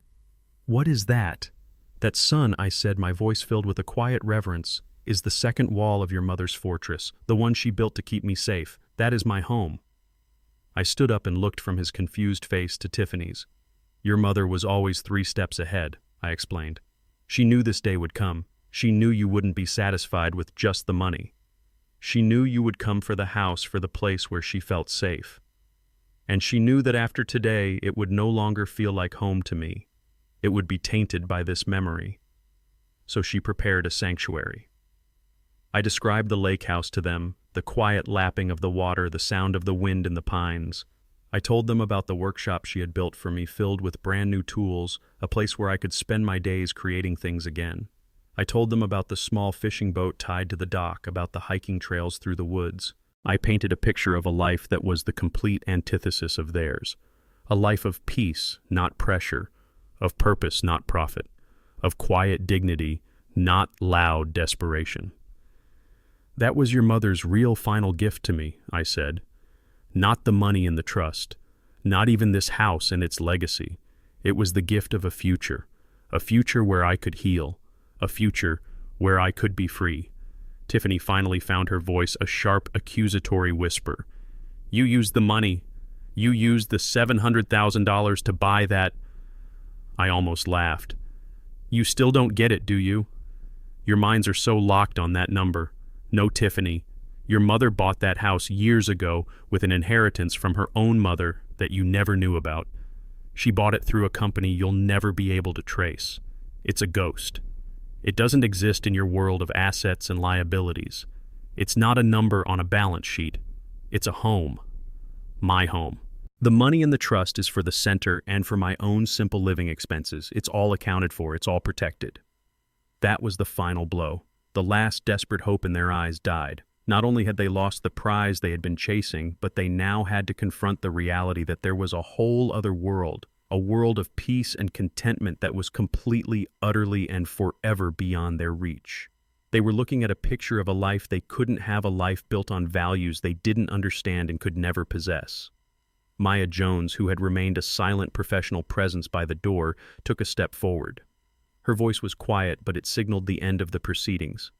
What is that?" "That son," I said, my voice filled with a quiet reverence, "is the second wall of your mother's fortress, the one she built to keep me safe. That is my home." I stood up and looked from his confused face to Tiffany's. "Your mother was always 3 steps ahead," I explained. "She knew this day would come. She knew you wouldn't be satisfied with just the money. She knew you would come for the house, for the place where she felt safe. And she knew that after today it would no longer feel like home to me. It would be tainted by this memory. So she prepared a sanctuary." I described the lake house to them, the quiet lapping of the water, the sound of the wind in the pines. I told them about the workshop she had built for me, filled with brand new tools, a place where I could spend my days creating things again. I told them about the small fishing boat tied to the dock, about the hiking trails through the woods. I painted a picture of a life that was the complete antithesis of theirs. A life of peace, not pressure, of purpose, not profit, of quiet dignity, not loud desperation. "That was your mother's real final gift to me," I said. "Not the money in the trust, not even this house and its legacy. It was the gift of a future where I could heal, a future where I could be free." Tiffany finally found her voice, a sharp, accusatory whisper. "You used the money. You used the $700,000 to buy that—" I almost laughed. You still don't get it, do you? Your minds are so locked on that number. No, Tiffany. Your mother bought that house years ago with an inheritance from her own mother that you never knew about. She bought it through a company you'll never be able to trace. It's a ghost. It doesn't exist in your world of assets and liabilities. It's not a number on a balance sheet. It's a home. My home. The money in the trust is for the center and for my own simple living expenses. It's all accounted for. It's all protected. That was the final blow. The last desperate hope in their eyes died. Not only had they lost the prize they had been chasing, but they now had to confront the reality that there was a whole other world, a world of peace and contentment that was completely, utterly, and forever beyond their reach. They were looking at a picture of a life they couldn't have, a life built on values they didn't understand and could never possess. Maya Jones, who had remained a silent professional presence by the door, took a step forward. Her voice was quiet, but it signaled the end of the proceedings.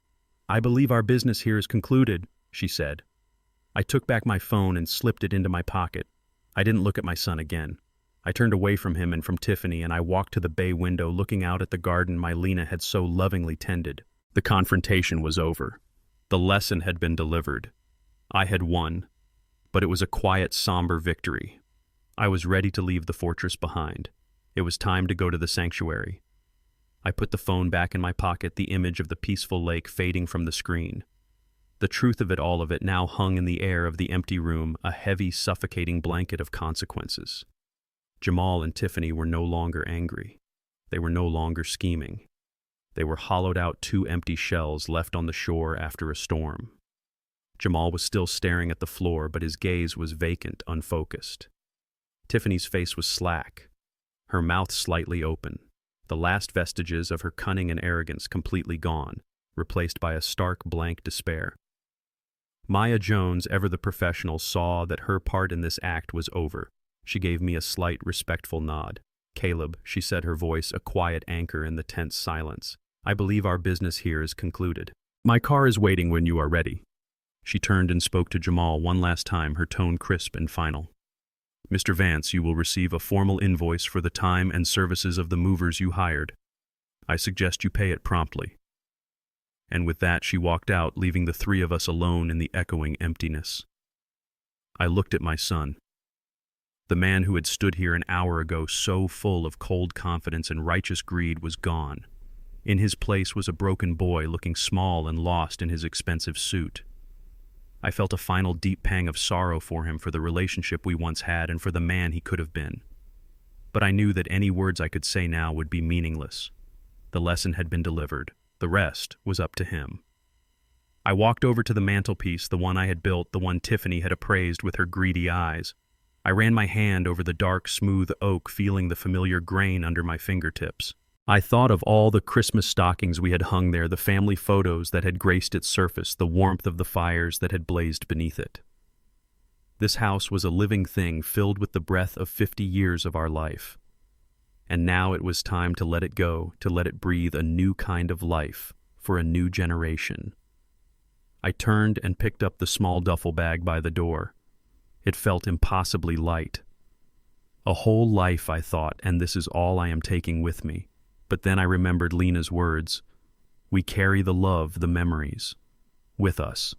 "I believe our business here is concluded," she said. I took back my phone and slipped it into my pocket. I didn't look at my son again. I turned away from him and from Tiffany, and I walked to the bay window, looking out at the garden my Lena had so lovingly tended. The confrontation was over. The lesson had been delivered. I had won, but it was a quiet, somber victory. I was ready to leave the fortress behind. It was time to go to the sanctuary. I put the phone back in my pocket, the image of the peaceful lake fading from the screen. The truth of it, all of it, now hung in the air of the empty room, a heavy, suffocating blanket of consequences. Jamal and Tiffany were no longer angry. They were no longer scheming. They were hollowed out, two empty shells left on the shore after a storm. Jamal was still staring at the floor, but his gaze was vacant, unfocused. Tiffany's face was slack, her mouth slightly open, the last vestiges of her cunning and arrogance completely gone, replaced by a stark, blank despair. Maya Jones, ever the professional, saw that her part in this act was over. She gave me a slight, respectful nod. "Caleb," she said, her voice a quiet anchor in the tense silence, "I believe our business here is concluded. My car is waiting when you are ready." She turned and spoke to Jamal one last time, her tone crisp and final. "Mr. Vance, you will receive a formal invoice for the time and services of the movers you hired. I suggest you pay it promptly." And with that, she walked out, leaving the three of us alone in the echoing emptiness. I looked at my son. The man who had stood here an hour ago so full of cold confidence and righteous greed was gone. In his place was a broken boy looking small and lost in his expensive suit. I felt a final deep pang of sorrow for him, for the relationship we once had, and for the man he could have been. But I knew that any words I could say now would be meaningless. The lesson had been delivered. The rest was up to him. I walked over to the mantelpiece, the one I had built, the one Tiffany had appraised with her greedy eyes. I ran my hand over the dark, smooth oak, feeling the familiar grain under my fingertips. I thought of all the Christmas stockings we had hung there, the family photos that had graced its surface, the warmth of the fires that had blazed beneath it. This house was a living thing filled with the breath of 50 years of our life. And now it was time to let it go, to let it breathe a new kind of life for a new generation. I turned and picked up the small duffel bag by the door. It felt impossibly light. A whole life, I thought, and this is all I am taking with me. But then I remembered Lena's words. We carry the love, the memories, with us.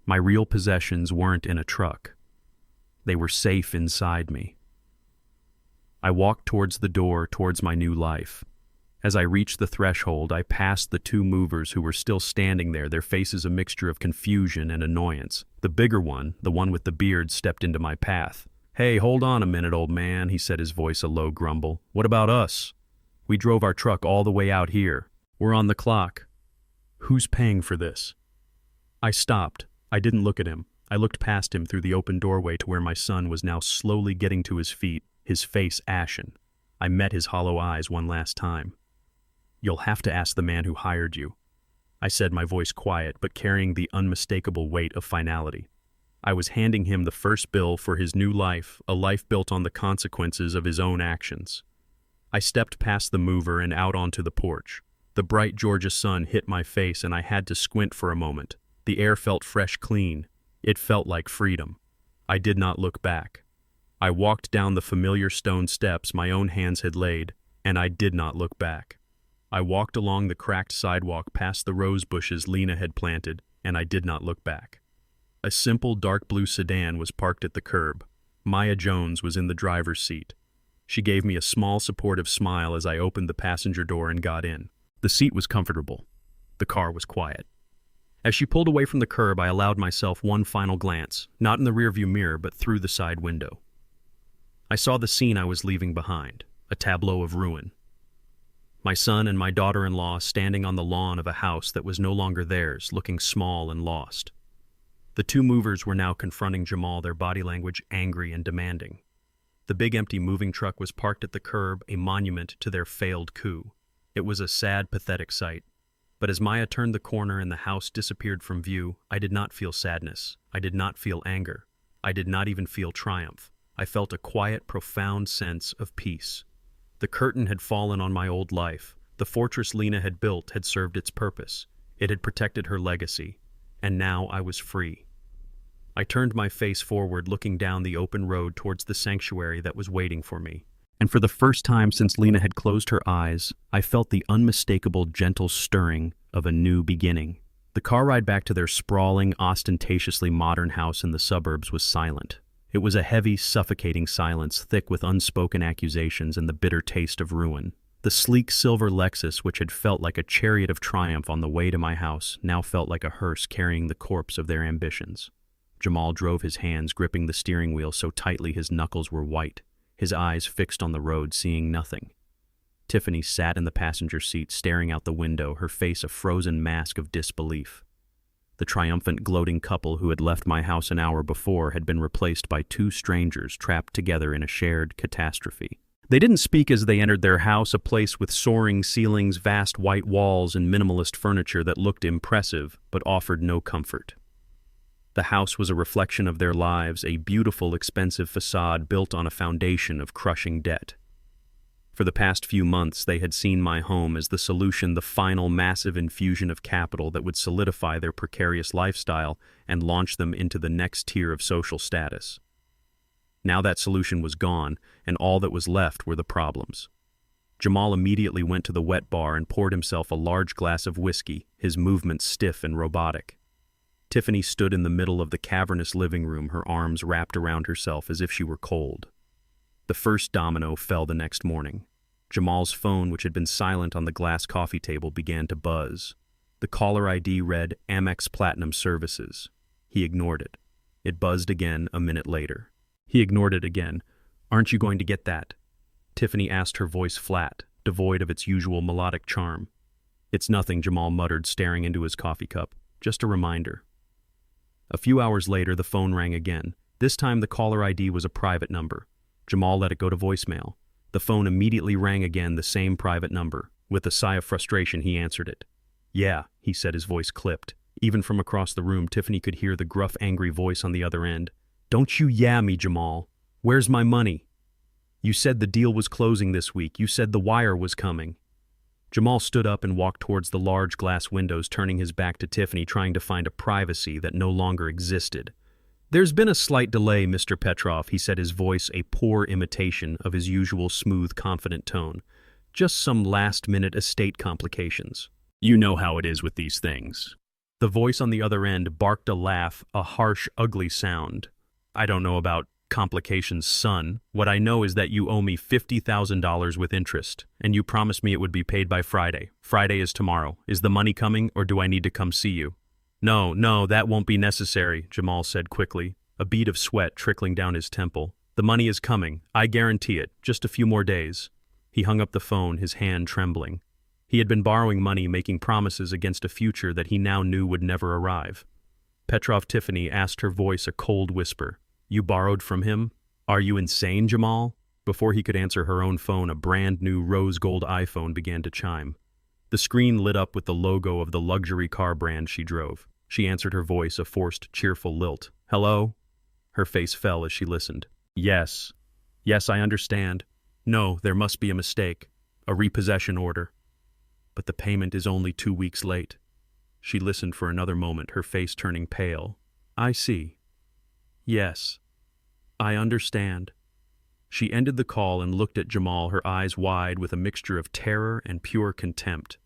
My real possessions weren't in a truck. They were safe inside me. I walked towards the door, towards my new life. As I reached the threshold, I passed the two movers who were still standing there, their faces a mixture of confusion and annoyance. The bigger one, the one with the beard, stepped into my path. "Hey, hold on a minute, old man," he said, his voice a low grumble. "What about us? We drove our truck all the way out here. We're on the clock. Who's paying for this?" I stopped. I didn't look at him. I looked past him through the open doorway to where my son was now slowly getting to his feet, his face ashen. I met his hollow eyes one last time. "You'll have to ask the man who hired you," I said, my voice quiet but carrying the unmistakable weight of finality. I was handing him the first bill for his new life, a life built on the consequences of his own actions. I stepped past the mover and out onto the porch. The bright Georgia sun hit my face and I had to squint for a moment. The air felt fresh, clean. It felt like freedom. I did not look back. I walked down the familiar stone steps my own hands had laid, and I did not look back. I walked along the cracked sidewalk past the rose bushes Lena had planted, and I did not look back. A simple dark blue sedan was parked at the curb. Maya Jones was in the driver's seat. She gave me a small supportive smile as I opened the passenger door and got in. The seat was comfortable. The car was quiet. As she pulled away from the curb, I allowed myself one final glance, not in the rearview mirror, but through the side window. I saw the scene I was leaving behind, a tableau of ruin. My son and my daughter-in-law standing on the lawn of a house that was no longer theirs, looking small and lost. The two movers were now confronting Jamal, their body language angry and demanding. The big empty moving truck was parked at the curb, a monument to their failed coup. It was a sad, pathetic sight. But as Maya turned the corner and the house disappeared from view, I did not feel sadness. I did not feel anger. I did not even feel triumph. I felt a quiet, profound sense of peace. The curtain had fallen on my old life. The fortress Lena had built had served its purpose. It had protected her legacy. And now I was free. I turned my face forward, looking down the open road towards the sanctuary that was waiting for me. And for the first time since Lena had closed her eyes, I felt the unmistakable, gentle stirring of a new beginning. The car ride back to their sprawling, ostentatiously modern house in the suburbs was silent. It was a heavy, suffocating silence, thick with unspoken accusations and the bitter taste of ruin. The sleek silver Lexus, which had felt like a chariot of triumph on the way to my house, now felt like a hearse carrying the corpse of their ambitions. Jamal drove his hands, gripping the steering wheel so tightly his knuckles were white, his eyes fixed on the road, seeing nothing. Tiffany sat in the passenger seat, staring out the window, her face a frozen mask of disbelief. The triumphant, gloating couple who had left my house an hour before had been replaced by two strangers trapped together in a shared catastrophe. They didn't speak as they entered their house, a place with soaring ceilings, vast white walls, and minimalist furniture that looked impressive but offered no comfort. The house was a reflection of their lives, a beautiful, expensive facade built on a foundation of crushing debt. For the past few months, they had seen my home as the solution, the final massive infusion of capital that would solidify their precarious lifestyle and launch them into the next tier of social status. Now that solution was gone, and all that was left were the problems. Jamal immediately went to the wet bar and poured himself a large glass of whiskey, his movements stiff and robotic. Tiffany stood in the middle of the cavernous living room, her arms wrapped around herself as if she were cold. The first domino fell the next morning. Jamal's phone, which had been silent on the glass coffee table, began to buzz. The caller ID read Amex Platinum Services. He ignored it. It buzzed again a minute later. He ignored it again. "Aren't you going to get that?" Tiffany asked, her voice flat, devoid of its usual melodic charm. "It's nothing," Jamal muttered, staring into his coffee cup. "Just a reminder." A few hours later, the phone rang again. This time the caller ID was a private number. Jamal let it go to voicemail. The phone immediately rang again, the same private number. With a sigh of frustration, he answered it. "Yeah," he said, his voice clipped. Even from across the room, Tiffany could hear the gruff, angry voice on the other end. "Don't you yeah me, Jamal. Where's my money? You said the deal was closing this week. You said the wire was coming." Jamal stood up and walked towards the large glass windows, turning his back to Tiffany, trying to find a privacy that no longer existed. "There's been a slight delay, Mr. Petrov," he said, his voice a poor imitation of his usual smooth, confident tone. "Just some last-minute estate complications. You know how it is with these things." The voice on the other end barked a laugh, a harsh, ugly sound. "I don't know about complications, son. What I know is that you owe me $50,000 with interest, and you promised me it would be paid by Friday. Friday is tomorrow. Is the money coming, or do I need to come see you?" No, that won't be necessary," Jamal said quickly, a bead of sweat trickling down his temple. "The money is coming. I guarantee it. Just a few more days." He hung up the phone, his hand trembling. He had been borrowing money, making promises against a future that he now knew would never arrive. Petrov Tiffany asked, her voice a cold whisper. "You borrowed from him? Are you insane, Jamal?" Before he could answer her own phone, a brand-new rose-gold iPhone began to chime. The screen lit up with the logo of the luxury car brand she drove. She answered, her voice a forced, cheerful lilt. "Hello?" Her face fell as she listened. Yes, I understand. No, there must be a mistake. A repossession order. But the payment is only 2 weeks late." She listened for another moment, her face turning pale. "I see. Yes, I understand." She ended the call and looked at Jamal, her eyes wide with a mixture of terror and pure contempt.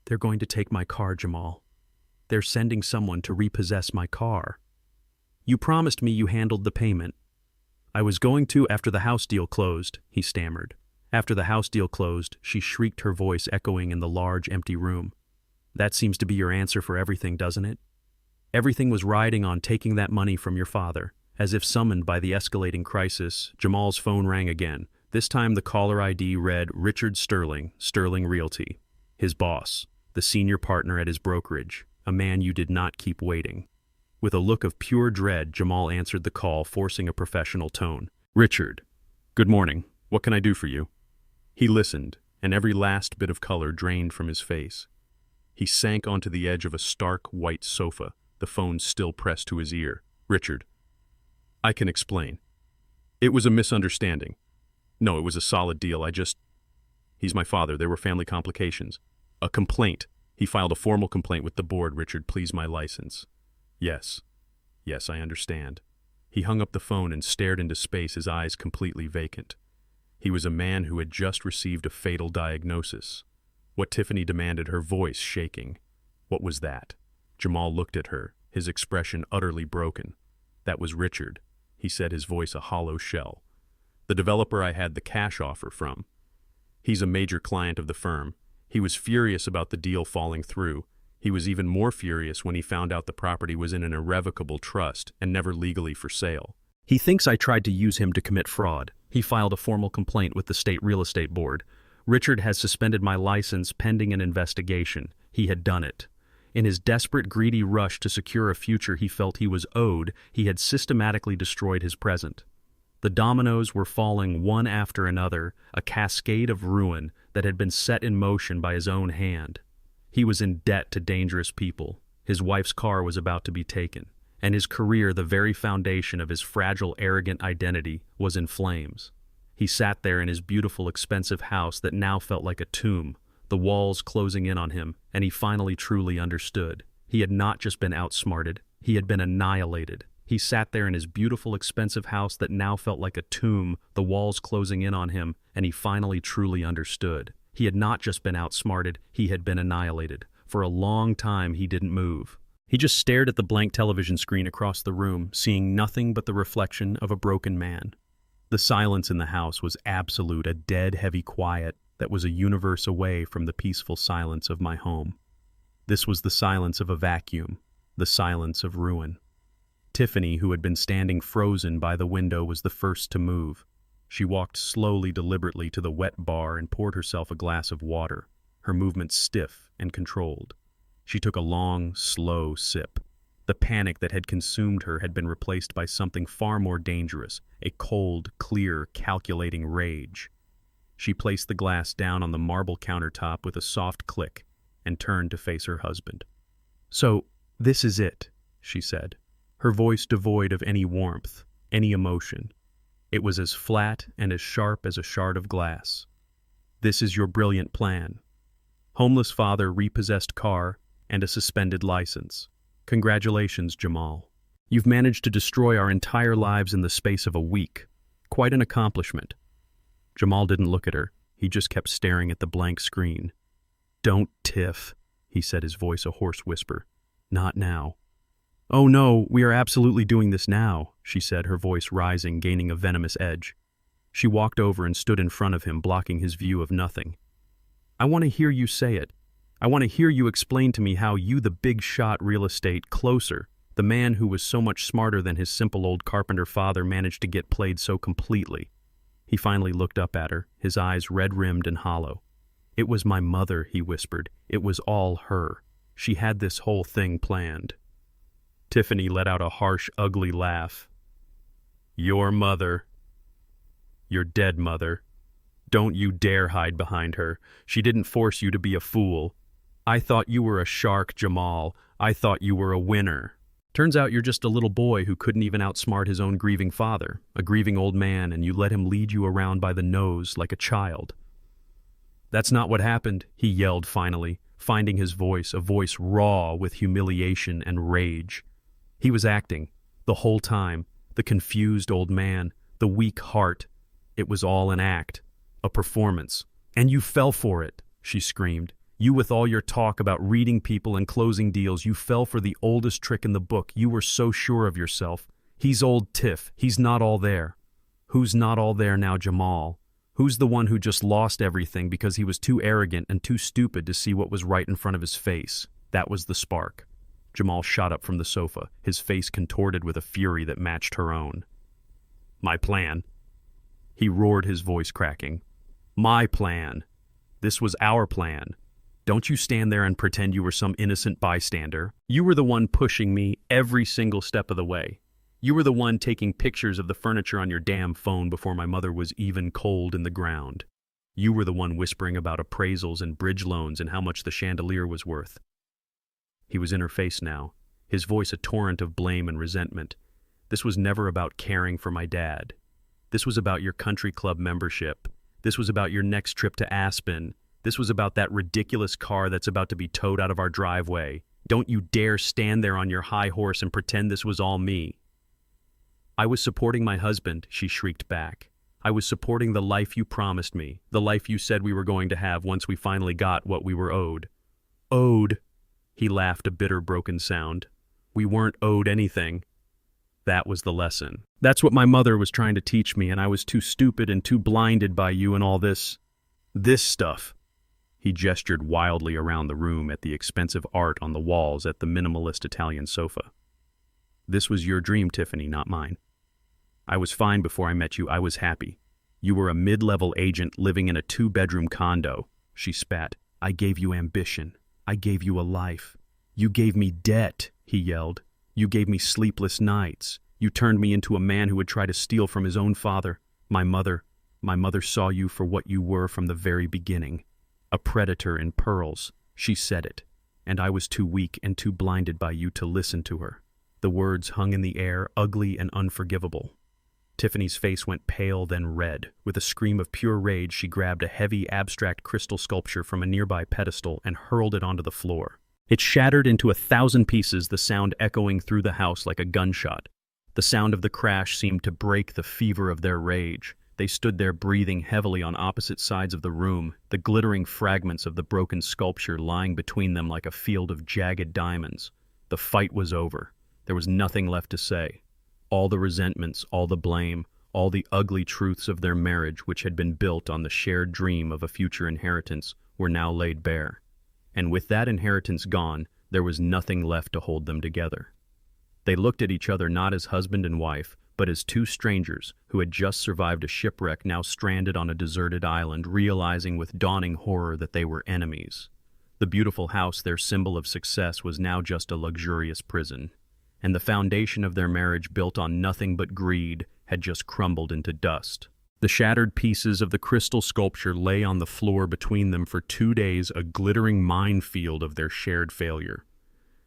"They're going to take my car, Jamal. They're sending someone to repossess my car. You promised me you handled the payment." "I was going to after the house deal closed," he stammered. After the house deal closed, she shrieked, her voice echoing in the large, empty room. "That seems to be your answer for everything, doesn't it? Everything was riding on taking that money from your father." As if summoned by the escalating crisis, Jamal's phone rang again. This time the caller ID read Richard Sterling, Sterling Realty. His boss, the senior partner at his brokerage, a man you did not keep waiting. With a look of pure dread, Jamal answered the call, forcing a professional tone. "Richard, good morning. What can I do for you?" He listened, and every last bit of color drained from his face. He sank onto the edge of a stark white sofa, the phone still pressed to his ear. "Richard, I can explain. It was a misunderstanding. No, it was a solid deal. He's my father. There were family complications. A complaint. He filed a formal complaint with the board. Richard, please, my license." Yes, I understand." He hung up the phone and stared into space, his eyes completely vacant. He was a man who had just received a fatal diagnosis. What Tiffany demanded, her voice shaking. What was that? Jamal looked at her, his expression utterly broken. "That was Richard," he said, his voice a hollow shell. "The developer I had the cash offer from. He's a major client of the firm. He was furious about the deal falling through. He was even more furious when he found out the property was in an irrevocable trust and never legally for sale. He thinks I tried to use him to commit fraud. He filed a formal complaint with the state real estate board. Richard has suspended my license pending an investigation. He had done it. In his desperate, greedy rush to secure a future he felt he was owed, he had systematically destroyed his present. The dominoes were falling one after another, a cascade of ruin that had been set in motion by his own hand. He was in debt to dangerous people. His wife's car was about to be taken, and his career, the very foundation of his fragile, arrogant identity, was in flames. He sat there in his beautiful, expensive house that now felt like a tomb, the walls closing in on him, and he finally truly understood. He had not just been outsmarted, he had been annihilated. He sat there in his beautiful, expensive house that now felt like a tomb, the walls closing in on him, and he finally truly understood. He had not just been outsmarted, he had been annihilated. For a long time he didn't move. He just stared at the blank television screen across the room, seeing nothing but the reflection of a broken man. The silence in the house was absolute, a dead, heavy quiet that was a universe away from the peaceful silence of my home. This was the silence of a vacuum, the silence of ruin. Tiffany, who had been standing frozen by the window, was the first to move. She walked slowly, deliberately to the wet bar and poured herself a glass of water, her movements stiff and controlled. She took a long, slow sip. The panic that had consumed her had been replaced by something far more dangerous, a cold, clear, calculating rage. She placed the glass down on the marble countertop with a soft click and turned to face her husband. "So, this is it," she said, her voice devoid of any warmth, any emotion. It was as flat and as sharp as a shard of glass. "This is your brilliant plan. Homeless father, repossessed car, and a suspended license. Congratulations, Jamal. You've managed to destroy our entire lives in the space of a week. Quite an accomplishment." Jamal didn't look at her. He just kept staring at the blank screen. "Don't, Tiff," he said, his voice a hoarse whisper. "Not now." "Oh no, we are absolutely doing this now," she said, her voice rising, gaining a venomous edge. She walked over and stood in front of him, blocking his view of nothing. "I want to hear you say it. I want to hear you explain to me how you, the big-shot real estate closer, the man who was so much smarter than his simple old carpenter father, managed to get played so completely." He finally looked up at her, his eyes red-rimmed and hollow. "It was my mother," he whispered. "It was all her. She had this whole thing planned." Tiffany let out a harsh, ugly laugh. "Your mother. Your dead mother. Don't you dare hide behind her. She didn't force you to be a fool. I thought you were a shark, Jamal. I thought you were a winner. Turns out you're just a little boy who couldn't even outsmart his own grieving father, a grieving old man, and you let him lead you around by the nose like a child." "That's not what happened," he yelled finally, finding his voice, a voice raw with humiliation and rage. He was acting, the whole time, the confused old man, the weak heart, It was all an act, a performance. And you fell for it, she screamed. You with all your talk about reading people and closing deals, you fell for the oldest trick in the book. You were so sure of yourself. He's old Tiff. He's not all there. Who's not all there now, Jamal? Who's the one who just lost everything because he was too arrogant and too stupid to see what was right in front of his face? That was the spark. Jamal shot up from the sofa, his face contorted with a fury that matched her own. My plan. He roared, his voice cracking. My plan. This was our plan. Don't you stand there and pretend you were some innocent bystander. You were the one pushing me every single step of the way. You were the one taking pictures of the furniture on your damn phone before my mother was even cold in the ground. You were the one whispering about appraisals and bridge loans and how much the chandelier was worth. He was in her face now, his voice a torrent of blame and resentment. This was never about caring for my dad. This was about your country club membership. This was about your next trip to Aspen. This was about that ridiculous car that's about to be towed out of our driveway. Don't you dare stand there on your high horse and pretend this was all me. I was supporting my husband, she shrieked back. I was supporting the life you promised me, the life you said we were going to have once we finally got what we were owed. Owed? He laughed, a bitter, broken sound. We weren't owed anything. That was the lesson. That's what my mother was trying to teach me, and I was too stupid and too blinded by you and all this stuff. He gestured wildly around the room at the expensive art on the walls, at the minimalist Italian sofa. This was your dream, Tiffany, not mine. I was fine before I met you. I was happy. You were a mid-level agent living in a 2-bedroom condo. She spat. I gave you ambition. I gave you a life. You gave me debt, he yelled. You gave me sleepless nights. You turned me into a man who would try to steal from his own father. My mother saw you for what you were from the very beginning. A predator in pearls. She said it. And I was too weak and too blinded by you to listen to her. The words hung in the air, ugly and unforgivable. Tiffany's face went pale, then red. With a scream of pure rage, she grabbed a heavy, abstract crystal sculpture from a nearby pedestal and hurled it onto the floor. It shattered into 1,000 pieces, the sound echoing through the house like a gunshot. The sound of the crash seemed to break the fever of their rage. They stood there breathing heavily on opposite sides of the room, the glittering fragments of the broken sculpture lying between them like a field of jagged diamonds. The fight was over. There was nothing left to say. All the resentments, all the blame, all the ugly truths of their marriage, which had been built on the shared dream of a future inheritance, were now laid bare. And with that inheritance gone, there was nothing left to hold them together. They looked at each other not as husband and wife, but as two strangers who had just survived a shipwreck, now stranded on a deserted island, realizing with dawning horror that they were enemies. The beautiful house, their symbol of success, was now just a luxurious prison. And the foundation of their marriage, built on nothing but greed, had just crumbled into dust. The shattered pieces of the crystal sculpture lay on the floor between them for 2 days, a glittering minefield of their shared failure.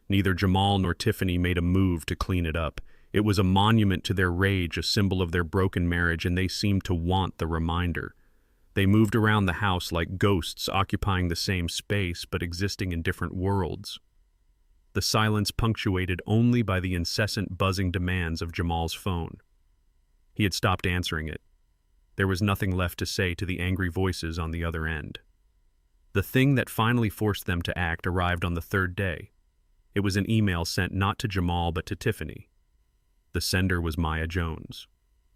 Neither Jamal nor Tiffany made a move to clean it up. It was a monument to their rage, a symbol of their broken marriage, and they seemed to want the reminder. They moved around the house like ghosts, occupying the same space but existing in different worlds. The silence punctuated only by the incessant buzzing demands of Jamal's phone. He had stopped answering it. There was nothing left to say to the angry voices on the other end. The thing that finally forced them to act arrived on the 3rd day. It was an email sent not to Jamal but to Tiffany. The sender was Maya Jones.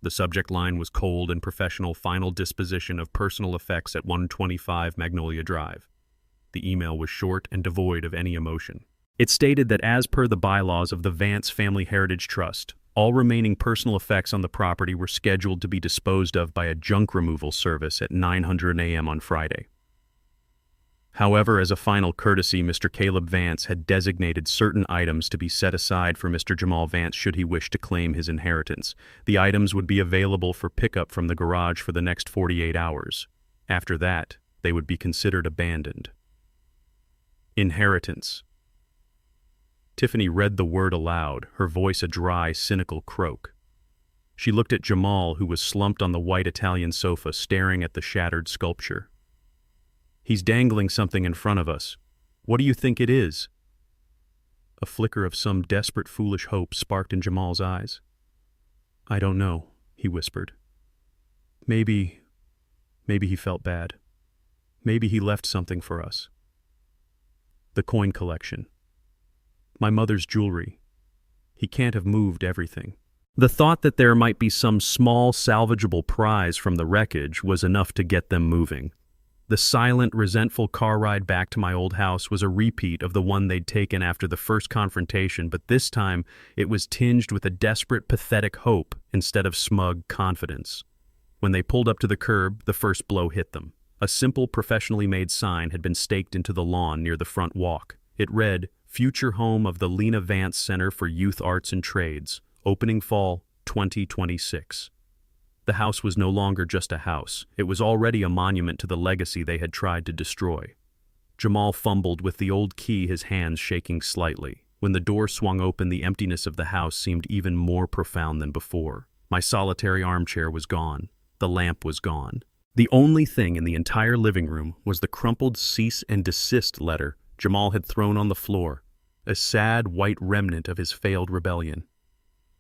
The subject line was cold and professional, final disposition of personal effects at 125 Magnolia Drive. The email was short and devoid of any emotion. It stated that as per the bylaws of the Vance Family Heritage Trust, all remaining personal effects on the property were scheduled to be disposed of by a junk removal service at 9:00 a.m. on Friday. However, as a final courtesy, Mr. Caleb Vance had designated certain items to be set aside for Mr. Jamal Vance should he wish to claim his inheritance. The items would be available for pickup from the garage for the next 48 hours. After that, they would be considered abandoned. Inheritance. Tiffany read the word aloud, her voice a dry, cynical croak. She looked at Jamal, who was slumped on the white Italian sofa, staring at the shattered sculpture. He's dangling something in front of us. What do you think it is? A flicker of some desperate, foolish hope sparked in Jamal's eyes. I don't know, he whispered. Maybe he felt bad. Maybe he left something for us. The coin collection. My mother's jewelry. He can't have moved everything. The thought that there might be some small salvageable prize from the wreckage was enough to get them moving. The silent, resentful car ride back to my old house was a repeat of the one they'd taken after the first confrontation, but this time it was tinged with a desperate, pathetic hope instead of smug confidence. When they pulled up to the curb, the first blow hit them. A simple, professionally made sign had been staked into the lawn near the front walk. It read, "Future home of the Lena Vance Center for Youth Arts and Trades, opening fall 2026. The house was no longer just a house. It was already a monument to the legacy they had tried to destroy. Jamal fumbled with the old key, his hands shaking slightly. When the door swung open, the emptiness of the house seemed even more profound than before. My solitary armchair was gone. The lamp was gone. The only thing in the entire living room was the crumpled cease and desist letter Jamal had thrown on the floor, a sad white remnant of his failed rebellion.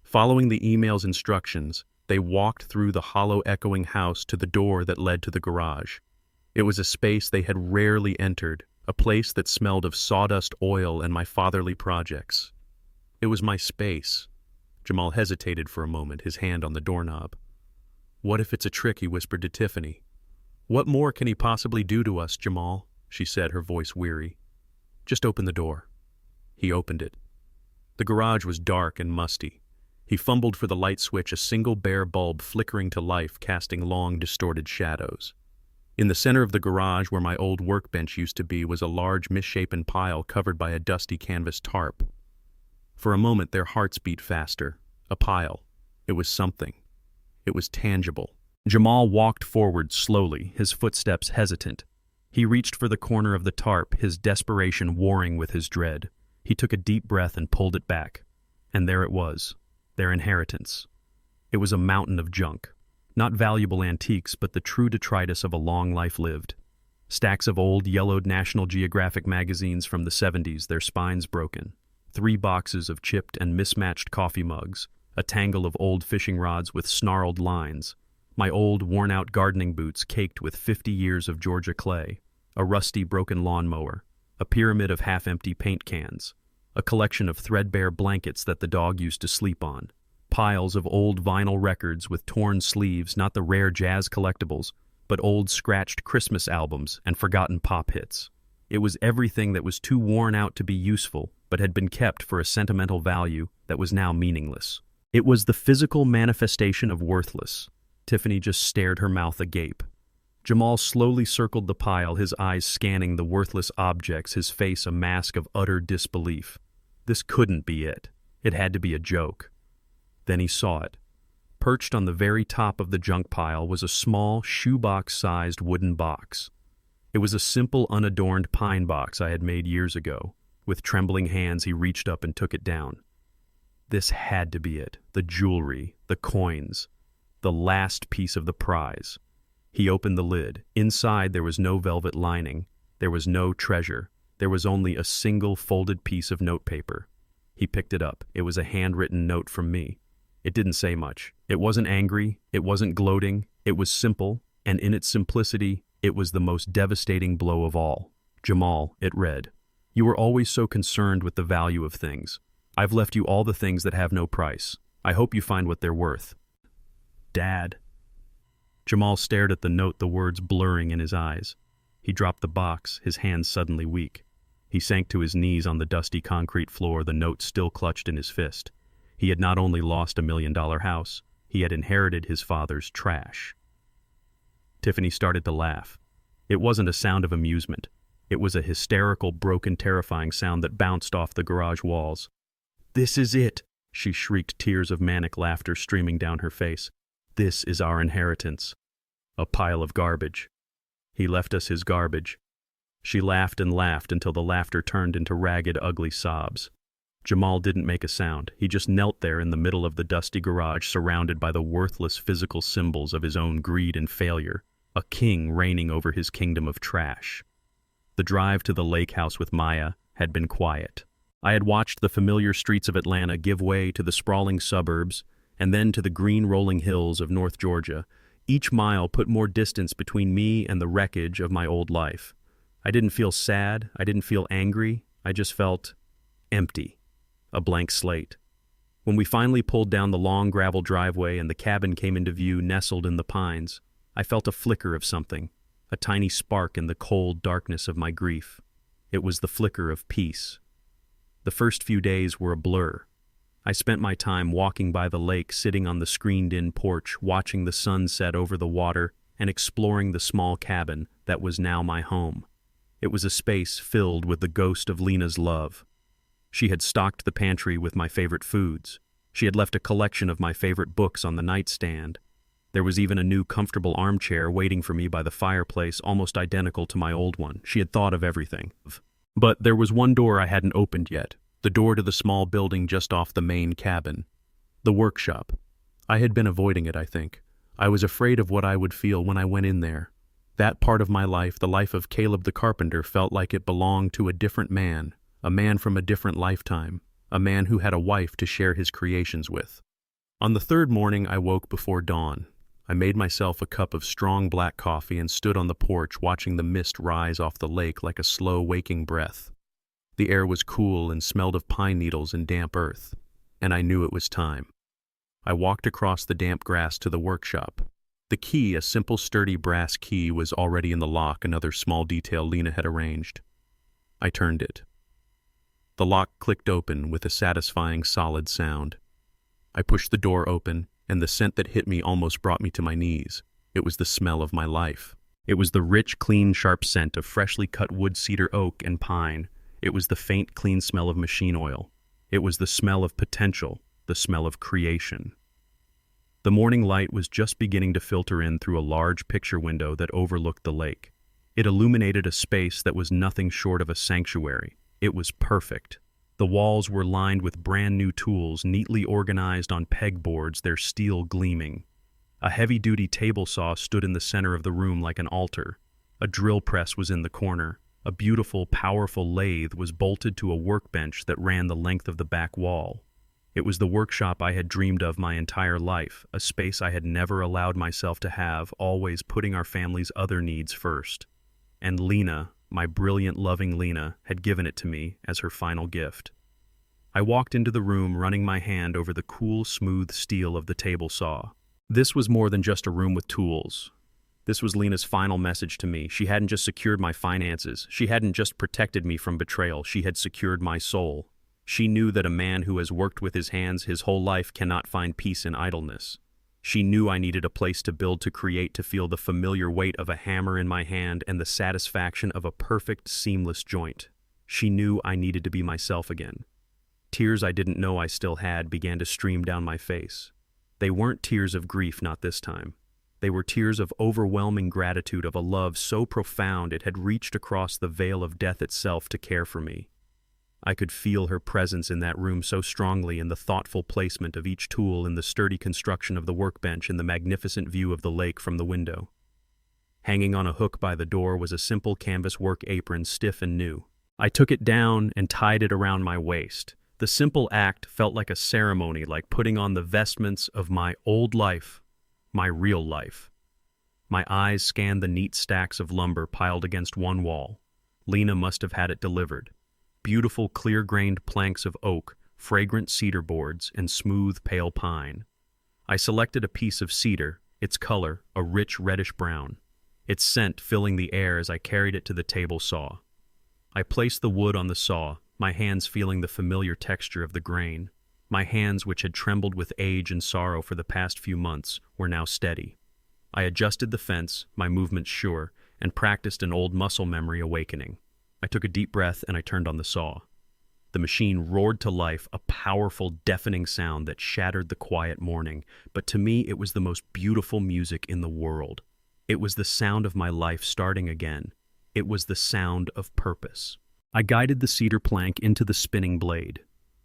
Following the email's instructions, they walked through the hollow echoing house to the door that led to the garage. It was a space they had rarely entered, a place that smelled of sawdust oil and my fatherly projects. It was my space. Jamal hesitated for a moment, his hand on the doorknob. "What if it's a trick?" he whispered to Tiffany. "What more can he possibly do to us, Jamal?" she said, her voice weary. "Just open the door." He opened it. The garage was dark and musty. He fumbled for the light switch, a single bare bulb flickering to life, casting long, distorted shadows. In the center of the garage, where my old workbench used to be, was a large, misshapen pile covered by a dusty canvas tarp. For a moment, their hearts beat faster. A pile. It was something. It was tangible. Jamal walked forward slowly, his footsteps hesitant. He reached for the corner of the tarp, his desperation warring with his dread. He took a deep breath and pulled it back. And there it was. Their inheritance. It was a mountain of junk. Not valuable antiques, but the true detritus of a long life lived. Stacks of old, yellowed National Geographic magazines from the 70s, their spines broken. 3 boxes of chipped and mismatched coffee mugs. A tangle of old fishing rods with snarled lines. My old, worn-out gardening boots caked with 50 years of Georgia clay. A rusty, broken lawnmower. A pyramid of half-empty paint cans. A collection of threadbare blankets that the dog used to sleep on. Piles of old vinyl records with torn sleeves, not the rare jazz collectibles, but old scratched Christmas albums and forgotten pop hits. It was everything that was too worn out to be useful, but had been kept for a sentimental value that was now meaningless. It was the physical manifestation of worthless. Tiffany just stared, her mouth agape. Jamal slowly circled the pile, his eyes scanning the worthless objects, his face a mask of utter disbelief. This couldn't be it. It had to be a joke. Then he saw it. Perched on the very top of the junk pile was a small, shoebox-sized wooden box. It was a simple, unadorned pine box I had made years ago. With trembling hands, he reached up and took it down. This had to be it. The jewelry, the coins, the last piece of the prize. He opened the lid. Inside there was no velvet lining. There was no treasure. There was only a single folded piece of notepaper. He picked it up. It was a handwritten note from me. It didn't say much. It wasn't angry. It wasn't gloating. It was simple, and in its simplicity, it was the most devastating blow of all. "Jamal," it read, "you were always so concerned with the value of things. I've left you all the things that have no price. I hope you find what they're worth." "Dad." Jamal stared at the note, the words blurring in his eyes. He dropped the box, his hands suddenly weak. He sank to his knees on the dusty concrete floor, the note still clutched in his fist. He had not only lost $1 million house, he had inherited his father's trash. Tiffany started to laugh. It wasn't a sound of amusement. It was a hysterical, broken, terrifying sound that bounced off the garage walls. "This is it," she shrieked, tears of manic laughter streaming down her face. "This is our inheritance. A pile of garbage. He left us his garbage." She laughed and laughed until the laughter turned into ragged, ugly sobs. Jamal didn't make a sound. He just knelt there in the middle of the dusty garage, surrounded by the worthless physical symbols of his own greed and failure, a king reigning over his kingdom of trash. The drive to the lake house with Maya had been quiet. I had watched the familiar streets of Atlanta give way to the sprawling suburbs, and then to the green rolling hills of North Georgia. Each mile put more distance between me and the wreckage of my old life. I didn't feel sad, I didn't feel angry, I just felt empty, a blank slate. When we finally pulled down the long gravel driveway and the cabin came into view nestled in the pines, I felt a flicker of something, a tiny spark in the cold darkness of my grief. It was the flicker of peace. The first few days were a blur. I spent my time walking by the lake, sitting on the screened-in porch, watching the sun set over the water and exploring the small cabin that was now my home. It was a space filled with the ghost of Lena's love. She had stocked the pantry with my favorite foods. She had left a collection of my favorite books on the nightstand. There was even a new comfortable armchair waiting for me by the fireplace, almost identical to my old one. She had thought of everything. But there was one door I hadn't opened yet, the door to the small building just off the main cabin. The workshop. I had been avoiding it, I think. I was afraid of what I would feel when I went in there. That part of my life, the life of Caleb the carpenter, felt like it belonged to a different man, a man from a different lifetime, a man who had a wife to share his creations with. On the third morning, I woke before dawn. I made myself a cup of strong black coffee and stood on the porch watching the mist rise off the lake like a slow waking breath. The air was cool and smelled of pine needles and damp earth, and I knew it was time. I walked across the damp grass to the workshop. The key, a simple sturdy brass key, was already in the lock, another small detail Lena had arranged. I turned it. The lock clicked open with a satisfying solid sound. I pushed the door open, and the scent that hit me almost brought me to my knees. It was the smell of my life. It was the rich, clean, sharp scent of freshly cut wood, cedar, oak, and pine. It was the faint, clean smell of machine oil. It was the smell of potential, the smell of creation. The morning light was just beginning to filter in through a large picture window that overlooked the lake. It illuminated a space that was nothing short of a sanctuary. It was perfect. The walls were lined with brand new tools, neatly organized on pegboards, their steel gleaming. A heavy-duty table saw stood in the center of the room like an altar. A drill press was in the corner. A beautiful, powerful lathe was bolted to a workbench that ran the length of the back wall. It was the workshop I had dreamed of my entire life, a space I had never allowed myself to have, always putting our family's other needs first. And Lena, my brilliant, loving Lena, had given it to me as her final gift. I walked into the room, running my hand over the cool, smooth steel of the table saw. This was more than just a room with tools. This was Lena's final message to me. She hadn't just secured my finances. She hadn't just protected me from betrayal. She had secured my soul. She knew that a man who has worked with his hands his whole life cannot find peace in idleness. She knew I needed a place to build, to create, to feel the familiar weight of a hammer in my hand and the satisfaction of a perfect, seamless joint. She knew I needed to be myself again. Tears I didn't know I still had began to stream down my face. They weren't tears of grief, not this time. They were tears of overwhelming gratitude, of a love so profound it had reached across the veil of death itself to care for me. I could feel her presence in that room so strongly, in the thoughtful placement of each tool, in the sturdy construction of the workbench, in the magnificent view of the lake from the window. Hanging on a hook by the door was a simple canvas work apron, stiff and new. I took it down and tied it around my waist. The simple act felt like a ceremony, like putting on the vestments of my old life, my real life. My eyes scanned the neat stacks of lumber piled against one wall. Lena must have had it delivered. Beautiful, clear-grained planks of oak, fragrant cedar boards, and smooth, pale pine. I selected a piece of cedar, its color a rich reddish-brown, its scent filling the air as I carried it to the table saw. I placed the wood on the saw, my hands feeling the familiar texture of the grain. My hands, which had trembled with age and sorrow for the past few months, were now steady. I adjusted the fence, my movements sure, and practiced an old muscle memory awakening. I took a deep breath and I turned on the saw. The machine roared to life, a powerful, deafening sound that shattered the quiet morning, but to me it was the most beautiful music in the world. It was the sound of my life starting again. It was the sound of purpose. I guided the cedar plank into the spinning blade.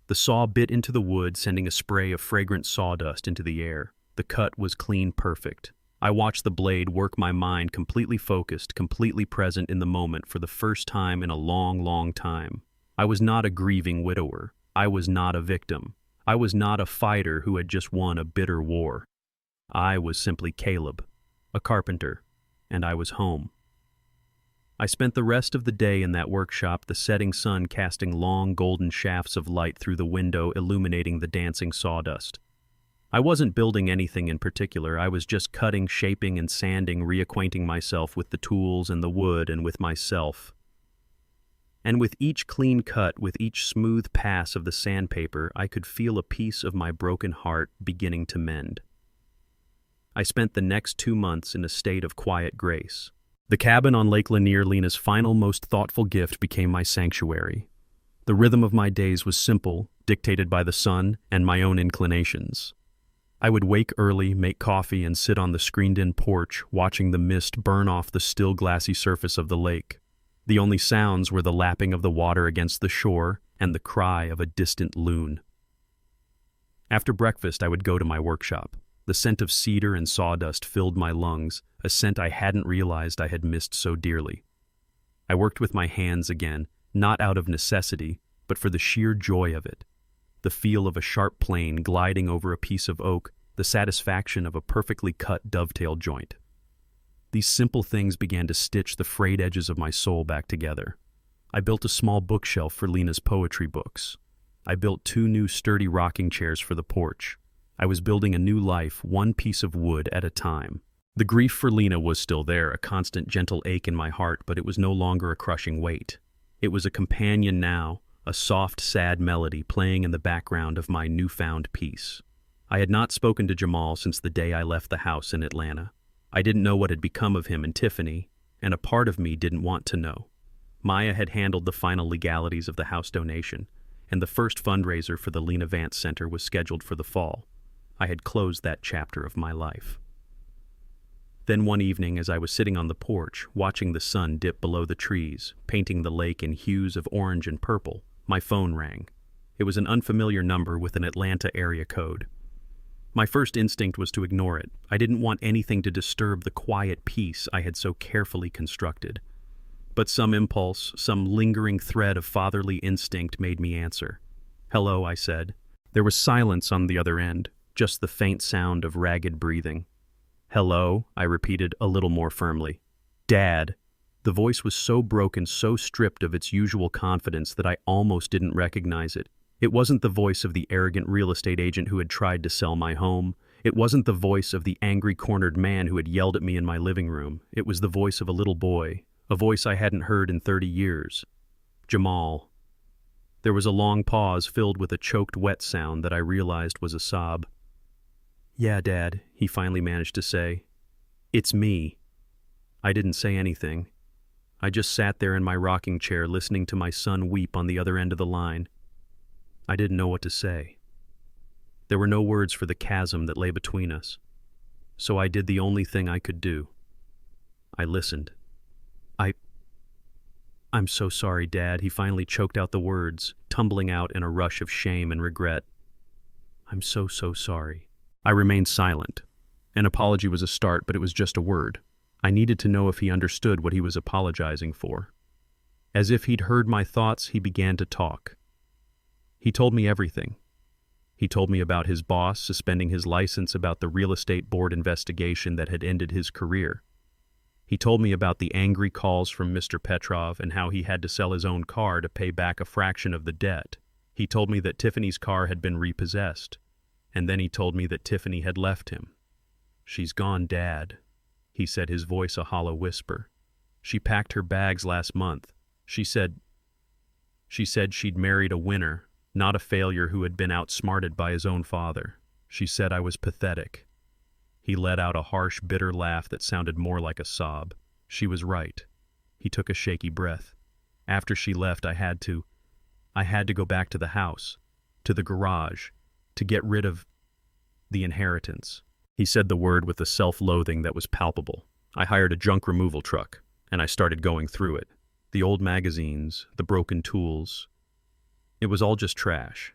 The saw bit into the wood, sending a spray of fragrant sawdust into the air. The cut was clean, perfect. I watched the blade work, my mind completely focused, completely present in the moment for the first time in a long, long time. I was not a grieving widower. I was not a victim. I was not a fighter who had just won a bitter war. I was simply Caleb. a carpenter, and I was home. I spent the rest of the day in that workshop, the setting sun casting long golden shafts of light through the window, illuminating the dancing sawdust. I wasn't building anything in particular. I was just cutting, shaping, and sanding, reacquainting myself with the tools and the wood and with myself. And with each clean cut, with each smooth pass of the sandpaper, I could feel a piece of my broken heart beginning to mend. I spent the next 2 months in a state of quiet grace. The cabin on Lake Lanier, Lena's final, most thoughtful gift, became my sanctuary. The rhythm of my days was simple, dictated by the sun and my own inclinations. I would wake early, make coffee, and sit on the screened-in porch, watching the mist burn off the still glassy surface of the lake. The only sounds were the lapping of the water against the shore and the cry of a distant loon. After breakfast, I would go to my workshop. The scent of cedar and sawdust filled my lungs, a scent I hadn't realized I had missed so dearly. I worked with my hands again, not out of necessity, but for the sheer joy of it. The feel of a sharp plane gliding over a piece of oak, the satisfaction of a perfectly cut dovetail joint. These simple things began to stitch the frayed edges of my soul back together. I built a small bookshelf for Lena's poetry books. I built 2 new sturdy rocking chairs for the porch. I was building a new life, one piece of wood at a time. The grief for Lena was still there, a constant gentle ache in my heart, but it was no longer a crushing weight. It was a companion now, a soft, sad melody playing in the background of my newfound peace. I had not spoken to Jamal since the day I left the house in Atlanta. I didn't know what had become of him and Tiffany, and a part of me didn't want to know. Maya had handled the final legalities of the house donation, and the first fundraiser for the Lena Vance Center was scheduled for the fall. I had closed that chapter of my life. Then one evening, as I was sitting on the porch, watching the sun dip below the trees, painting the lake in hues of orange and purple, my phone rang. It was an unfamiliar number with an Atlanta area code. My first instinct was to ignore it. I didn't want anything to disturb the quiet peace I had so carefully constructed. But some impulse, some lingering thread of fatherly instinct made me answer. "Hello," I said. There was silence on the other end, just the faint sound of ragged breathing. "Hello," I repeated a little more firmly. "Dad." The voice was so broken, so stripped of its usual confidence that I almost didn't recognize it. It wasn't the voice of the arrogant real estate agent who had tried to sell my home. It wasn't the voice of the angry cornered man who had yelled at me in my living room. It was the voice of a little boy, a voice I hadn't heard in 30 years. Jamal. There was a long pause filled with a choked wet sound that I realized was a sob. "Yeah, Dad," he finally managed to say. "It's me." I didn't say anything. I just sat there in my rocking chair listening to my son weep on the other end of the line. I didn't know what to say. There were no words for the chasm that lay between us. So I did the only thing I could do. I listened. I'm so sorry, Dad," he finally choked out the words, tumbling out in a rush of shame and regret. "I'm so sorry." I remained silent. An apology was a start, but it was just a word. I needed to know if he understood what he was apologizing for. As if he'd heard my thoughts, he began to talk. He told me everything. He told me about his boss suspending his license, about the real estate board investigation that had ended his career. He told me about the angry calls from Mr. Petrov and how he had to sell his own car to pay back a fraction of the debt. He told me that Tiffany's car had been repossessed. And then he told me that Tiffany had left him. "She's gone, Dad," he said, his voice a hollow whisper. "She packed her bags last month. She said she'd married a winner, not a failure who had been outsmarted by his own father. She said I was pathetic." He let out a harsh, bitter laugh that sounded more like a sob. She was right. He took a shaky breath. "After she left, I had to go back to the house, to the garage, to get rid of the inheritance." He said the word with a self-loathing that was palpable. "I hired a junk removal truck, and I started going through it. The old magazines, the broken tools. It was all just trash.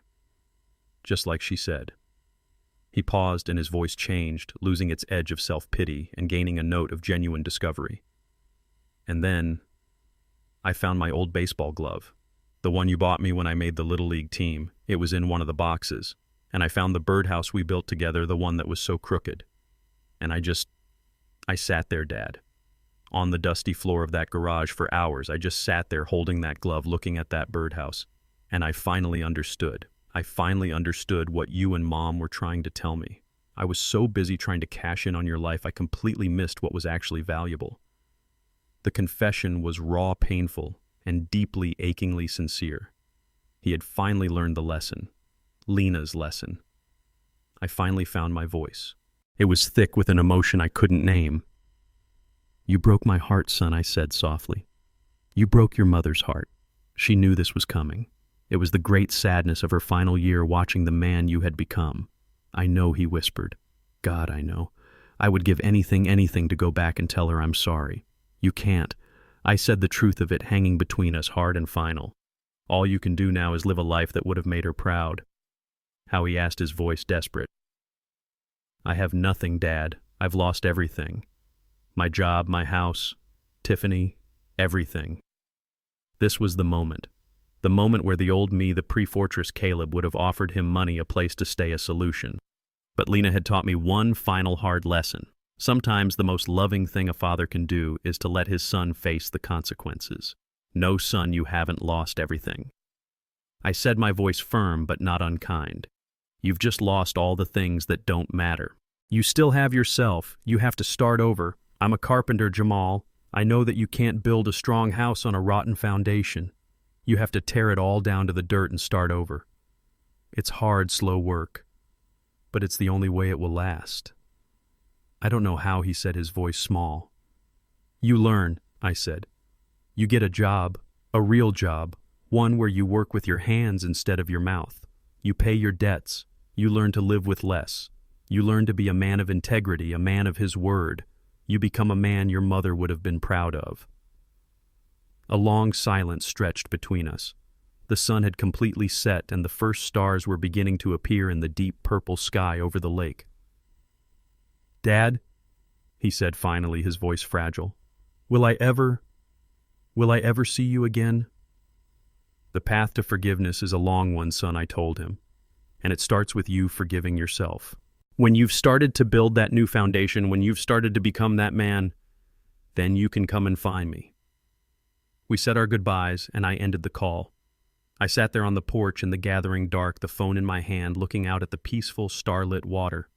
Just like she said." He paused and his voice changed, losing its edge of self-pity and gaining a note of genuine discovery. "And then I found my old baseball glove, the one you bought me when I made the Little League team. It was in one of the boxes. And I found the birdhouse we built together, the one that was so crooked. And I just I sat there, Dad. On the dusty floor of that garage for hours, I just sat there holding that glove, looking at that birdhouse. And I finally understood. I finally understood what you and Mom were trying to tell me. I was so busy trying to cash in on your life, I completely missed what was actually valuable. The confession was raw, painful, and deeply, achingly sincere. He had finally learned the lesson. Lena's lesson. I finally found my voice. It was thick with an emotion I couldn't name. "You broke my heart, son," I said softly. "You broke your mother's heart. She knew this was coming. It was the great sadness of her final year watching the man you had become." "I know," he whispered. "God, I know. I would give anything to go back and tell her I'm sorry. You can't. I said the truth of it hanging between us, hard and final. All you can do now is live a life that would have made her proud." How he asked, his voice desperate. "I have nothing, Dad. I've lost everything. My job, my house, Tiffany, everything." This was the moment. The moment where the old me, the pre-Fortress Caleb, would have offered him money, a place to stay, a solution. But Lena had taught me one final hard lesson. Sometimes the most loving thing a father can do is to let his son face the consequences. "No, son, you haven't lost everything." I said, my voice firm but not unkind. "You've just lost all the things that don't matter. You still have yourself. You have to start over. I'm a carpenter, Jamal. I know that you can't build a strong house on a rotten foundation. You have to tear it all down to the dirt and start over. It's hard, slow work, but it's the only way it will last." I don't know how, he said, his voice small. "You learn," I said. "You get a job, a real job, one where you work with your hands instead of your mouth. You pay your debts. You learn to live with less. You learn to be a man of integrity, a man of his word. You become a man your mother would have been proud of." A long silence stretched between us. The sun had completely set, and the first stars were beginning to appear in the deep purple sky over the lake. "Dad," he said finally, his voice fragile, will I ever see you again?" "The path to forgiveness is a long one, son," I told him, "and it starts with you forgiving yourself. When you've started to build that new foundation, when you've started to become that man, then you can come and find me." We said our goodbyes, and I ended the call. I sat there on the porch in the gathering dark, the phone in my hand, looking out at the peaceful, starlit water.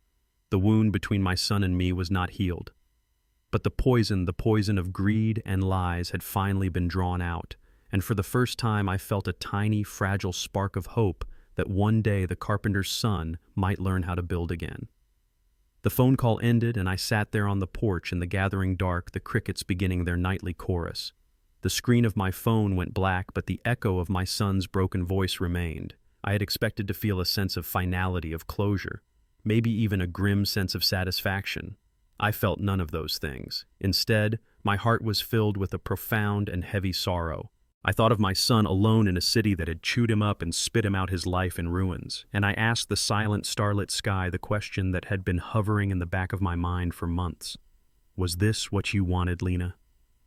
The wound between my son and me was not healed. But the poison of greed and lies had finally been drawn out, and for the first time I felt a tiny, fragile spark of hope that one day the carpenter's son might learn how to build again. The phone call ended, and I sat there on the porch in the gathering dark, the crickets beginning their nightly chorus. The screen of my phone went black, but the echo of my son's broken voice remained. I had expected to feel a sense of finality, of closure, maybe even a grim sense of satisfaction. I felt none of those things. Instead, my heart was filled with a profound and heavy sorrow. I thought of my son alone in a city that had chewed him up and spit him out, his life in ruins, and I asked the silent, starlit sky the question that had been hovering in the back of my mind for months. Was this what you wanted, Lena?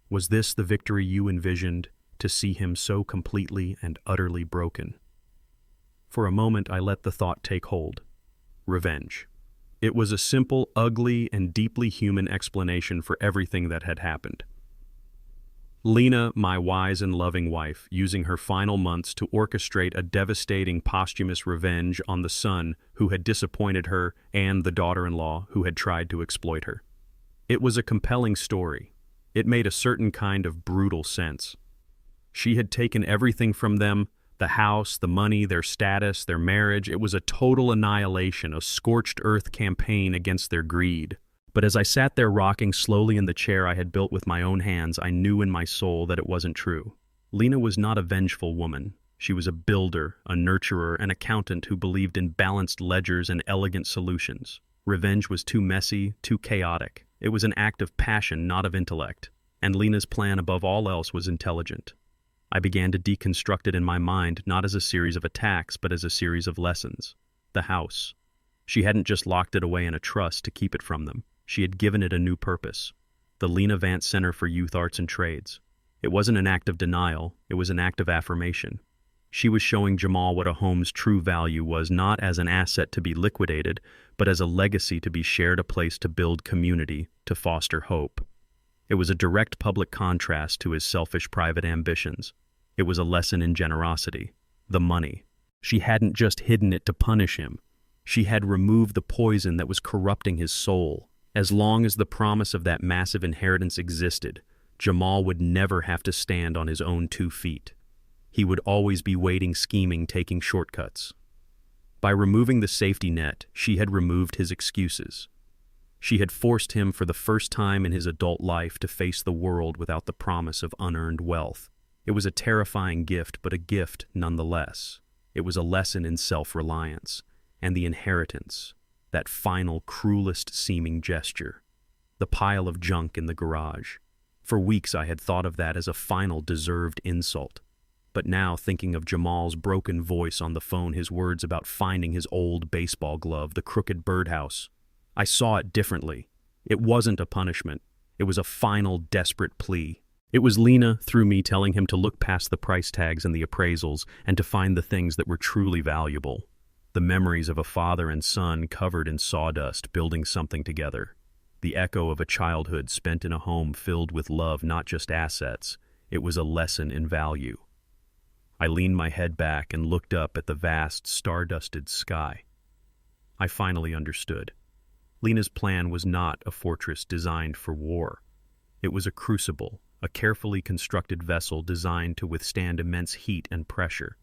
Was this the victory you envisioned, to see him so completely and utterly broken? For a moment I let the thought take hold. Revenge. It was a simple, ugly, and deeply human explanation for everything that had happened. Lena, my wise and loving wife, using her final months to orchestrate a devastating posthumous revenge on the son who had disappointed her and the daughter-in-law who had tried to exploit her. It was a compelling story. It made a certain kind of brutal sense. She had taken everything from them, the house, the money, their status, their marriage. It was a total annihilation, a scorched earth campaign against their greed. But as I sat there rocking slowly in the chair I had built with my own hands, I knew in my soul that it wasn't true. Lena was not a vengeful woman. She was a builder, a nurturer, an accountant who believed in balanced ledgers and elegant solutions. Revenge was too messy, too chaotic. It was an act of passion, not of intellect. And Lena's plan, above all else, was intelligent. I began to deconstruct it in my mind, not as a series of attacks, but as a series of lessons. The house. She hadn't just locked it away in a trust to keep it from them. She had given it a new purpose. The Lena Vance Center for Youth Arts and Trades. It wasn't an act of denial, it was an act of affirmation. She was showing Jamal what a home's true value was, not as an asset to be liquidated, but as a legacy to be shared, a place to build community, to foster hope. It was a direct public contrast to his selfish private ambitions. It was a lesson in generosity. The money. She hadn't just hidden it to punish him. She had removed the poison that was corrupting his soul. As long as the promise of that massive inheritance existed, Jamal would never have to stand on his own 2 feet. He would always be waiting, scheming, taking shortcuts. By removing the safety net, she had removed his excuses. She had forced him for the first time in his adult life to face the world without the promise of unearned wealth. It was a terrifying gift, but a gift nonetheless. It was a lesson in self-reliance and the inheritance, that final, cruelest-seeming gesture, the pile of junk in the garage. For weeks I had thought of that as a final, deserved insult. But now, thinking of Jamal's broken voice on the phone, his words about finding his old baseball glove, the crooked birdhouse, I saw it differently. It wasn't a punishment. It was a final, desperate plea. It was Lena, through me, telling him to look past the price tags and the appraisals and to find the things that were truly valuable. The memories of a father and son covered in sawdust, building something together. The echo of a childhood spent in a home filled with love, not just assets. It was a lesson in value. I leaned my head back and looked up at the vast, star-dusted sky. I finally understood. Lena's plan was not a fortress designed for war. It was a crucible, a carefully constructed vessel designed to withstand immense heat and pressure.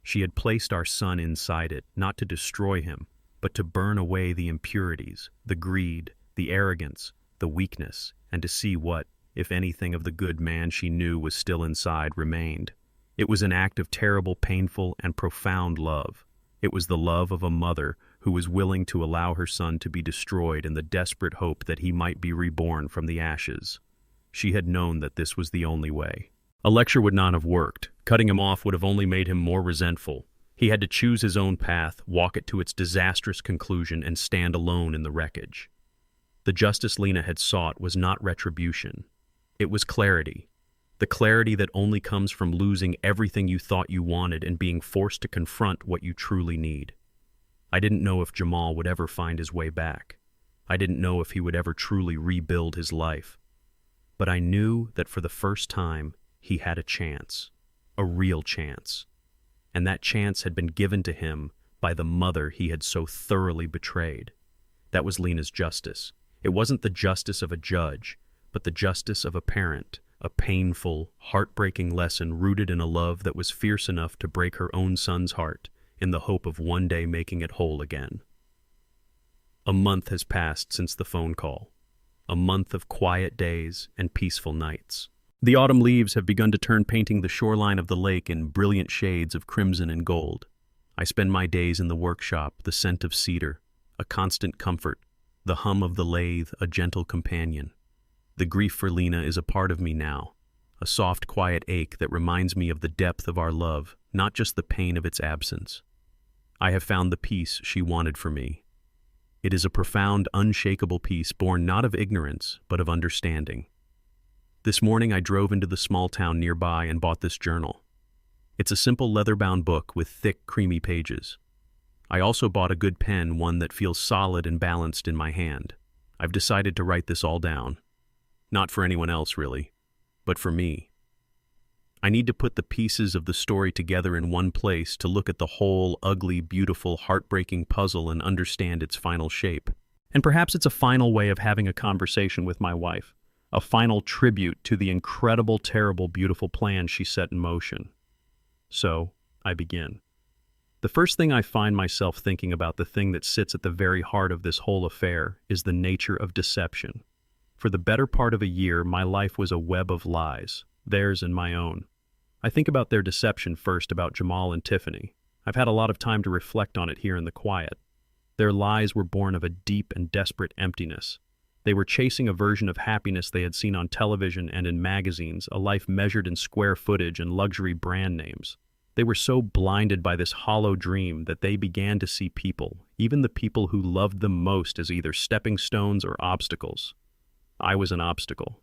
She had placed our son inside it, not to destroy him, but to burn away the impurities, the greed, the arrogance, the weakness, and to see what, if anything, of the good man she knew was still inside remained. It was an act of terrible, painful, and profound love. It was the love of a mother who was willing to allow her son to be destroyed in the desperate hope that he might be reborn from the ashes. She had known that this was the only way. A lecture would not have worked. Cutting him off would have only made him more resentful. He had to choose his own path, walk it to its disastrous conclusion, and stand alone in the wreckage. The justice Lena had sought was not retribution. It was clarity. The clarity that only comes from losing everything you thought you wanted and being forced to confront what you truly need. I didn't know if Jamal would ever find his way back. I didn't know if he would ever truly rebuild his life. But I knew that for the first time, he had a chance, a real chance. And that chance had been given to him by the mother he had so thoroughly betrayed. That was Lena's justice. It wasn't the justice of a judge, but the justice of a parent, a painful, heartbreaking lesson rooted in a love that was fierce enough to break her own son's heart in the hope of one day making it whole again. A month has passed since the phone call. A month of quiet days and peaceful nights. The autumn leaves have begun to turn, painting the shoreline of the lake in brilliant shades of crimson and gold. I spend my days in the workshop, the scent of cedar, a constant comfort, the hum of the lathe, a gentle companion. The grief for Lena is a part of me now, a soft, quiet ache that reminds me of the depth of our love, not just the pain of its absence. I have found the peace she wanted for me. It is a profound, unshakable peace born not of ignorance, but of understanding. This morning I drove into the small town nearby and bought this journal. It's a simple leather-bound book with thick, creamy pages. I also bought a good pen, one that feels solid and balanced in my hand. I've decided to write this all down. Not for anyone else, really, but for me. I need to put the pieces of the story together in one place to look at the whole, ugly, beautiful, heartbreaking puzzle and understand its final shape. And perhaps it's a final way of having a conversation with my wife. A final tribute to the incredible, terrible, beautiful plan she set in motion. So, I begin. The first thing I find myself thinking about, the thing that sits at the very heart of this whole affair, is the nature of deception. For the better part of a year, my life was a web of lies, theirs and my own. I think about their deception first, about Jamal and Tiffany. I've had a lot of time to reflect on it here in the quiet. Their lies were born of a deep and desperate emptiness. They were chasing a version of happiness they had seen on television and in magazines, a life measured in square footage and luxury brand names. They were so blinded by this hollow dream that they began to see people, even the people who loved them most, as either stepping stones or obstacles. I was an obstacle.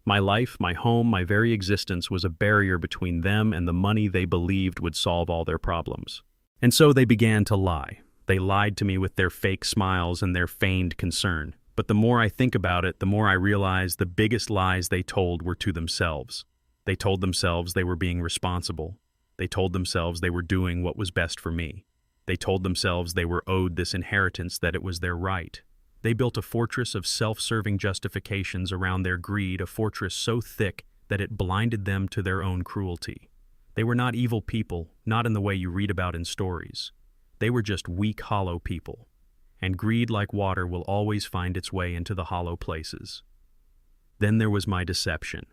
My life, my home, my very existence was a barrier between them and the money they believed would solve all their problems. And so they began to lie. They lied to me with their fake smiles and their feigned concern. But the more I think about it, the more I realize the biggest lies they told were to themselves. They told themselves they were being responsible. They told themselves they were doing what was best for me. They told themselves they were owed this inheritance, that it was their right. They built a fortress of self-serving justifications around their greed, a fortress so thick that it blinded them to their own cruelty. They were not evil people, not in the way you read about in stories. They were just weak, hollow people. And greed, like water, will always find its way into the hollow places. Then there was my deception.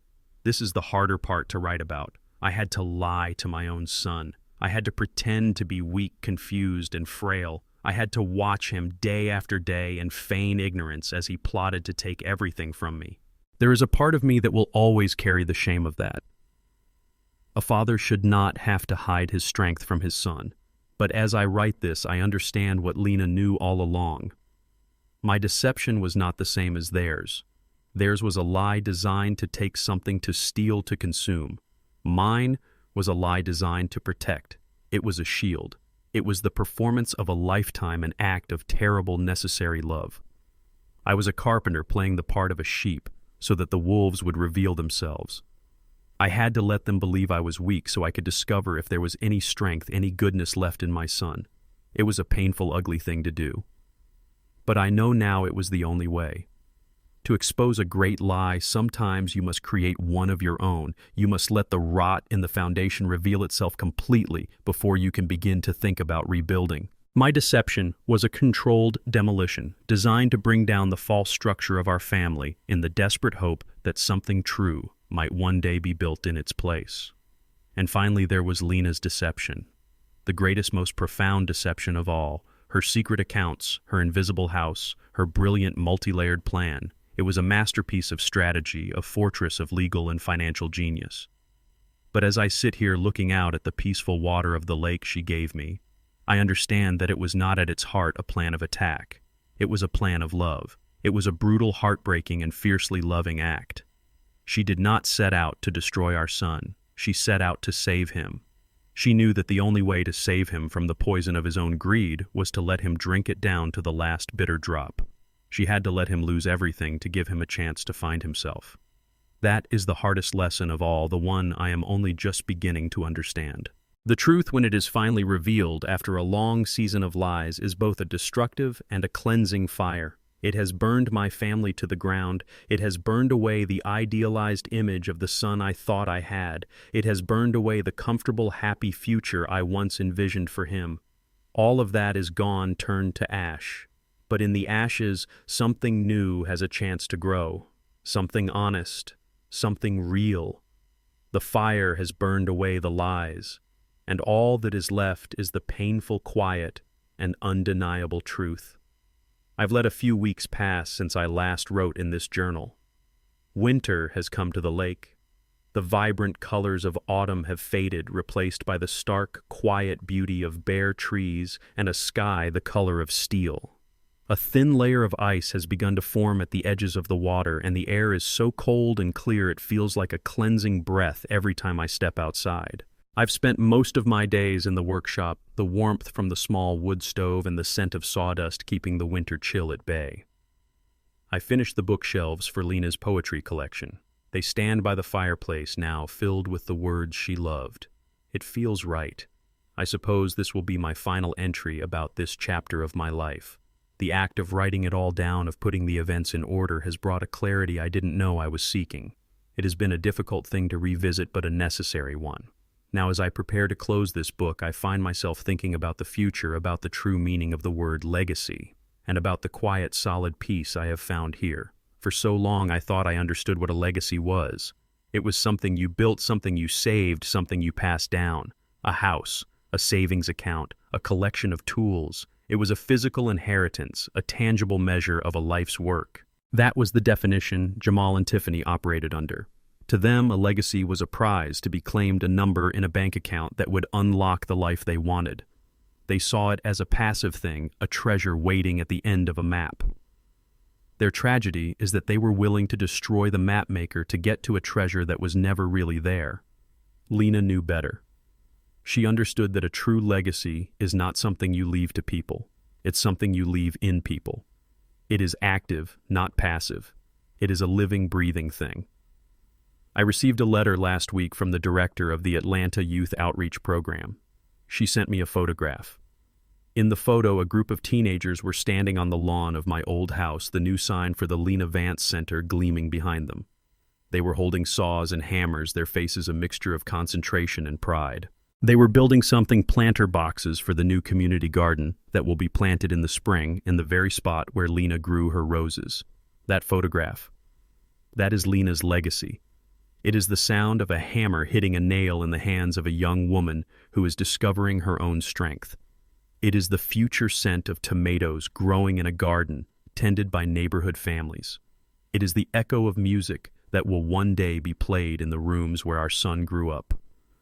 This is the harder part to write about. I had to lie to my own son. I had to pretend to be weak, confused, and frail. I had to watch him day after day and feign ignorance as he plotted to take everything from me. There is a part of me that will always carry the shame of that. A father should not have to hide his strength from his son. But as I write this, I understand what Lena knew all along. My deception was not the same as theirs. Theirs was a lie designed to take something, to steal, to consume. Mine was a lie designed to protect. It was a shield. It was the performance of a lifetime, an act of terrible, necessary love. I was a carpenter playing the part of a sheep so that the wolves would reveal themselves. I had to let them believe I was weak so I could discover if there was any strength, any goodness left in my son. It was a painful, ugly thing to do. But I know now it was the only way. To expose a great lie, sometimes you must create one of your own. You must let the rot in the foundation reveal itself completely before you can begin to think about rebuilding. My deception was a controlled demolition, designed to bring down the false structure of our family in the desperate hope that something true might one day be built in its place. And finally, there was Lena's deception, the greatest, most profound deception of all, her secret accounts, her invisible house, her brilliant multi-layered plan. It was a masterpiece of strategy, a fortress of legal and financial genius. But as I sit here looking out at the peaceful water of the lake she gave me, I understand that it was not at its heart a plan of attack. It was a plan of love. It was a brutal, heartbreaking, and fiercely loving act. She did not set out to destroy our son. She set out to save him. She knew that the only way to save him from the poison of his own greed was to let him drink it down to the last bitter drop. She had to let him lose everything to give him a chance to find himself. That is the hardest lesson of all, the one I am only just beginning to understand. The truth, when it is finally revealed after a long season of lies, is both a destructive and a cleansing fire. It has burned my family to the ground. It has burned away the idealized image of the son I thought I had. It has burned away the comfortable, happy future I once envisioned for him. All of that is gone, turned to ash. But in the ashes, something new has a chance to grow. Something honest. Something real. The fire has burned away the lies, and all that is left is the painful quiet and undeniable truth. I've let a few weeks pass since I last wrote in this journal. Winter has come to the lake. The vibrant colors of autumn have faded, replaced by the stark, quiet beauty of bare trees and a sky the color of steel. A thin layer of ice has begun to form at the edges of the water, and the air is so cold and clear it feels like a cleansing breath every time I step outside. I've spent most of my days in the workshop, the warmth from the small wood stove and the scent of sawdust keeping the winter chill at bay. I finished the bookshelves for Lena's poetry collection. They stand by the fireplace now, filled with the words she loved. It feels right. I suppose this will be my final entry about this chapter of my life. The act of writing it all down, of putting the events in order, has brought a clarity I didn't know I was seeking. It has been a difficult thing to revisit, but a necessary one. Now, as I prepare to close this book, I find myself thinking about the future, about the true meaning of the word legacy, and about the quiet, solid peace I have found here. For so long, I thought I understood what a legacy was. It was something you built, something you saved, something you passed down. A house, a savings account, a collection of tools. It was a physical inheritance, a tangible measure of a life's work. That was the definition Jamal and Tiffany operated under. To them, a legacy was a prize to be claimed, a number in a bank account that would unlock the life they wanted. They saw it as a passive thing, a treasure waiting at the end of a map. Their tragedy is that they were willing to destroy the mapmaker to get to a treasure that was never really there. Lena knew better. She understood that a true legacy is not something you leave to people. It's something you leave in people. It is active, not passive. It is a living, breathing thing. I received a letter last week from the director of the Atlanta Youth Outreach Program. She sent me a photograph. In the photo, a group of teenagers were standing on the lawn of my old house, the new sign for the Lena Vance Center gleaming behind them. They were holding saws and hammers, their faces a mixture of concentration and pride. They were building something, planter boxes for the new community garden that will be planted in the spring in the very spot where Lena grew her roses. That photograph. That is Lena's legacy. It is the sound of a hammer hitting a nail in the hands of a young woman who is discovering her own strength. It is the future scent of tomatoes growing in a garden tended by neighborhood families. It is the echo of music that will one day be played in the rooms where our son grew up.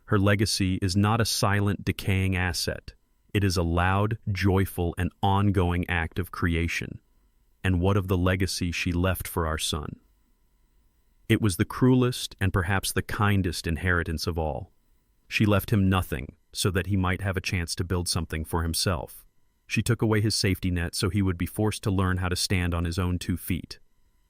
Her legacy is not a silent, decaying asset. It is a loud, joyful, and ongoing act of creation. And what of the legacy she left for our son? It was the cruelest and perhaps the kindest inheritance of all. She left him nothing so that he might have a chance to build something for himself. She took away his safety net so he would be forced to learn how to stand on his own 2 feet.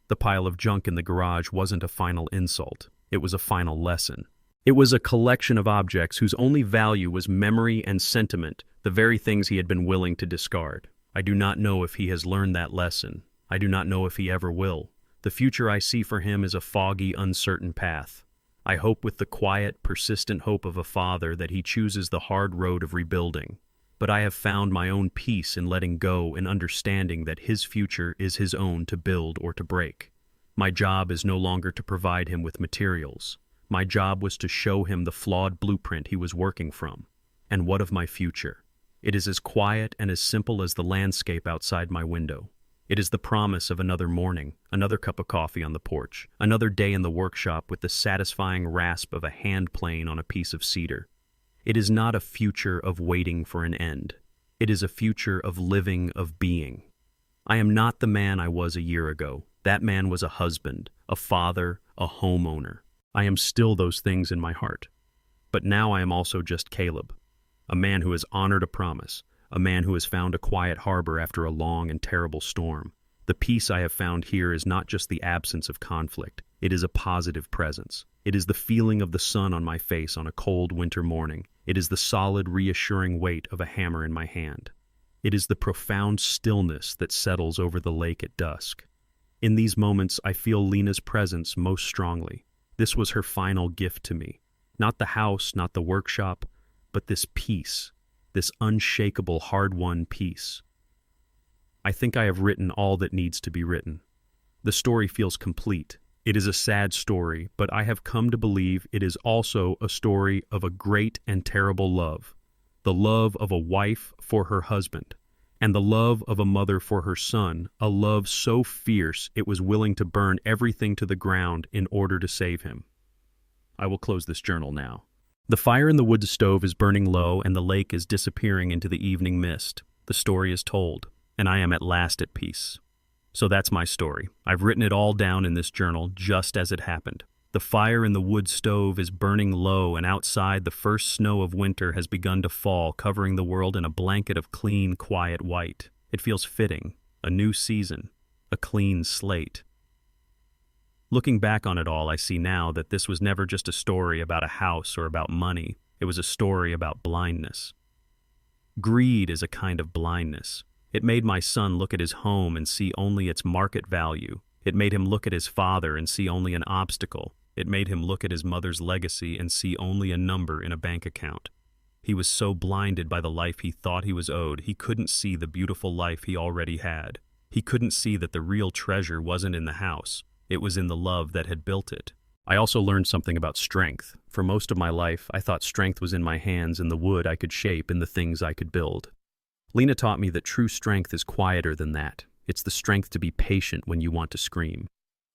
The pile of junk in the garage wasn't a final insult. It was a final lesson. It was a collection of objects whose only value was memory and sentiment, the very things he had been willing to discard. I do not know if he has learned that lesson. I do not know if he ever will. The future I see for him is a foggy, uncertain path. I hope with the quiet, persistent hope of a father that he chooses the hard road of rebuilding. But I have found my own peace in letting go and understanding that his future is his own to build or to break. My job is no longer to provide him with materials. My job was to show him the flawed blueprint he was working from. And what of my future? It is as quiet and as simple as the landscape outside my window. It is the promise of another morning, another cup of coffee on the porch, another day in the workshop with the satisfying rasp of a hand plane on a piece of cedar. It is not a future of waiting for an end. It is a future of living, of being. I am not the man I was a year ago. That man was a husband, a father, a homeowner. I am still those things in my heart. But now I am also just Caleb, a man who has honored a promise, a man who has found a quiet harbor after a long and terrible storm. The peace I have found here is not just the absence of conflict. It is a positive presence. It is the feeling of the sun on my face on a cold winter morning. It is the solid, reassuring weight of a hammer in my hand. It is the profound stillness that settles over the lake at dusk. In these moments, I feel Lena's presence most strongly. This was her final gift to me. Not the house, not the workshop, but this peace, this unshakable, hard-won peace. I think I have written all that needs to be written. The story feels complete. It is a sad story, but I have come to believe it is also a story of a great and terrible love. The love of a wife for her husband, and the love of a mother for her son, a love so fierce it was willing to burn everything to the ground in order to save him. I will close this journal now. The fire in the wood stove is burning low and the lake is disappearing into the evening mist. The story is told, and I am at last at peace. So that's my story. I've written it all down in this journal just as it happened. The fire in the wood stove is burning low, and outside the first snow of winter has begun to fall, covering the world in a blanket of clean, quiet white. It feels fitting, a new season, a clean slate. Looking back on it all, I see now that this was never just a story about a house or about money. It was a story about blindness. Greed is a kind of blindness. It made my son look at his home and see only its market value. It made him look at his father and see only an obstacle. It made him look at his mother's legacy and see only a number in a bank account. He was so blinded by the life he thought he was owed, he couldn't see the beautiful life he already had. He couldn't see that the real treasure wasn't in the house. It was in the love that had built it. I also learned something about strength. For most of my life, I thought strength was in my hands, in the wood I could shape, in the things I could build. Lena taught me that true strength is quieter than that. It's the strength to be patient when you want to scream.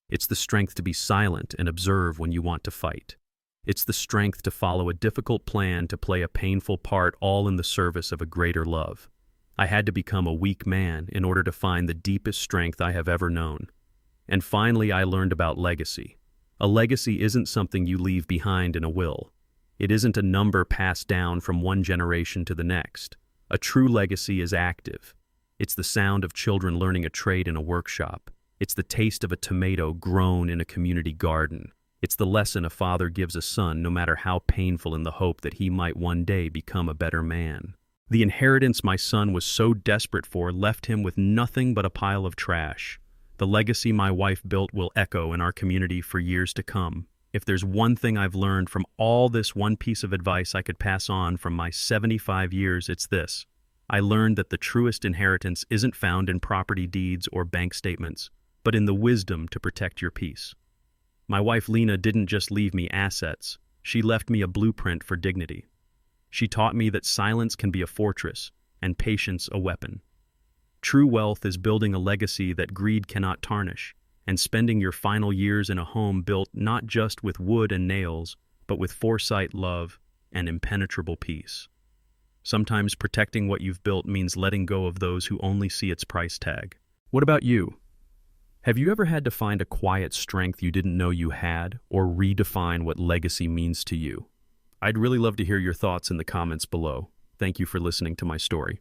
It's the strength to be silent and observe when you want to fight. It's the strength to follow a difficult plan, to play a painful part, all in the service of a greater love. I had to become a weak man in order to find the deepest strength I have ever known. And finally, I learned about legacy. A legacy isn't something you leave behind in a will. It isn't a number passed down from one generation to the next. A true legacy is active. It's the sound of children learning a trade in a workshop. It's the taste of a tomato grown in a community garden. It's the lesson a father gives a son, no matter how painful, in the hope that he might one day become a better man. The inheritance my son was so desperate for left him with nothing but a pile of trash. The legacy my wife built will echo in our community for years to come. If there's one thing I've learned from all this, one piece of advice I could pass on from my 75 years, it's this. I learned that the truest inheritance isn't found in property deeds or bank statements, but in the wisdom to protect your peace. My wife Lena didn't just leave me assets, she left me a blueprint for dignity. She taught me that silence can be a fortress and patience a weapon. True wealth is building a legacy that greed cannot tarnish, and spending your final years in a home built not just with wood and nails, but with foresight, love, and impenetrable peace. Sometimes protecting what you've built means letting go of those who only see its price tag. What about you? Have you ever had to find a quiet strength you didn't know you had, or redefine what legacy means to you? I'd really love to hear your thoughts in the comments below. Thank you for listening to my story.